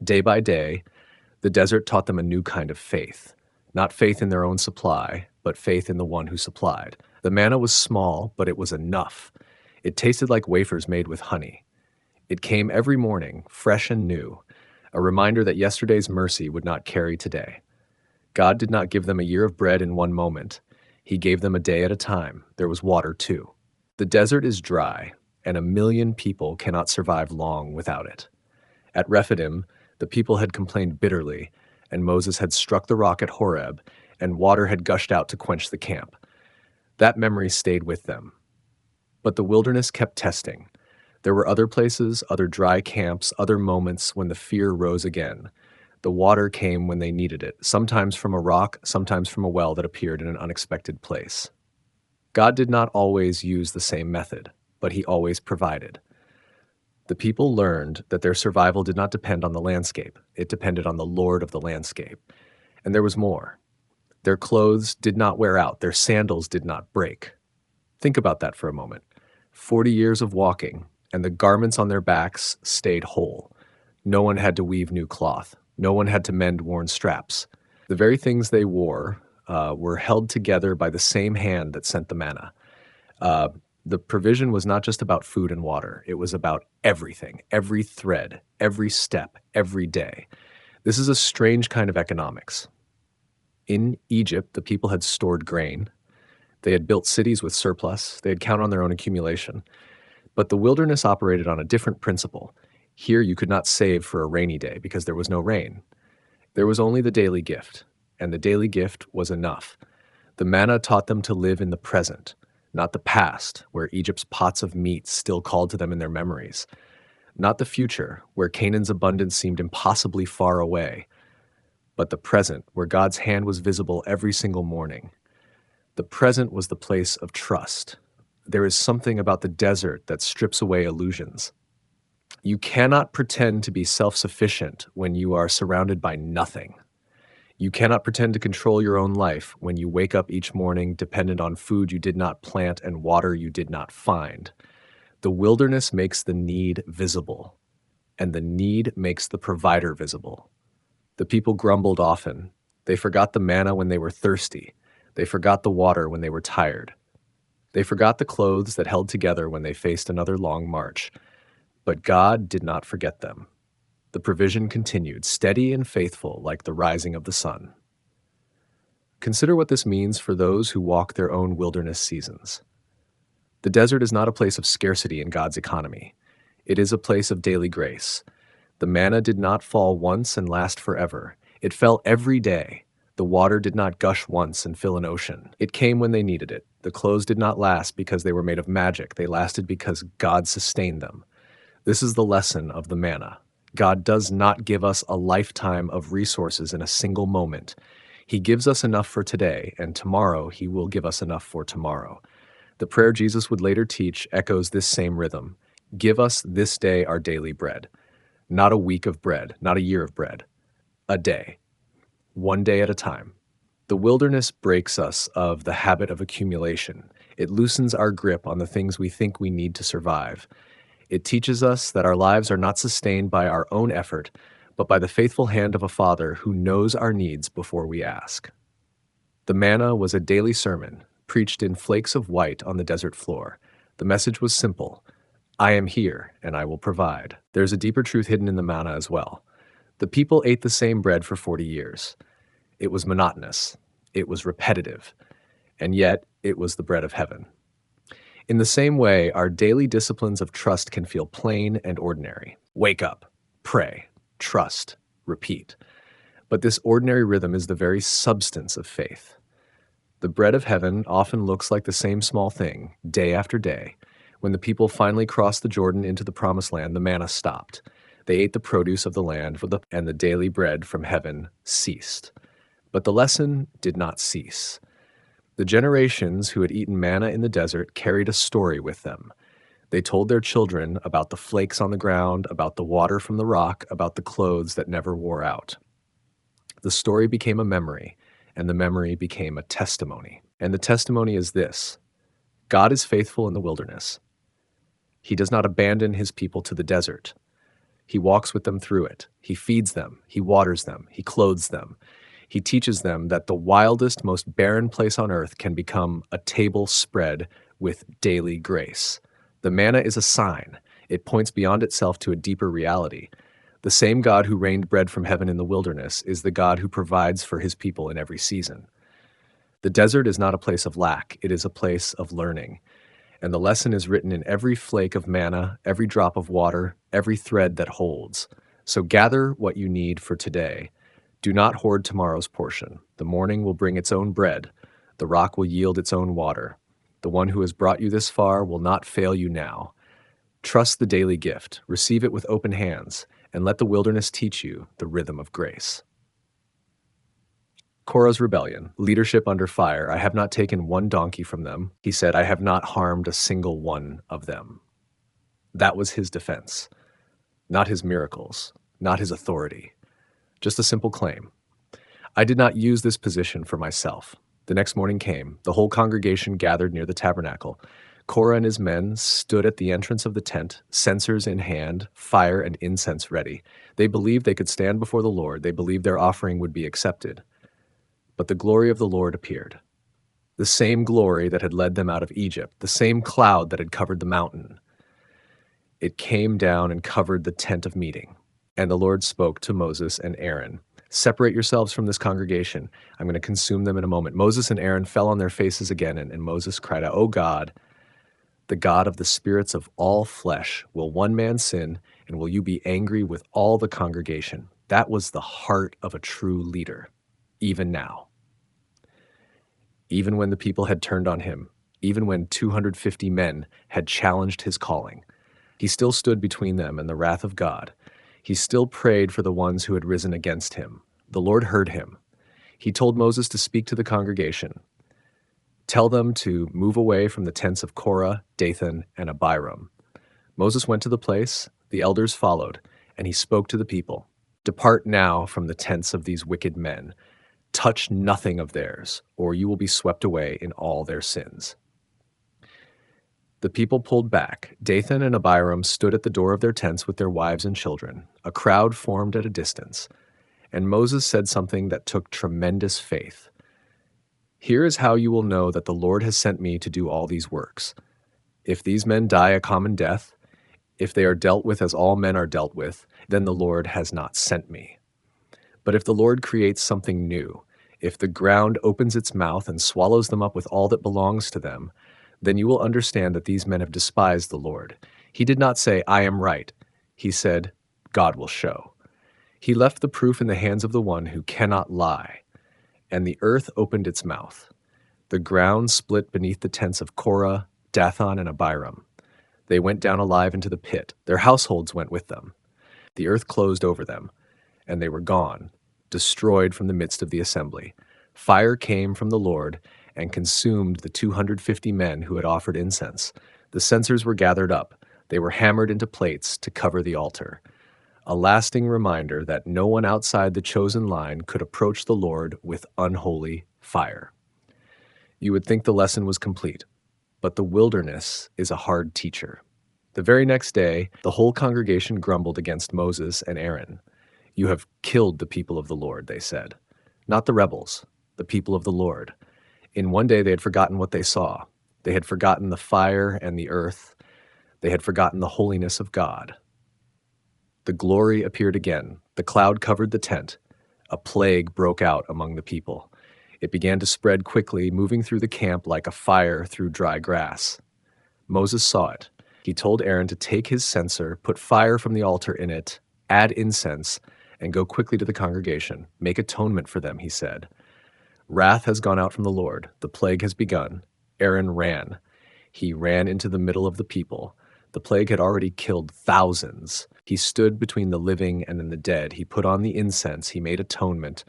Day by day, the desert taught them a new kind of faith. Not faith in their own supply, but faith in the one who supplied. The manna was small, but it was enough. It tasted like wafers made with honey. It came every morning, fresh and new, a reminder that yesterday's mercy would not carry today. God did not give them a year of bread in one moment. He gave them a day at a time. There was water too. The desert is dry, and 1 million people cannot survive long without it. At Rephidim, the people had complained bitterly, and Moses had struck the rock at Horeb, and water had gushed out to quench the camp. That memory stayed with them. But the wilderness kept testing. There were other places, other dry camps, other moments when the fear rose again. The water came when they needed it, sometimes from a rock, sometimes from a well that appeared in an unexpected place. God did not always use the same method, but He always provided. The people learned that their survival did not depend on the landscape. It depended on the Lord of the landscape. And there was more. Their clothes did not wear out. Their sandals did not break. Think about that for a moment. 40 years of walking, and the garments on their backs stayed whole. No one had to weave new cloth. No one had to mend worn straps. The very things they wore were held together by the same hand that sent the manna. The provision was not just about food and water. It was about everything, every thread, every step, every day. This is a strange kind of economics. In Egypt, the people had stored grain. They had built cities with surplus. They had counted on their own accumulation. But the wilderness operated on a different principle. Here you could not save for a rainy day because there was no rain. There was only the daily gift, and the daily gift was enough. The manna taught them to live in the present, not the past, where Egypt's pots of meat still called to them in their memories. Not the future, where Canaan's abundance seemed impossibly far away, but the present, where God's hand was visible every single morning. The present was the place of trust. There is something about the desert that strips away illusions. You cannot pretend to be self-sufficient when you are surrounded by nothing. You cannot pretend to control your own life when you wake up each morning dependent on food you did not plant and water you did not find. The wilderness makes the need visible, and the need makes the provider visible. The people grumbled often. They forgot the manna when they were thirsty. They forgot the water when they were tired. They forgot the clothes that held together when they faced another long march. But God did not forget them. The provision continued, steady and faithful like the rising of the sun. Consider what this means for those who walk their own wilderness seasons. The desert is not a place of scarcity in God's economy. It is a place of daily grace. The manna did not fall once and last forever. It fell every day. The water did not gush once and fill an ocean. It came when they needed it. The clothes did not last because they were made of magic. They lasted because God sustained them. This is the lesson of the manna. God does not give us a lifetime of resources in a single moment. He gives us enough for today, and tomorrow He will give us enough for tomorrow. The prayer Jesus would later teach echoes this same rhythm. Give us this day our daily bread. Not a week of bread, not a year of bread. A day. One day at a time. The wilderness breaks us of the habit of accumulation. It loosens our grip on the things we think we need to survive. It teaches us that our lives are not sustained by our own effort, but by the faithful hand of a Father who knows our needs before we ask. The manna was a daily sermon, preached in flakes of white on the desert floor. The message was simple: I am here, and I will provide. There's a deeper truth hidden in the manna as well. The people ate the same bread for 40 years. It was monotonous. It was repetitive. And yet, it was the bread of heaven. In the same way, our daily disciplines of trust can feel plain and ordinary. Wake up, pray, trust, repeat. But this ordinary rhythm is the very substance of faith. The bread of heaven often looks like the same small thing, day after day. When the people finally crossed the Jordan into the promised land, the manna stopped. They ate the produce of the land, and the daily bread from heaven ceased. But the lesson did not cease. The generations who had eaten manna in the desert carried a story with them. They told their children about the flakes on the ground, about the water from the rock, about the clothes that never wore out. The story became a memory, and the memory became a testimony. And the testimony is this: God is faithful in the wilderness. He does not abandon his people to the desert. He walks with them through it. He feeds them. He waters them. He clothes them. He teaches them that the wildest, most barren place on earth can become a table spread with daily grace. The manna is a sign. It points beyond itself to a deeper reality. The same God who rained bread from heaven in the wilderness is the God who provides for his people in every season. The desert is not a place of lack. It is a place of learning. And the lesson is written in every flake of manna, every drop of water, every thread that holds. So gather what you need for today. Do not hoard tomorrow's portion. The morning will bring its own bread. The rock will yield its own water. The one who has brought you this far will not fail you now. Trust the daily gift. Receive it with open hands, and let the wilderness teach you the rhythm of grace. Korah's rebellion, leadership under fire. I have not taken one donkey from them. He said, I have not harmed a single one of them. That was his defense, not his miracles, not his authority. Just a simple claim. I did not use this position for myself. The next morning came. The whole congregation gathered near the tabernacle. Korah and his men stood at the entrance of the tent, censers in hand, fire and incense ready. They believed they could stand before the Lord. They believed their offering would be accepted. But the glory of the Lord appeared. The same glory that had led them out of Egypt, the same cloud that had covered the mountain. It came down and covered the tent of meeting. And the Lord spoke to Moses and Aaron. Separate yourselves from this congregation. I'm going to consume them in a moment. Moses and Aaron fell on their faces again, and Moses cried out, O God, the God of the spirits of all flesh, will one man sin, and will you be angry with all the congregation? That was the heart of a true leader, even now. Even when the people had turned on him, even when 250 men had challenged his calling, he still stood between them and the wrath of God. He still prayed for the ones who had risen against him. The Lord heard him. He told Moses to speak to the congregation. Tell them to move away from the tents of Korah, Dathan, and Abiram. Moses went to the place, the elders followed, and he spoke to the people. Depart now from the tents of these wicked men. Touch nothing of theirs, or you will be swept away in all their sins. The people pulled back. Dathan and Abiram stood at the door of their tents with their wives and children. A crowd formed at a distance. And Moses said something that took tremendous faith. Here is how you will know that the Lord has sent me to do all these works. If these men die a common death, if they are dealt with as all men are dealt with, then the Lord has not sent me. But if the Lord creates something new, if the ground opens its mouth and swallows them up with all that belongs to them, then you will understand that these men have despised the Lord. He did not say, I am right. He said, God will show. He left the proof in the hands of the one who cannot lie. And the earth opened its mouth. The ground split beneath the tents of Korah, Dathan, and Abiram. They went down alive into the pit. Their households went with them. The earth closed over them, and they were gone, destroyed from the midst of the assembly. Fire came from the Lord and consumed the 250 men who had offered incense. The censers were gathered up. They were hammered into plates to cover the altar. A lasting reminder that no one outside the chosen line could approach the Lord with unholy fire. You would think the lesson was complete, but the wilderness is a hard teacher. The very next day, the whole congregation grumbled against Moses and Aaron. "You have killed the people of the Lord," they said. Not the rebels, the people of the Lord. In one day they had forgotten what they saw. They had forgotten the fire and the earth. They had forgotten the holiness of God. The glory appeared again. The cloud covered the tent. A plague broke out among the people. It began to spread quickly, moving through the camp like a fire through dry grass. Moses saw it. He told Aaron to take his censer, put fire from the altar in it, add incense, and go quickly to the congregation. Make atonement for them, he said. Wrath has gone out from the Lord. The plague has begun. Aaron ran. He ran into the middle of the people. The plague had already killed thousands. He stood between the living and the dead. He put on the incense. He made atonement,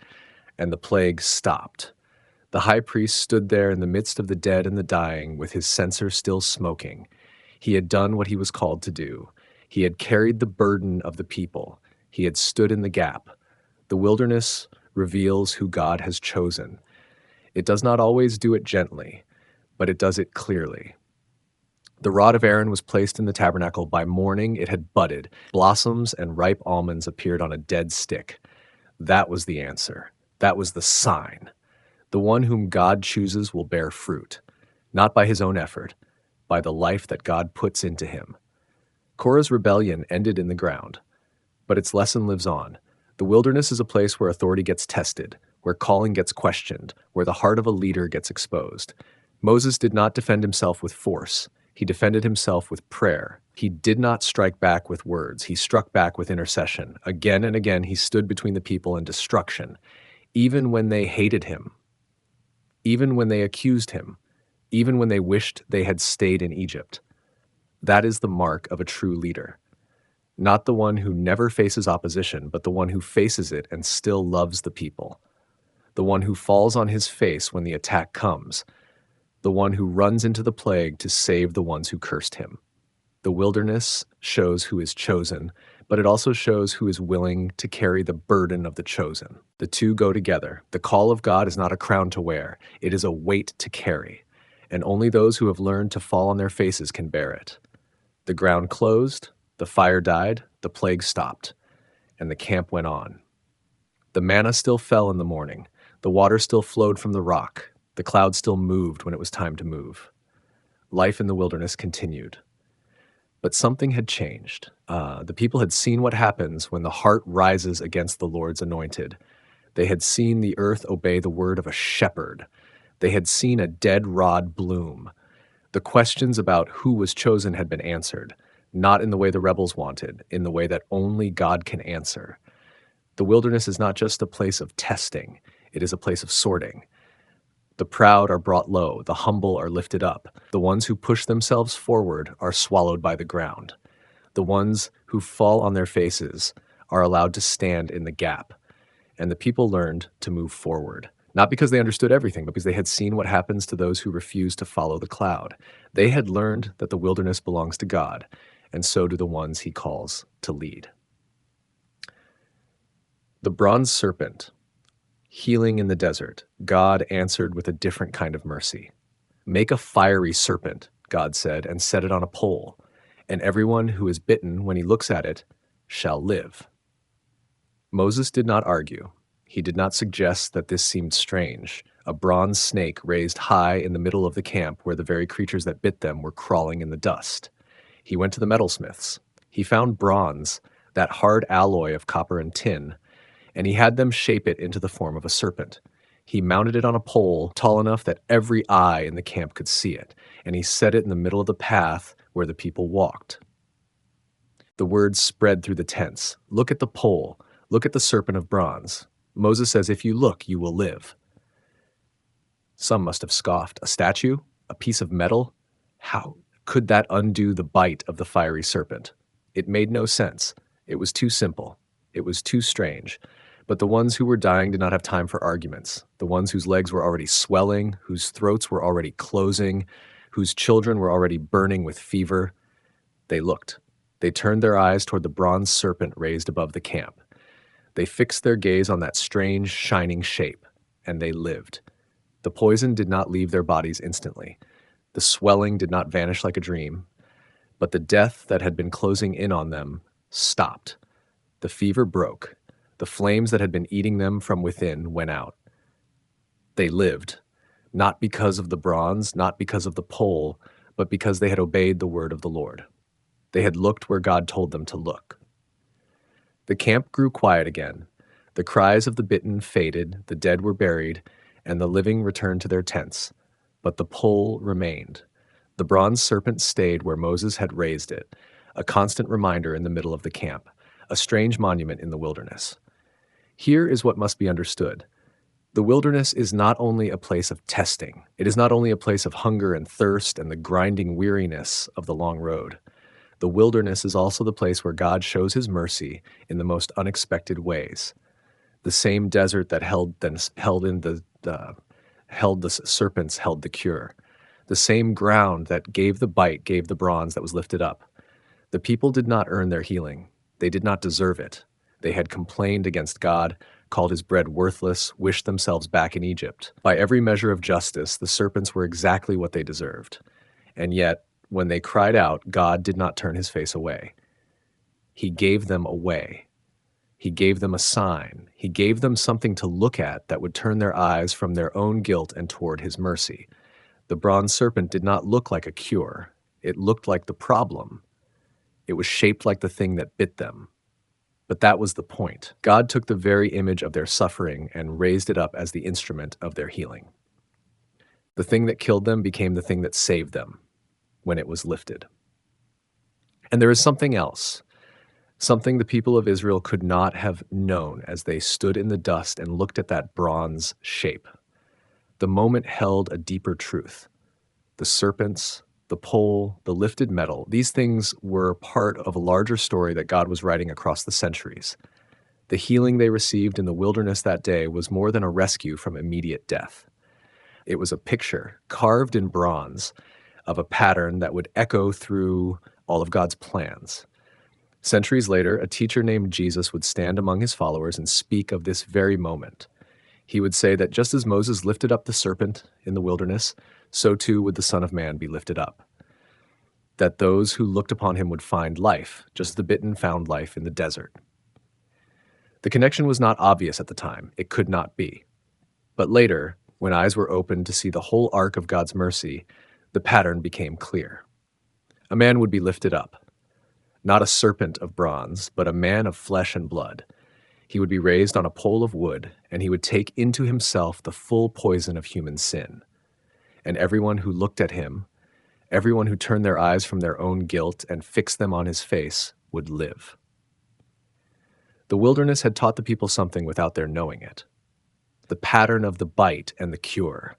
and the plague stopped. The high priest stood there in the midst of the dead and the dying, with his censer still smoking. He had done what he was called to do. He had carried the burden of the people. He had stood in the gap. The wilderness reveals who God has chosen. It does not always do it gently, but it does it clearly. The rod of Aaron was placed in the tabernacle. By morning it had budded. Blossoms and ripe almonds appeared on a dead stick. That was the answer. That was the sign. The one whom God chooses will bear fruit, not by his own effort, by the life that God puts into him. Korah's rebellion ended in the ground, but its lesson lives on. The wilderness is a place where authority gets tested, where calling gets questioned, where the heart of a leader gets exposed. Moses did not defend himself with force. He defended himself with prayer. He did not strike back with words. He struck back with intercession. Again and again, he stood between the people and destruction, even when they hated him, even when they accused him, even when they wished they had stayed in Egypt. That is the mark of a true leader. Not the one who never faces opposition, but the one who faces it and still loves the people. The one who falls on his face when the attack comes. The one who runs into the plague to save the ones who cursed him. The wilderness shows who is chosen, but it also shows who is willing to carry the burden of the chosen. The two go together. The call of God is not a crown to wear. It is a weight to carry, and only those who have learned to fall on their faces can bear it. The ground closed, the fire died, the plague stopped, and the camp went on. The manna still fell in the morning. The water still flowed from the rock. The cloud still moved when it was time to move. Life in the wilderness continued. But something had changed. The people had seen what happens when the heart rises against the Lord's anointed. They had seen the earth obey the word of a shepherd. They had seen a dead rod bloom. The questions about who was chosen had been answered, not in the way the rebels wanted, in the way that only God can answer. The wilderness is not just a place of testing, it is a place of sorting. The proud are brought low, the humble are lifted up. The ones who push themselves forward are swallowed by the ground. The ones who fall on their faces are allowed to stand in the gap. And the people learned to move forward, not because they understood everything, but because they had seen what happens to those who refuse to follow the cloud. They had learned that the wilderness belongs to God, and so do the ones he calls to lead. The bronze serpent. Healing in the desert, God answered with a different kind of mercy. Make a fiery serpent, God said, and set it on a pole, and everyone who is bitten when he looks at it shall live. Moses did not argue. He did not suggest that this seemed strange, a bronze snake raised high in the middle of the camp where the very creatures that bit them were crawling in the dust. He went to the metalsmiths. He found bronze, that hard alloy of copper and tin, and he had them shape it into the form of a serpent. He mounted it on a pole tall enough that every eye in the camp could see it, and he set it in the middle of the path where the people walked. The word spread through the tents. Look at the pole. Look at the serpent of bronze. Moses says, if you look, you will live. Some must have scoffed. A statue? A piece of metal? How could that undo the bite of the fiery serpent? It made no sense. It was too simple. It was too strange. But the ones who were dying did not have time for arguments. The ones whose legs were already swelling, whose throats were already closing, whose children were already burning with fever, they looked. They turned their eyes toward the bronze serpent raised above the camp. They fixed their gaze on that strange, shining shape, and they lived. The poison did not leave their bodies instantly. The swelling did not vanish like a dream, but the death that had been closing in on them stopped. The fever broke. The flames that had been eating them from within went out. They lived, not because of the bronze, not because of the pole, but because they had obeyed the word of the Lord. They had looked where God told them to look. The camp grew quiet again. The cries of the bitten faded, the dead were buried, and the living returned to their tents. But the pole remained. The bronze serpent stayed where Moses had raised it, a constant reminder in the middle of the camp, a strange monument in the wilderness. Here is what must be understood. The wilderness is not only a place of testing. It is not only a place of hunger and thirst and the grinding weariness of the long road. The wilderness is also the place where God shows his mercy in the most unexpected ways. The same desert that held the serpents held the cure. The same ground that gave the bite gave the bronze that was lifted up. The people did not earn their healing. They did not deserve it. They had complained against God, called his bread worthless, wished themselves back in Egypt. By every measure of justice, the serpents were exactly what they deserved. And yet, when they cried out, God did not turn his face away. He gave them a way. He gave them a sign. He gave them something to look at that would turn their eyes from their own guilt and toward his mercy. The bronze serpent did not look like a cure. It looked like the problem. It was shaped like the thing that bit them. But that was the point. God took the very image of their suffering and raised it up as the instrument of their healing. The thing that killed them became the thing that saved them when it was lifted. And there is something else, something the people of Israel could not have known as they stood in the dust and looked at that bronze shape. The moment held a deeper truth. The serpents, the pole, the lifted metal, these things were part of a larger story that God was writing across the centuries. The healing they received in the wilderness that day was more than a rescue from immediate death. It was a picture, carved in bronze, of a pattern that would echo through all of God's plans. Centuries later, a teacher named Jesus would stand among his followers and speak of this very moment. He would say that just as Moses lifted up the serpent in the wilderness, so too would the Son of Man be lifted up. That those who looked upon him would find life, just as the bitten found life in the desert. The connection was not obvious at the time. It could not be. But later, when eyes were opened to see the whole arc of God's mercy, the pattern became clear. A man would be lifted up. Not a serpent of bronze, but a man of flesh and blood. He would be raised on a pole of wood, and he would take into himself the full poison of human sin. And everyone who looked at him, everyone who turned their eyes from their own guilt and fixed them on his face, would live. The wilderness had taught the people something without their knowing it. The pattern of the bite and the cure.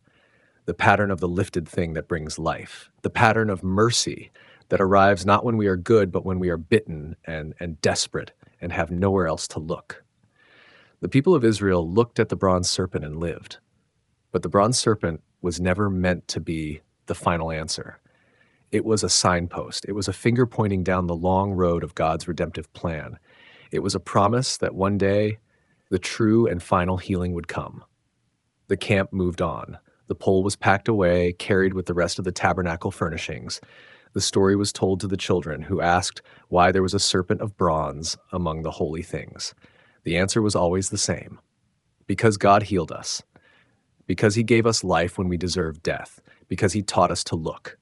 The pattern of the lifted thing that brings life. The pattern of mercy that arrives not when we are good, but when we are bitten and desperate and have nowhere else to look. The people of Israel looked at the bronze serpent and lived. But the bronze serpent was never meant to be the final answer. It was a signpost. It was a finger pointing down the long road of God's redemptive plan. It was a promise that one day the true and final healing would come. The camp moved on. The pole was packed away, carried with the rest of the tabernacle furnishings. The story was told to the children, who asked why there was a serpent of bronze among the holy things. The answer was always the same. Because God healed us. Because he gave us life when we deserved death. Because he taught us to look.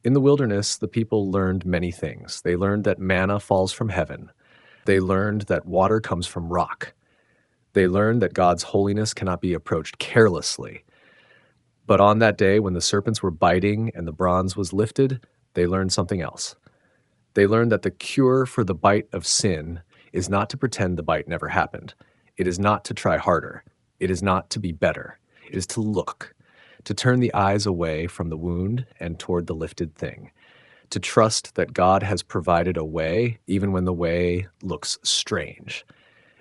In the wilderness, the people learned many things. They learned that manna falls from heaven. They learned that water comes from rock. They learned that God's holiness cannot be approached carelessly. But on that day, when the serpents were biting and the bronze was lifted, they learned something else. They learned that the cure for the bite of sin is not to pretend the bite never happened. It is not to try harder. It is not to be better. It is to look, to turn the eyes away from the wound and toward the lifted thing, to trust that God has provided a way even when the way looks strange.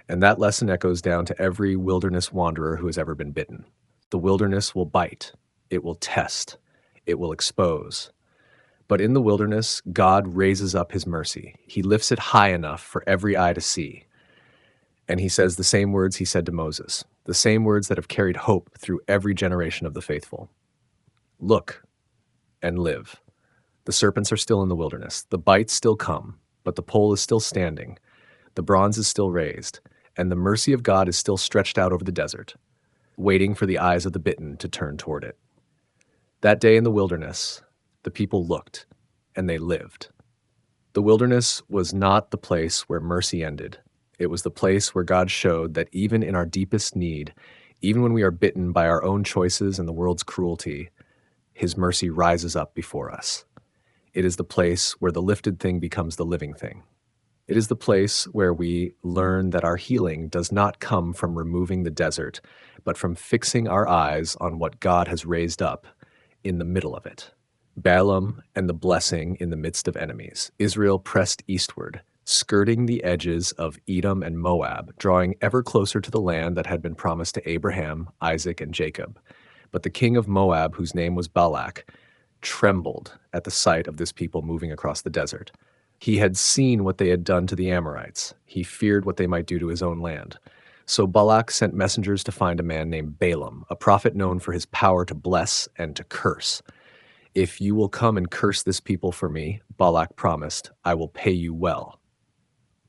And that lesson echoes down to every wilderness wanderer who has ever been bitten. The wilderness will bite, it will test, it will expose. But in the wilderness, God raises up his mercy. He lifts it high enough for every eye to see. And he says the same words he said to Moses, the same words that have carried hope through every generation of the faithful. Look and live. The serpents are still in the wilderness. The bites still come, but the pole is still standing. The bronze is still raised, and the mercy of God is still stretched out over the desert, waiting for the eyes of the bitten to turn toward it. That day in the wilderness, the people looked, and they lived. The wilderness was not the place where mercy ended. It was the place where God showed that even in our deepest need, even when we are bitten by our own choices and the world's cruelty, His mercy rises up before us. It is the place where the lifted thing becomes the living thing. It is the place where we learn that our healing does not come from removing the desert, but from fixing our eyes on what God has raised up in the middle of it. Balaam and the blessing in the midst of enemies. Israel pressed eastward, skirting the edges of Edom and Moab, drawing ever closer to the land that had been promised to Abraham, Isaac, and Jacob. But the king of Moab, whose name was Balak, trembled at the sight of this people moving across the desert. He had seen what they had done to the Amorites. He feared what they might do to his own land. So Balak sent messengers to find a man named Balaam, a prophet known for his power to bless and to curse. "If you will come and curse this people for me," Balak promised, "I will pay you well."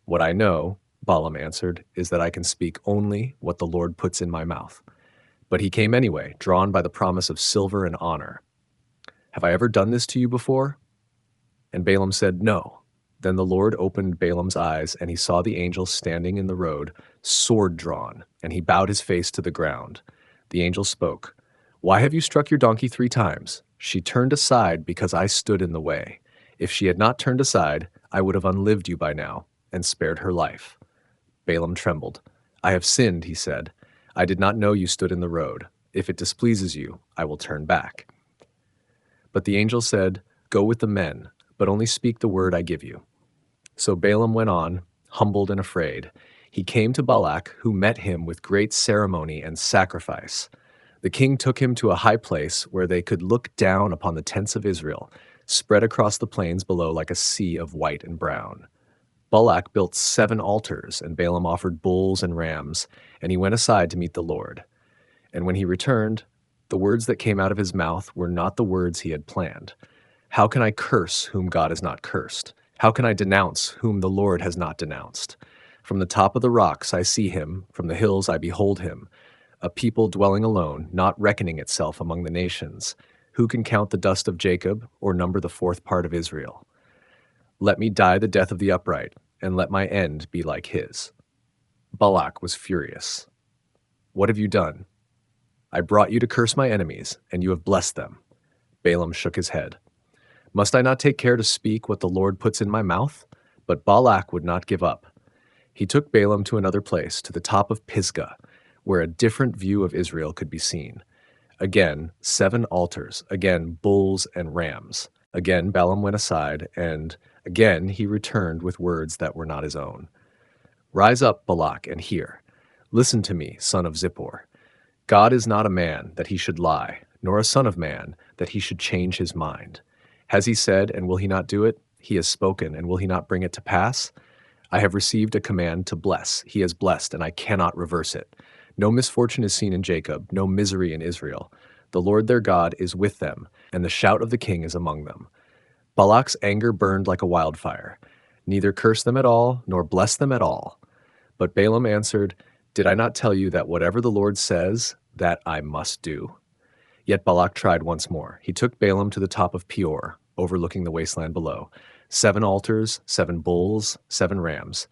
"What I know," Balaam answered, "is that I can speak only what the Lord puts in my mouth." But he came anyway, drawn by the promise of silver and honor. "Have I ever done this to you before?" And Balaam said, "No." Then the Lord opened Balaam's eyes, and he saw the angel standing in the road, sword drawn, and he bowed his face to the ground. The angel spoke, "Why have you struck your donkey 3 times? She turned aside because I stood in the way. If she had not turned aside, I would have unlived you by now and spared her life." Balaam trembled. "I have sinned," he said. "I did not know you stood in the road. If it displeases you, I will turn back." But the angel said, "Go with the men, but only speak the word I give you." So Balaam went on, humbled and afraid. He came to Balak, who met him with great ceremony and sacrifice. The king took him to a high place where they could look down upon the tents of Israel, spread across the plains below like a sea of white and brown. Balak built 7 altars, and Balaam offered bulls and rams, and he went aside to meet the Lord. And when he returned, the words that came out of his mouth were not the words he had planned. "How can I curse whom God has not cursed? How can I denounce whom the Lord has not denounced? From the top of the rocks I see him, from the hills I behold him, a people dwelling alone, not reckoning itself among the nations. Who can count the dust of Jacob, or number the 4th part of Israel? Let me die the death of the upright, and let my end be like his." Balak was furious. "What have you done? I brought you to curse my enemies, and you have blessed them." Balaam shook his head. "Must I not take care to speak what the Lord puts in my mouth?" But Balak would not give up. He took Balaam to another place, to the top of Pisgah, where a different view of Israel could be seen. Again, 7 altars, again bulls and rams. Again Balaam went aside, and again he returned with words that were not his own. "Rise up, Balak, and hear. Listen to me, son of Zippor. God is not a man that he should lie, nor a son of man that he should change his mind. Has he said, and will he not do it? He has spoken, and will he not bring it to pass? I have received a command to bless. He has blessed, and I cannot reverse it. No misfortune is seen in Jacob, no misery in Israel. The Lord their God is with them, and the shout of the king is among them." Balak's anger burned like a wildfire. "Neither curse them at all, nor bless them at all." But Balaam answered, "Did I not tell you that whatever the Lord says, that I must do?" Yet Balak tried once more. He took Balaam to the top of Peor, overlooking the wasteland below. 7 altars, 7 bulls, 7 rams.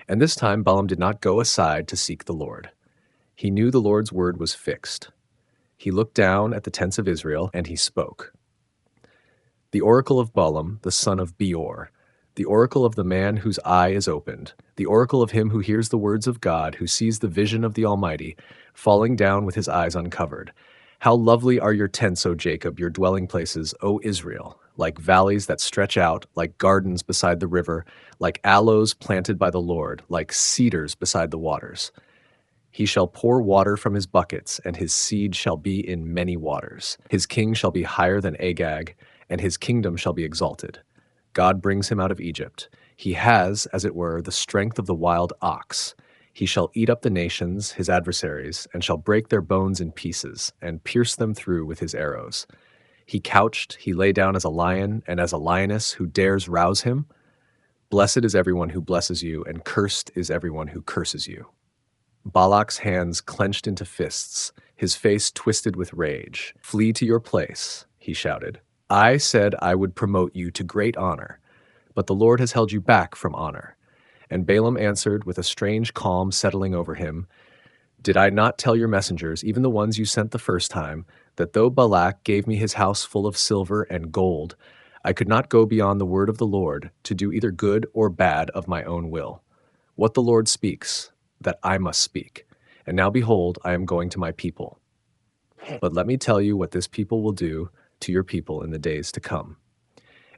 And this time Balaam did not go aside to seek the Lord. He knew the Lord's word was fixed. He looked down at the tents of Israel, and he spoke. The oracle of Balaam, the son of Beor, the oracle of the man whose eye is opened, the oracle of him who hears the words of God, who sees the vision of the Almighty, falling down with his eyes uncovered. How lovely are your tents, O Jacob, your dwelling places, O Israel, like valleys that stretch out, like gardens beside the river, like aloes planted by the Lord, like cedars beside the waters. He shall pour water from his buckets, and his seed shall be in many waters. His king shall be higher than Agag, and his kingdom shall be exalted. God brings him out of Egypt. He has, as it were, the strength of the wild ox. He shall eat up the nations, his adversaries, and shall break their bones in pieces, and pierce them through with his arrows. He couched, he lay down as a lion, and as a lioness who dares rouse him. Blessed is everyone who blesses you, and cursed is everyone who curses you." Balak's hands clenched into fists, his face twisted with rage. "Flee to your place," he shouted. "I said I would promote you to great honor, but the Lord has held you back from honor." And Balaam answered with a strange calm settling over him, "Did I not tell your messengers, even the ones you sent the first time, that though Balak gave me his house full of silver and gold, I could not go beyond the word of the Lord to do either good or bad of my own will? What the Lord speaks, that I must speak. And now behold, I am going to my people. But let me tell you what this people will do to your people in the days to come."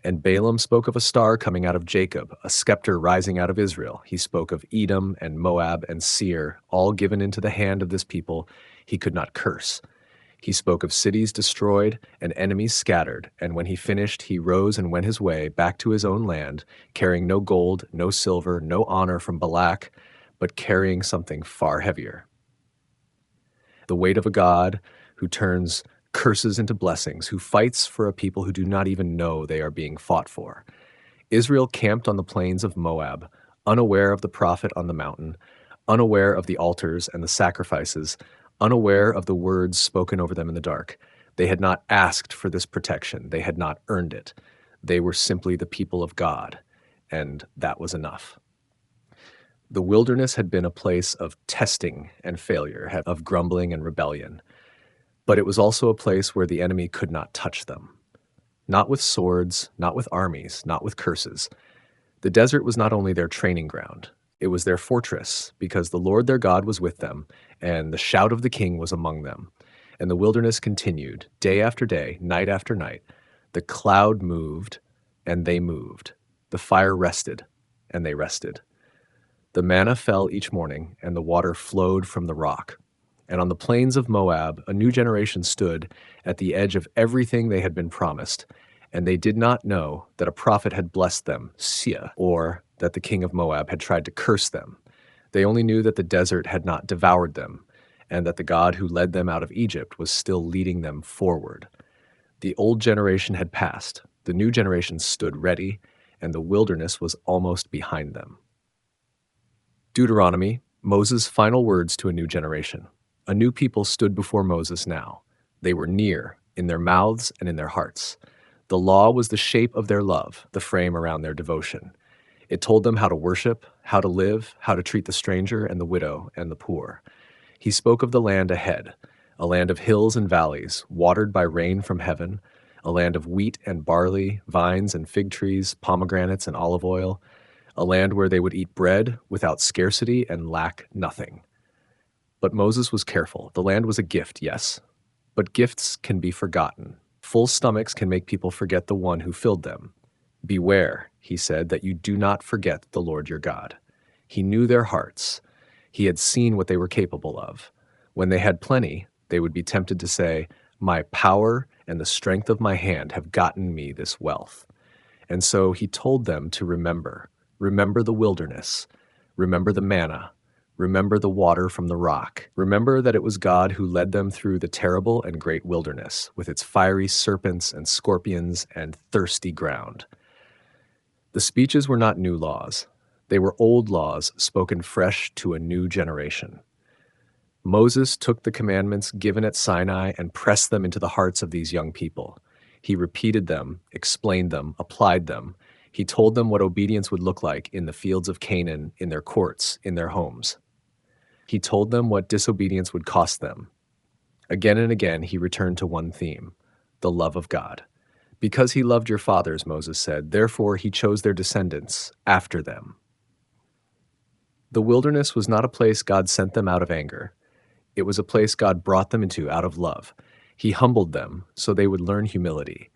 And Balaam spoke of a star coming out of Jacob, a scepter rising out of Israel. He spoke of Edom and Moab and Seir, all given into the hand of this people he could not curse. He spoke of cities destroyed and enemies scattered, and when he finished, he rose and went his way back to his own land, carrying no gold, no silver, no honor from Balak, but carrying something far heavier. The weight of a God who turns curses into blessings, who fights for a people who do not even know they are being fought for. Israel camped on the plains of Moab, unaware of the prophet on the mountain, unaware of the altars and the sacrifices, unaware of the words spoken over them in the dark. They had not asked for this protection. They had not earned it. They were simply the people of God, and that was enough. The wilderness had been a place of testing and failure, of grumbling and rebellion, but it was also a place where the enemy could not touch them. Not with swords, not with armies, not with curses. The desert was not only their training ground, it was their fortress, because the Lord their God was with them, and the shout of the king was among them. And the wilderness continued, day after day, night after night. The cloud moved, and they moved. The fire rested, and they rested. The manna fell each morning, and the water flowed from the rock. And on the plains of Moab, a new generation stood at the edge of everything they had been promised, and they did not know that a prophet had blessed them, Sia, or that the king of Moab had tried to curse them. They only knew that the desert had not devoured them, and that the God who led them out of Egypt was still leading them forward. The old generation had passed, the new generation stood ready, and the wilderness was almost behind them. Deuteronomy, Moses' final words to a new generation. A new people stood before Moses now. They were near, in their mouths and in their hearts. The law was the shape of their love, the frame around their devotion. It told them how to worship, how to live, how to treat the stranger and the widow and the poor. He spoke of the land ahead, a land of hills and valleys, watered by rain from heaven, a land of wheat and barley, vines and fig trees, pomegranates and olive oil, a land where they would eat bread without scarcity and lack nothing. But Moses was careful. The land was a gift, yes, but gifts can be forgotten. Full stomachs can make people forget the one who filled them. "Beware," he said, "that you do not forget the Lord your God." He knew their hearts. He had seen what they were capable of. When they had plenty, they would be tempted to say, "My power and the strength of my hand have gotten me this wealth." And so he told them to remember. Remember the wilderness. Remember the manna. Remember the water from the rock. Remember that it was God who led them through the terrible and great wilderness, with its fiery serpents and scorpions and thirsty ground. The speeches were not new laws. They were old laws spoken fresh to a new generation. Moses took the commandments given at Sinai and pressed them into the hearts of these young people. He repeated them, explained them, applied them. He told them what obedience would look like in the fields of Canaan, in their courts, in their homes. He told them what disobedience would cost them. Again and again, he returned to one theme, the love of God. Because he loved your fathers, Moses said, therefore he chose their descendants after them. The wilderness was not a place God sent them out of anger. It was a place God brought them into out of love. He humbled them so they would learn humility.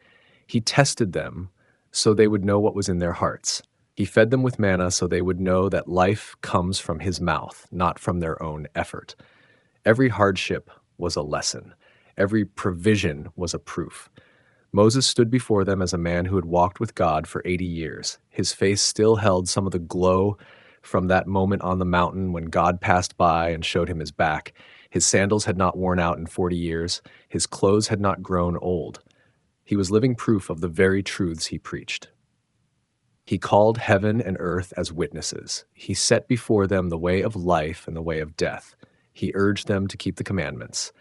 He tested them so they would know what was in their hearts. He fed them with manna so they would know that life comes from his mouth, not from their own effort. Every hardship was a lesson. Every provision was a proof. Moses stood before them as a man who had walked with God for 80 years. His face still held some of the glow from that moment on the mountain when God passed by and showed him his back. His sandals had not worn out in 40 years. His clothes had not grown old. He was living proof of the very truths he preached. He called heaven and earth as witnesses. He set before them the way of life and the way of death. He urged them to keep the commandments,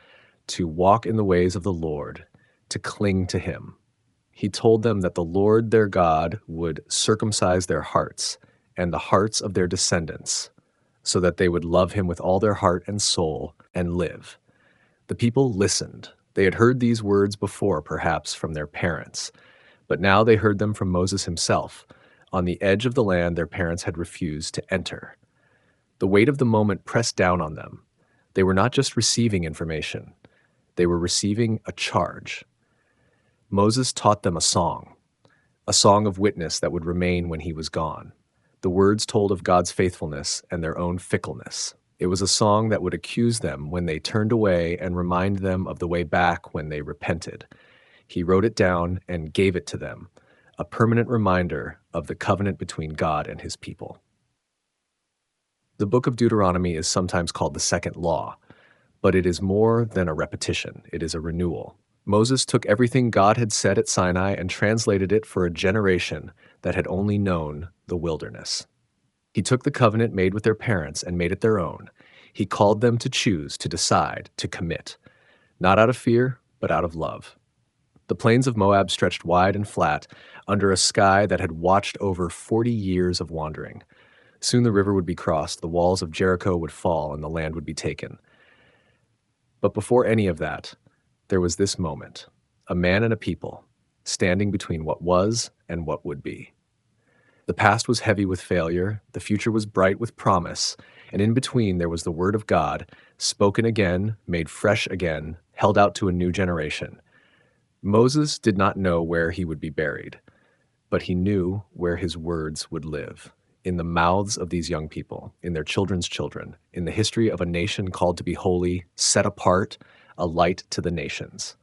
to walk in the ways of the Lord, to cling to him. He told them that the Lord their God would circumcise their hearts and the hearts of their descendants, so that they would love him with all their heart and soul and live. The people listened. They had heard these words before, perhaps from their parents, but now they heard them from Moses himself, on the edge of the land their parents had refused to enter. The weight of the moment pressed down on them. They were not just receiving information, they were receiving a charge. Moses taught them a song of witness that would remain when he was gone. The words told of God's faithfulness and their own fickleness. It was a song that would accuse them when they turned away and remind them of the way back when they repented. He wrote it down and gave it to them, a permanent reminder of the covenant between God and his people. The book of Deuteronomy is sometimes called the second law, but it is more than a repetition. It is a renewal. Moses took everything God had said at Sinai and translated it for a generation that had only known the wilderness. He took the covenant made with their parents and made it their own. He called them to choose, to decide, to commit, not out of fear, but out of love. The plains of Moab stretched wide and flat under a sky that had watched over 40 years of wandering. Soon the river would be crossed, the walls of Jericho would fall, and the land would be taken. But before any of that, there was this moment, a man and a people, standing between what was and what would be. The past was heavy with failure, the future was bright with promise, and in between there was the word of God, spoken again, made fresh again, held out to a new generation. Moses did not know where he would be buried, but he knew where his words would live, in the mouths of these young people, in their children's children, in the history of a nation called to be holy, set apart, a light to the nations.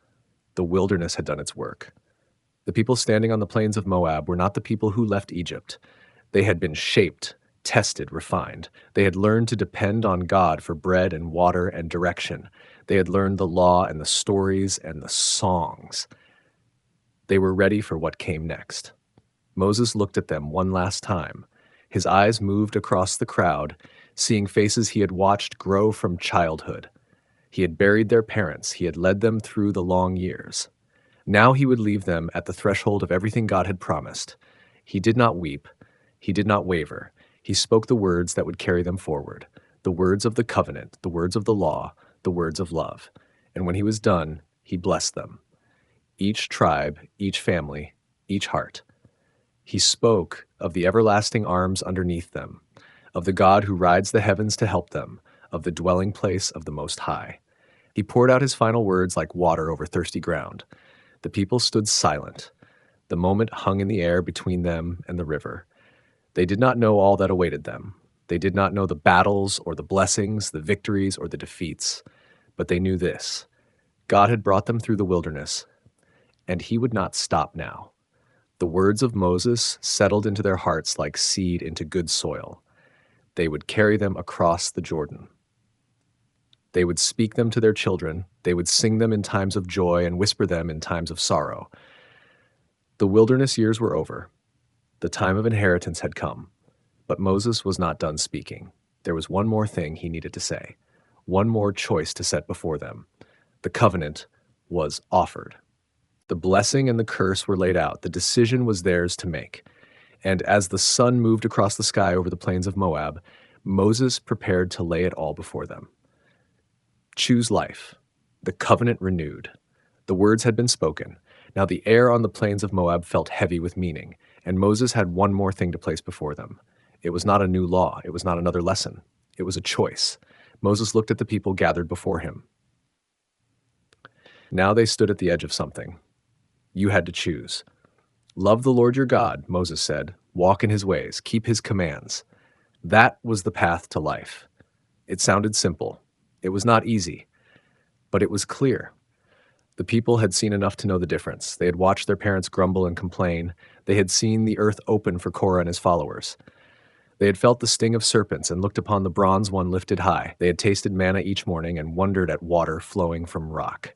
The wilderness had done its work. The people standing on the plains of Moab were not the people who left Egypt. They had been shaped, tested, refined. They had learned to depend on God for bread and water and direction. They had learned the law and the stories and the songs. They were ready for what came next. Moses looked at them one last time. His eyes moved across the crowd, seeing faces he had watched grow from childhood. He had buried their parents. He had led them through the long years. Now he would leave them at the threshold of everything God had promised. He did not weep. He did not waver. He spoke the words that would carry them forward, the words of the covenant, the words of the law, the words of love. And when he was done, he blessed them. Each tribe, each family, each heart. He spoke of the everlasting arms underneath them, of the God who rides the heavens to help them, of the dwelling place of the Most High. He poured out his final words like water over thirsty ground. The people stood silent. The moment hung in the air between them and the river. They did not know all that awaited them. They did not know the battles or the blessings, the victories or the defeats. But they knew this: God had brought them through the wilderness, and he would not stop now. The words of Moses settled into their hearts like seed into good soil. They would carry them across the Jordan. They would speak them to their children. They would sing them in times of joy and whisper them in times of sorrow. The wilderness years were over. The time of inheritance had come. But Moses was not done speaking. There was one more thing he needed to say, one more choice to set before them. The covenant was offered. The blessing and the curse were laid out. The decision was theirs to make. And as the sun moved across the sky over the plains of Moab, Moses prepared to lay it all before them. Choose life. The covenant renewed. The words had been spoken. Now the air on the plains of Moab felt heavy with meaning, and Moses had one more thing to place before them. It was not a new law. It was not another lesson. It was a choice. Moses looked at the people gathered before him. Now they stood at the edge of something. You had to choose. Love the Lord your God, Moses said. Walk in his ways. Keep his commands. That was the path to life. It sounded simple. It was not easy, but it was clear. The people had seen enough to know the difference. They had watched their parents grumble and complain. They had seen the earth open for Korah and his followers. They had felt the sting of serpents and looked upon the bronze one lifted high. They had tasted manna each morning and wondered at water flowing from rock.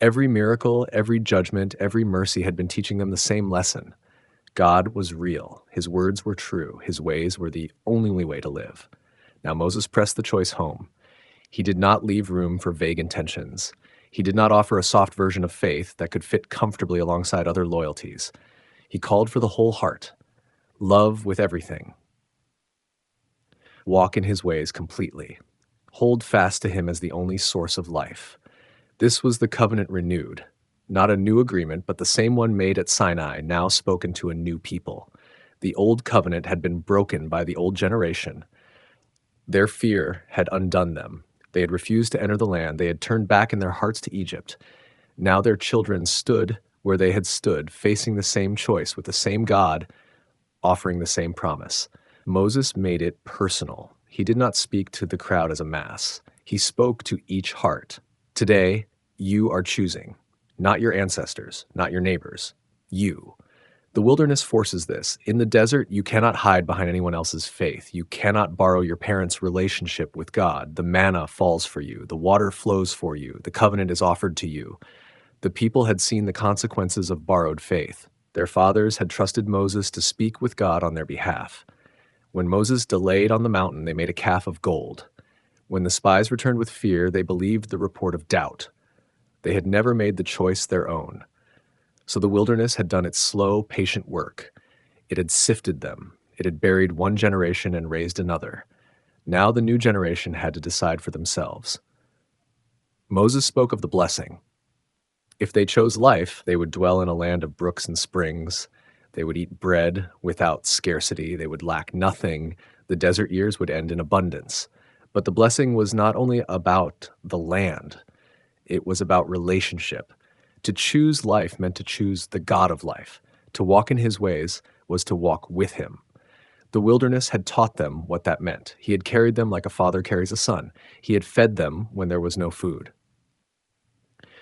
Every miracle, every judgment, every mercy had been teaching them the same lesson. God was real. His words were true. His ways were the only way to live. Now Moses pressed the choice home. He did not leave room for vague intentions. He did not offer a soft version of faith that could fit comfortably alongside other loyalties. He called for the whole heart. Love with everything. Walk in his ways completely. Hold fast to him as the only source of life. This was the covenant renewed. Not a new agreement, but the same one made at Sinai, now spoken to a new people. The old covenant had been broken by the old generation. Their fear had undone them. They had refused to enter the land. They had turned back in their hearts to Egypt. Now their children stood where they had stood, facing the same choice with the same God, offering the same promise. Moses made it personal. He did not speak to the crowd as a mass. He spoke to each heart. Today, you are choosing, not your ancestors, not your neighbors, you. The wilderness forces this. In the desert, you cannot hide behind anyone else's faith. You cannot borrow your parents' relationship with God. The manna falls for you. The water flows for you. The covenant is offered to you. The people had seen the consequences of borrowed faith. Their fathers had trusted Moses to speak with God on their behalf. When Moses delayed on the mountain, they made a calf of gold. When the spies returned with fear, they believed the report of doubt. They had never made the choice their own. So the wilderness had done its slow, patient work. It had sifted them. It had buried one generation and raised another. Now the new generation had to decide for themselves. Moses spoke of the blessing. If they chose life, they would dwell in a land of brooks and springs. They would eat bread without scarcity. They would lack nothing. The desert years would end in abundance. But the blessing was not only about the land, it was about relationship. To choose life meant to choose the God of life. To walk in his ways was to walk with him. The wilderness had taught them what that meant. He had carried them like a father carries a son. He had fed them when there was no food.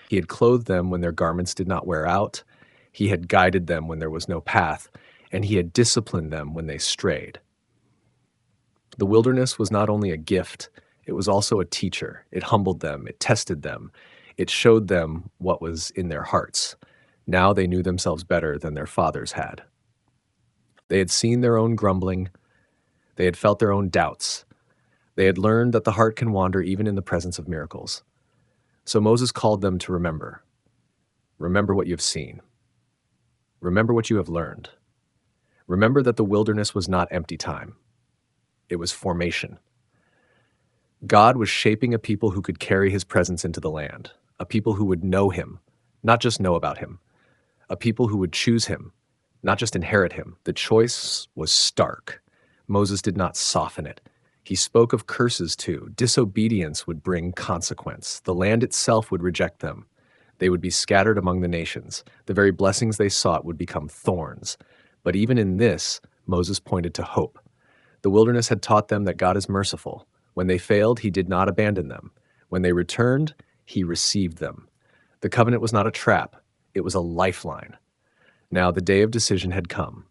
He had clothed them when their garments did not wear out. He had guided them when there was no path, and he had disciplined them when they strayed. The wilderness was not only a gift, it was also a teacher. It humbled them, it tested them, it showed them what was in their hearts. Now they knew themselves better than their fathers had. They had seen their own grumbling, they had felt their own doubts. They had learned that the heart can wander even in the presence of miracles. So Moses called them to remember. Remember what you have seen. Remember what you have learned. Remember that the wilderness was not empty time. It was formation. God was shaping a people who could carry his presence into the land, a people who would know him, not just know about him, a people who would choose him, not just inherit him. The choice was stark. Moses did not soften it. He spoke of curses too. Disobedience would bring consequence. The land itself would reject them. They would be scattered among the nations. The very blessings they sought would become thorns. But even in this, Moses pointed to hope. The wilderness had taught them that God is merciful. When they failed, he did not abandon them. When they returned, he received them. The covenant was not a trap. It was a lifeline. Now the day of decision had come.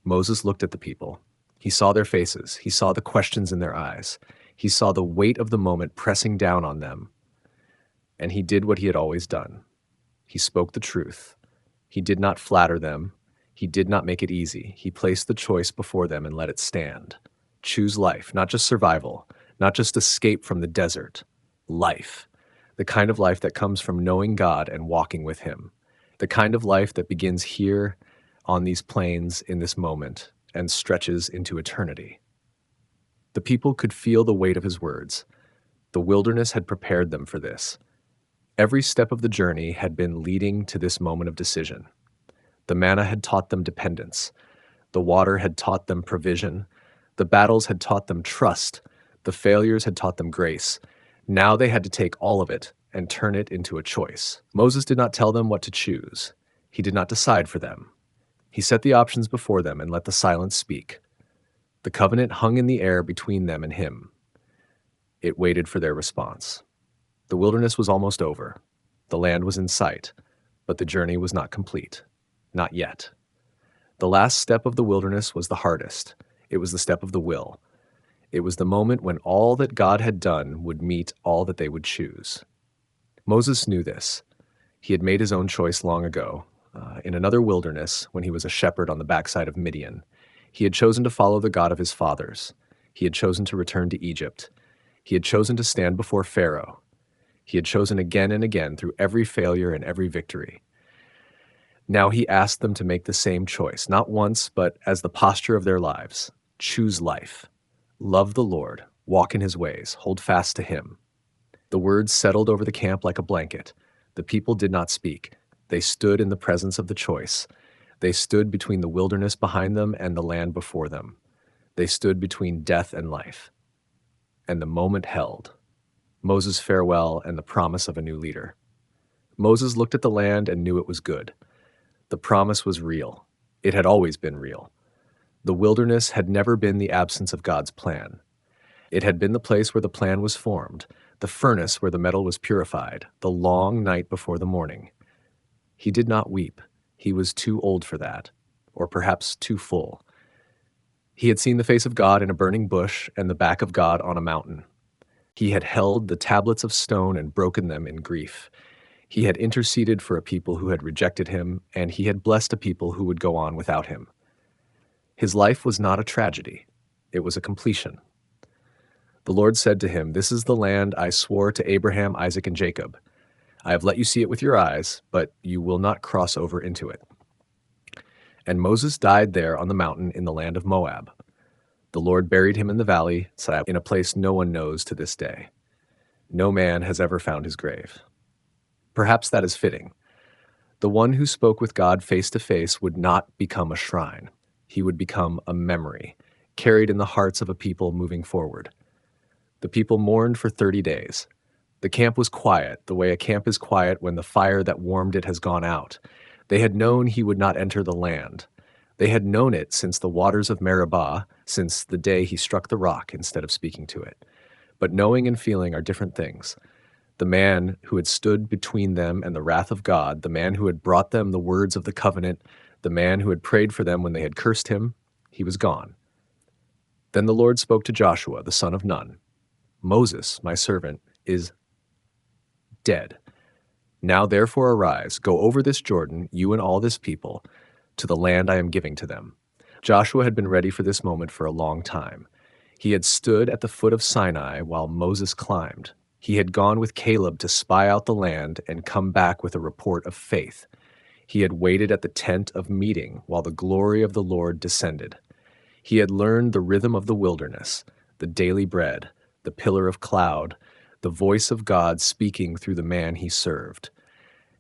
Moses looked at the people. He saw their faces. He saw the questions in their eyes. He saw the weight of the moment pressing down on them. And he did what he had always done. He spoke the truth. He did not flatter them. He did not make it easy. He placed the choice before them and let it stand. Choose life, not just survival, not just escape from the desert. Life. The kind of life that comes from knowing God and walking with him. The kind of life that begins here on these plains in this moment and stretches into eternity. The people could feel the weight of his words. The wilderness had prepared them for this. Every step of the journey had been leading to this moment of decision. The manna had taught them dependence. The water had taught them provision. The battles had taught them trust. The failures had taught them grace. Now they had to take all of it and turn it into a choice. Moses did not tell them what to choose. He did not decide for them. He set the options before them and let the silence speak. The covenant hung in the air between them and him. It waited for their response. The wilderness was almost over. The land was in sight, but the journey was not complete. Not yet. The last step of the wilderness was the hardest. It was the step of the will. It was the moment when all that God had done would meet all that they would choose. Moses knew this. He had made his own choice long ago, in another wilderness when he was a shepherd on the backside of Midian. He had chosen to follow the God of his fathers. He had chosen to return to Egypt. He had chosen to stand before Pharaoh. He had chosen again and again through every failure and every victory. Now he asked them to make the same choice, not once, but as the posture of their lives. Choose life. Love the Lord. Walk in his ways. Hold fast to him. The words settled over the camp like a blanket. The people did not speak. They stood in the presence of the choice. They stood between the wilderness behind them and the land before them. They stood between death and life. And the moment held. Moses' farewell and the promise of a new leader. Moses looked at the land and knew it was good. The promise was real. It had always been real. The wilderness had never been the absence of God's plan. It had been the place where the plan was formed, the furnace where the metal was purified, the long night before the morning. He did not weep. He was too old for that, or perhaps too full. He had seen the face of God in a burning bush and the back of God on a mountain. He had held the tablets of stone and broken them in grief. He had interceded for a people who had rejected him, and he had blessed a people who would go on without him. His life was not a tragedy. It was a completion. The Lord said to him, "This is the land I swore to Abraham, Isaac, and Jacob. I have let you see it with your eyes, but you will not cross over into it." And Moses died there on the mountain in the land of Moab. The Lord buried him in the valley, in a place no one knows to this day. No man has ever found his grave. Perhaps that is fitting. The one who spoke with God face to face would not become a shrine. He would become a memory, carried in the hearts of a people moving forward. The people mourned for 30 days. The camp was quiet, the way a camp is quiet when the fire that warmed it has gone out. They had known he would not enter the land. They had known it since the waters of Meribah, since the day he struck the rock instead of speaking to it. But knowing and feeling are different things. The man who had stood between them and the wrath of God, the man who had brought them the words of the covenant, the man who had prayed for them when they had cursed him, he was gone. Then the Lord spoke to Joshua, the son of Nun. "Moses, my servant, is dead. Now therefore arise, go over this Jordan, you and all this people, to the land I am giving to them." Joshua had been ready for this moment for a long time. He had stood at the foot of Sinai while Moses climbed. He had gone with Caleb to spy out the land and come back with a report of faith. He had waited at the tent of meeting while the glory of the Lord descended. He had learned the rhythm of the wilderness, the daily bread, the pillar of cloud, the voice of God speaking through the man he served.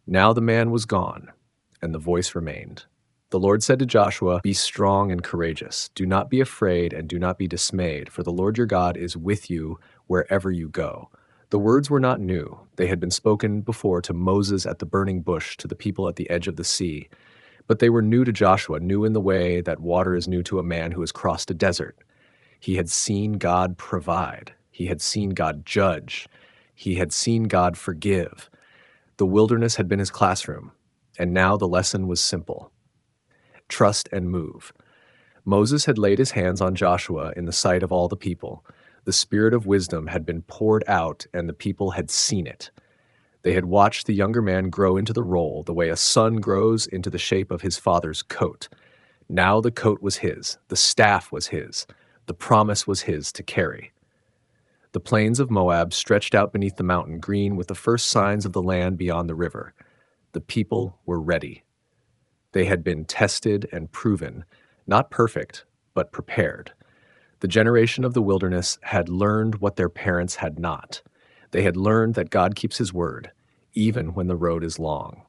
Now the man was gone, and the voice remained. The Lord said to Joshua, "Be strong and courageous. Do not be afraid and do not be dismayed, for the Lord your God is with you wherever you go." The words were not new. They had been spoken before to Moses at the burning bush, to the people at the edge of the sea. But they were new to Joshua, new in the way that water is new to a man who has crossed a desert. He had seen God provide. He had seen God judge. He had seen God forgive. The wilderness had been his classroom, and now the lesson was simple. Trust and move. Moses had laid his hands on Joshua in the sight of all the people. The spirit of wisdom had been poured out, and the people had seen it. They had watched the younger man grow into the role, the way a son grows into the shape of his father's coat. Now the coat was his, the staff was his, the promise was his to carry. The plains of Moab stretched out beneath the mountain, green with the first signs of the land beyond the river. The people were ready. They had been tested and proven, not perfect, but prepared. The generation of the wilderness had learned what their parents had not. They had learned that God keeps his word, even when the road is long.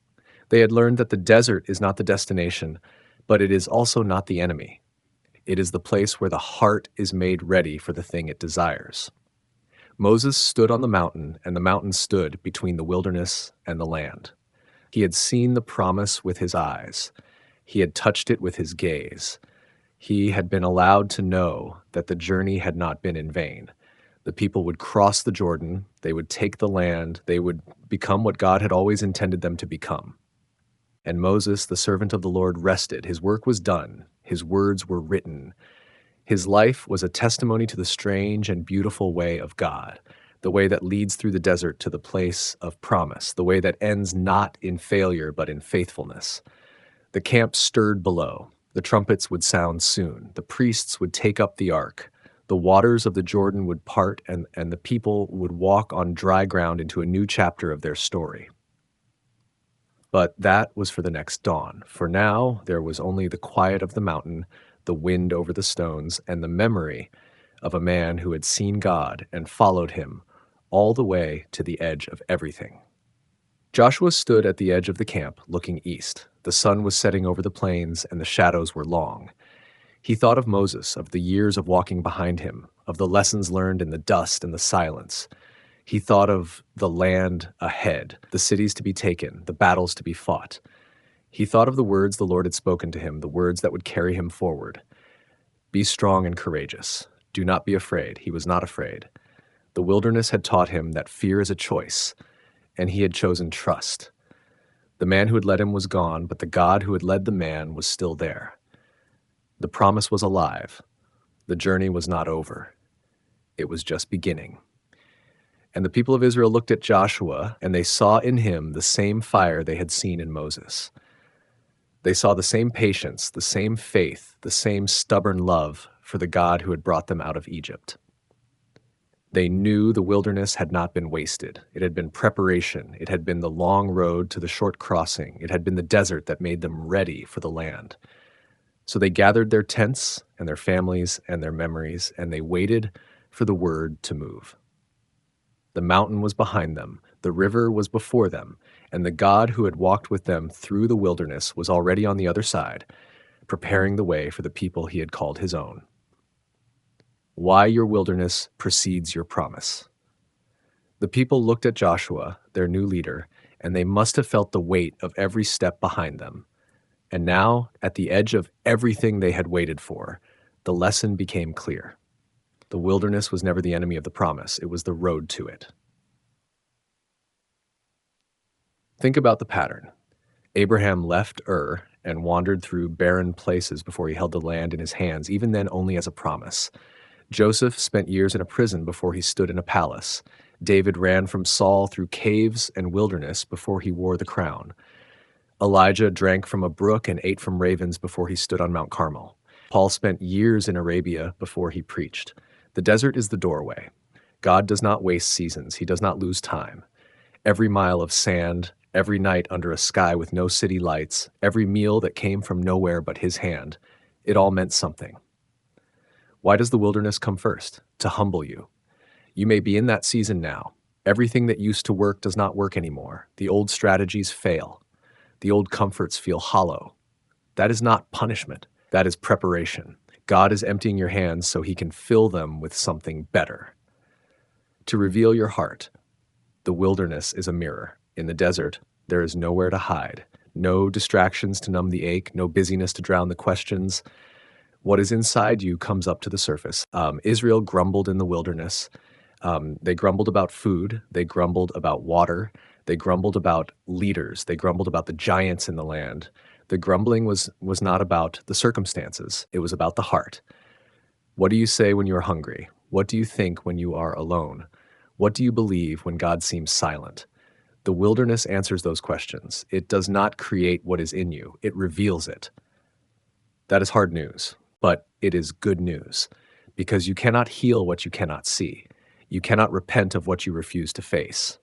They had learned that the desert is not the destination, but it is also not the enemy. It is the place where the heart is made ready for the thing it desires. Moses stood on the mountain, and the mountain stood between the wilderness and the land. He had seen the promise with his eyes. He had touched it with his gaze. He had been allowed to know that the journey had not been in vain. The people would cross the Jordan, they would take the land, they would become what God had always intended them to become. And Moses, the servant of the Lord, rested. His work was done. His words were written. His life was a testimony to the strange and beautiful way of God, the way that leads through the desert to the place of promise, the way that ends not in failure but in faithfulness. The camp stirred below. The trumpets would sound soon. The priests would take up the ark. The waters of the Jordan would part, and the people would walk on dry ground into a new chapter of their story. But that was for the next dawn. For now, there was only the quiet of the mountain, the wind over the stones, and the memory of a man who had seen God and followed him all the way to the edge of everything. Joshua stood at the edge of the camp, looking east. The sun was setting over the plains, and the shadows were long. He thought of Moses, of the years of walking behind him, of the lessons learned in the dust and the silence. He thought of the land ahead, the cities to be taken, the battles to be fought. He thought of the words the Lord had spoken to him, the words that would carry him forward. Be strong and courageous. Do not be afraid. He was not afraid. The wilderness had taught him that fear is a choice, and he had chosen trust. The man who had led him was gone, but the God who had led the man was still there. The promise was alive. The journey was not over. It was just beginning. And the people of Israel looked at Joshua, and they saw in him the same fire they had seen in Moses. They saw the same patience, the same faith, the same stubborn love for the God who had brought them out of Egypt. They knew the wilderness had not been wasted. It had been preparation. It had been the long road to the short crossing. It had been the desert that made them ready for the land. So they gathered their tents and their families and their memories, and they waited for the word to move. The mountain was behind them, the river was before them, and the God who had walked with them through the wilderness was already on the other side, preparing the way for the people he had called his own. Why your wilderness precedes your promise. The people looked at Joshua, their new leader, and they must have felt the weight of every step behind them. And now, at the edge of everything they had waited for, the lesson became clear. The wilderness was never the enemy of the promise. It was the road to it. Think about the pattern. Abraham left Ur and wandered through barren places before he held the land in his hands, even then only as a promise. Joseph spent years in a prison before he stood in a palace. David ran from Saul through caves and wilderness before he wore the crown. Elijah drank from a brook and ate from ravens before he stood on Mount Carmel. Paul spent years in Arabia before he preached. The desert is the doorway. God does not waste seasons. He does not lose time. Every mile of sand, every night under a sky with no city lights, every meal that came from nowhere but his hand, it all meant something. Why does the wilderness come first? To humble you. You may be in that season now. Everything that used to work does not work anymore. The old strategies fail. The old comforts feel hollow. That is not punishment. That is preparation. God is emptying your hands so he can fill them with something better. To reveal your heart, the wilderness is a mirror. In the desert, there is nowhere to hide. No distractions to numb the ache, no busyness to drown the questions. What is inside you comes up to the surface. Israel grumbled in the wilderness. They grumbled about food. They grumbled about water. They grumbled about leaders. They grumbled about the giants in the land. The grumbling was not about the circumstances. It was about the heart. What do you say when you are hungry? What do you think when you are alone? What do you believe when God seems silent? The wilderness answers those questions. It does not create what is in you. It reveals it. That is hard news, but it is good news because you cannot heal what you cannot see. You cannot repent of what you refuse to face.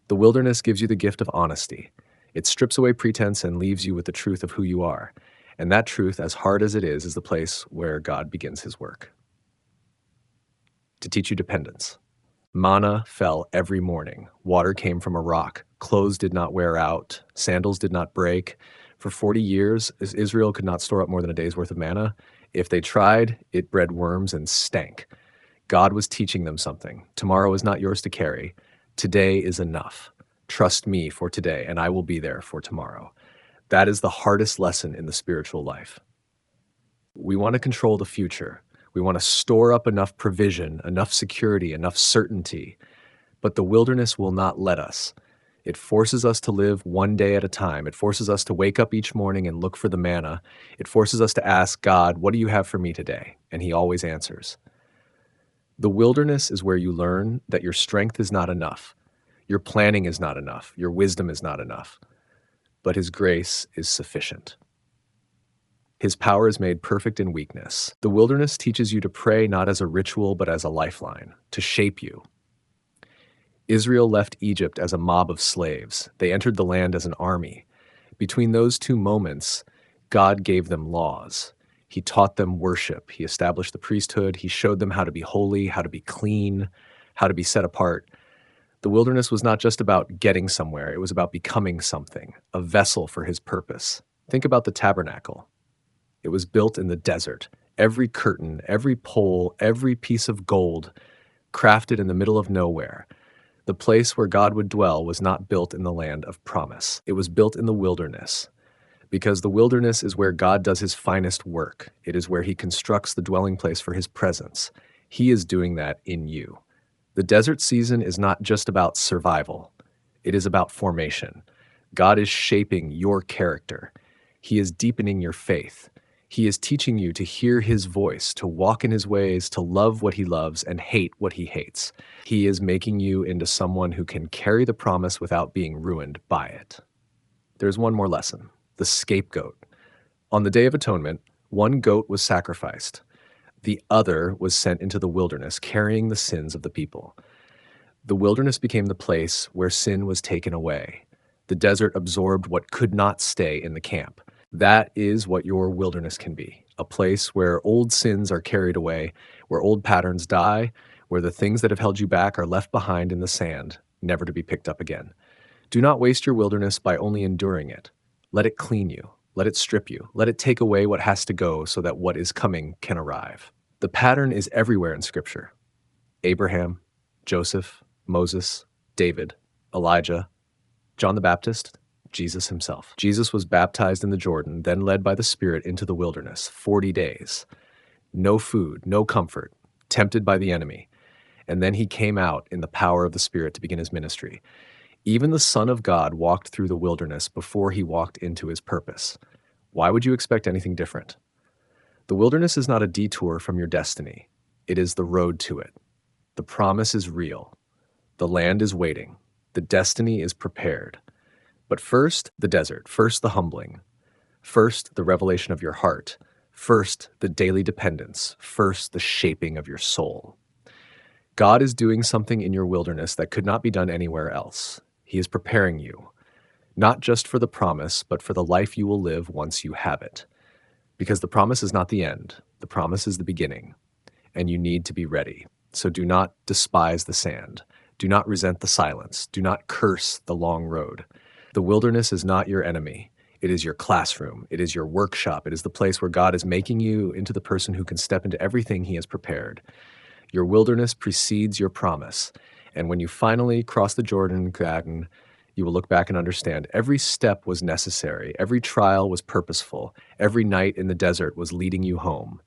The wilderness gives you the gift of honesty. It strips away pretense and leaves you with the truth of who you are. And that truth, as hard as it is the place where God begins his work. To teach you dependence. Manna fell every morning. Water came from a rock. Clothes did not wear out. Sandals did not break. For 40 years, Israel could not store up more than a day's worth of manna. If they tried, it bred worms and stank. God was teaching them something. Tomorrow is not yours to carry. Today is enough. Trust me for today, and I will be there for tomorrow. That is the hardest lesson in the spiritual life. We want to control the future. We want to store up enough provision, enough security, enough certainty. But the wilderness will not let us. It forces us to live one day at a time. It forces us to wake up each morning and look for the manna. It forces us to ask God, what do you have for me today? And he always answers. The wilderness is where you learn that your strength is not enough. Your planning is not enough. Your wisdom is not enough. But his grace is sufficient. His power is made perfect in weakness. The wilderness teaches you to pray not as a ritual but as a lifeline, to shape you. Israel left Egypt as a mob of slaves. They entered the land as an army. Between those two moments, God gave them laws. He taught them worship. He established the priesthood. He showed them how to be holy, how to be clean, how to be set apart. The wilderness was not just about getting somewhere, it was about becoming something, a vessel for his purpose. Think about the tabernacle. It was built in the desert. Every curtain, every pole, every piece of gold, crafted in the middle of nowhere. The place where God would dwell was not built in the land of promise. It was built in the wilderness, because the wilderness is where God does his finest work. It is where he constructs the dwelling place for his presence. He is doing that in you. The desert season is not just about survival. It is about formation. God is shaping your character. He is deepening your faith. He is teaching you to hear his voice, to walk in his ways, to love what he loves and hate what he hates. He is making you into someone who can carry the promise without being ruined by it. There's one more lesson: the scapegoat. On the Day of Atonement, one goat was sacrificed. The other was sent into the wilderness, carrying the sins of the people. The wilderness became the place where sin was taken away. The desert absorbed what could not stay in the camp. That is what your wilderness can be: a place where old sins are carried away, where old patterns die, where the things that have held you back are left behind in the sand, never to be picked up again. Do not waste your wilderness by only enduring it. Let it clean you. Let it strip you. Let it take away what has to go so that what is coming can arrive. The pattern is everywhere in Scripture: Abraham, Joseph, Moses, David, Elijah, John the Baptist, Jesus himself. Jesus was baptized in the Jordan, then led by the Spirit into the wilderness, 40 days. No food, no comfort, tempted by the enemy. And then he came out in the power of the Spirit to begin his ministry. Even the Son of God walked through the wilderness before he walked into his purpose. Why would you expect anything different? The wilderness is not a detour from your destiny. It is the road to it. The promise is real. The land is waiting. The destiny is prepared. But first, the desert. First, the humbling. First, the revelation of your heart. First, the daily dependence. First, the shaping of your soul. God is doing something in your wilderness that could not be done anywhere else. He is preparing you, not just for the promise, but for the life you will live once you have it. Because the promise is not the end. The promise is the beginning. And you need to be ready. So do not despise the sand. Do not resent the silence. Do not curse the long road. The wilderness is not your enemy. It is your classroom. It is your workshop. It is the place where God is making you into the person who can step into everything he has prepared. Your wilderness precedes your promise. And when you finally cross the Jordan, you will look back and understand every step was necessary. Every trial was purposeful. Every night in the desert was leading you home.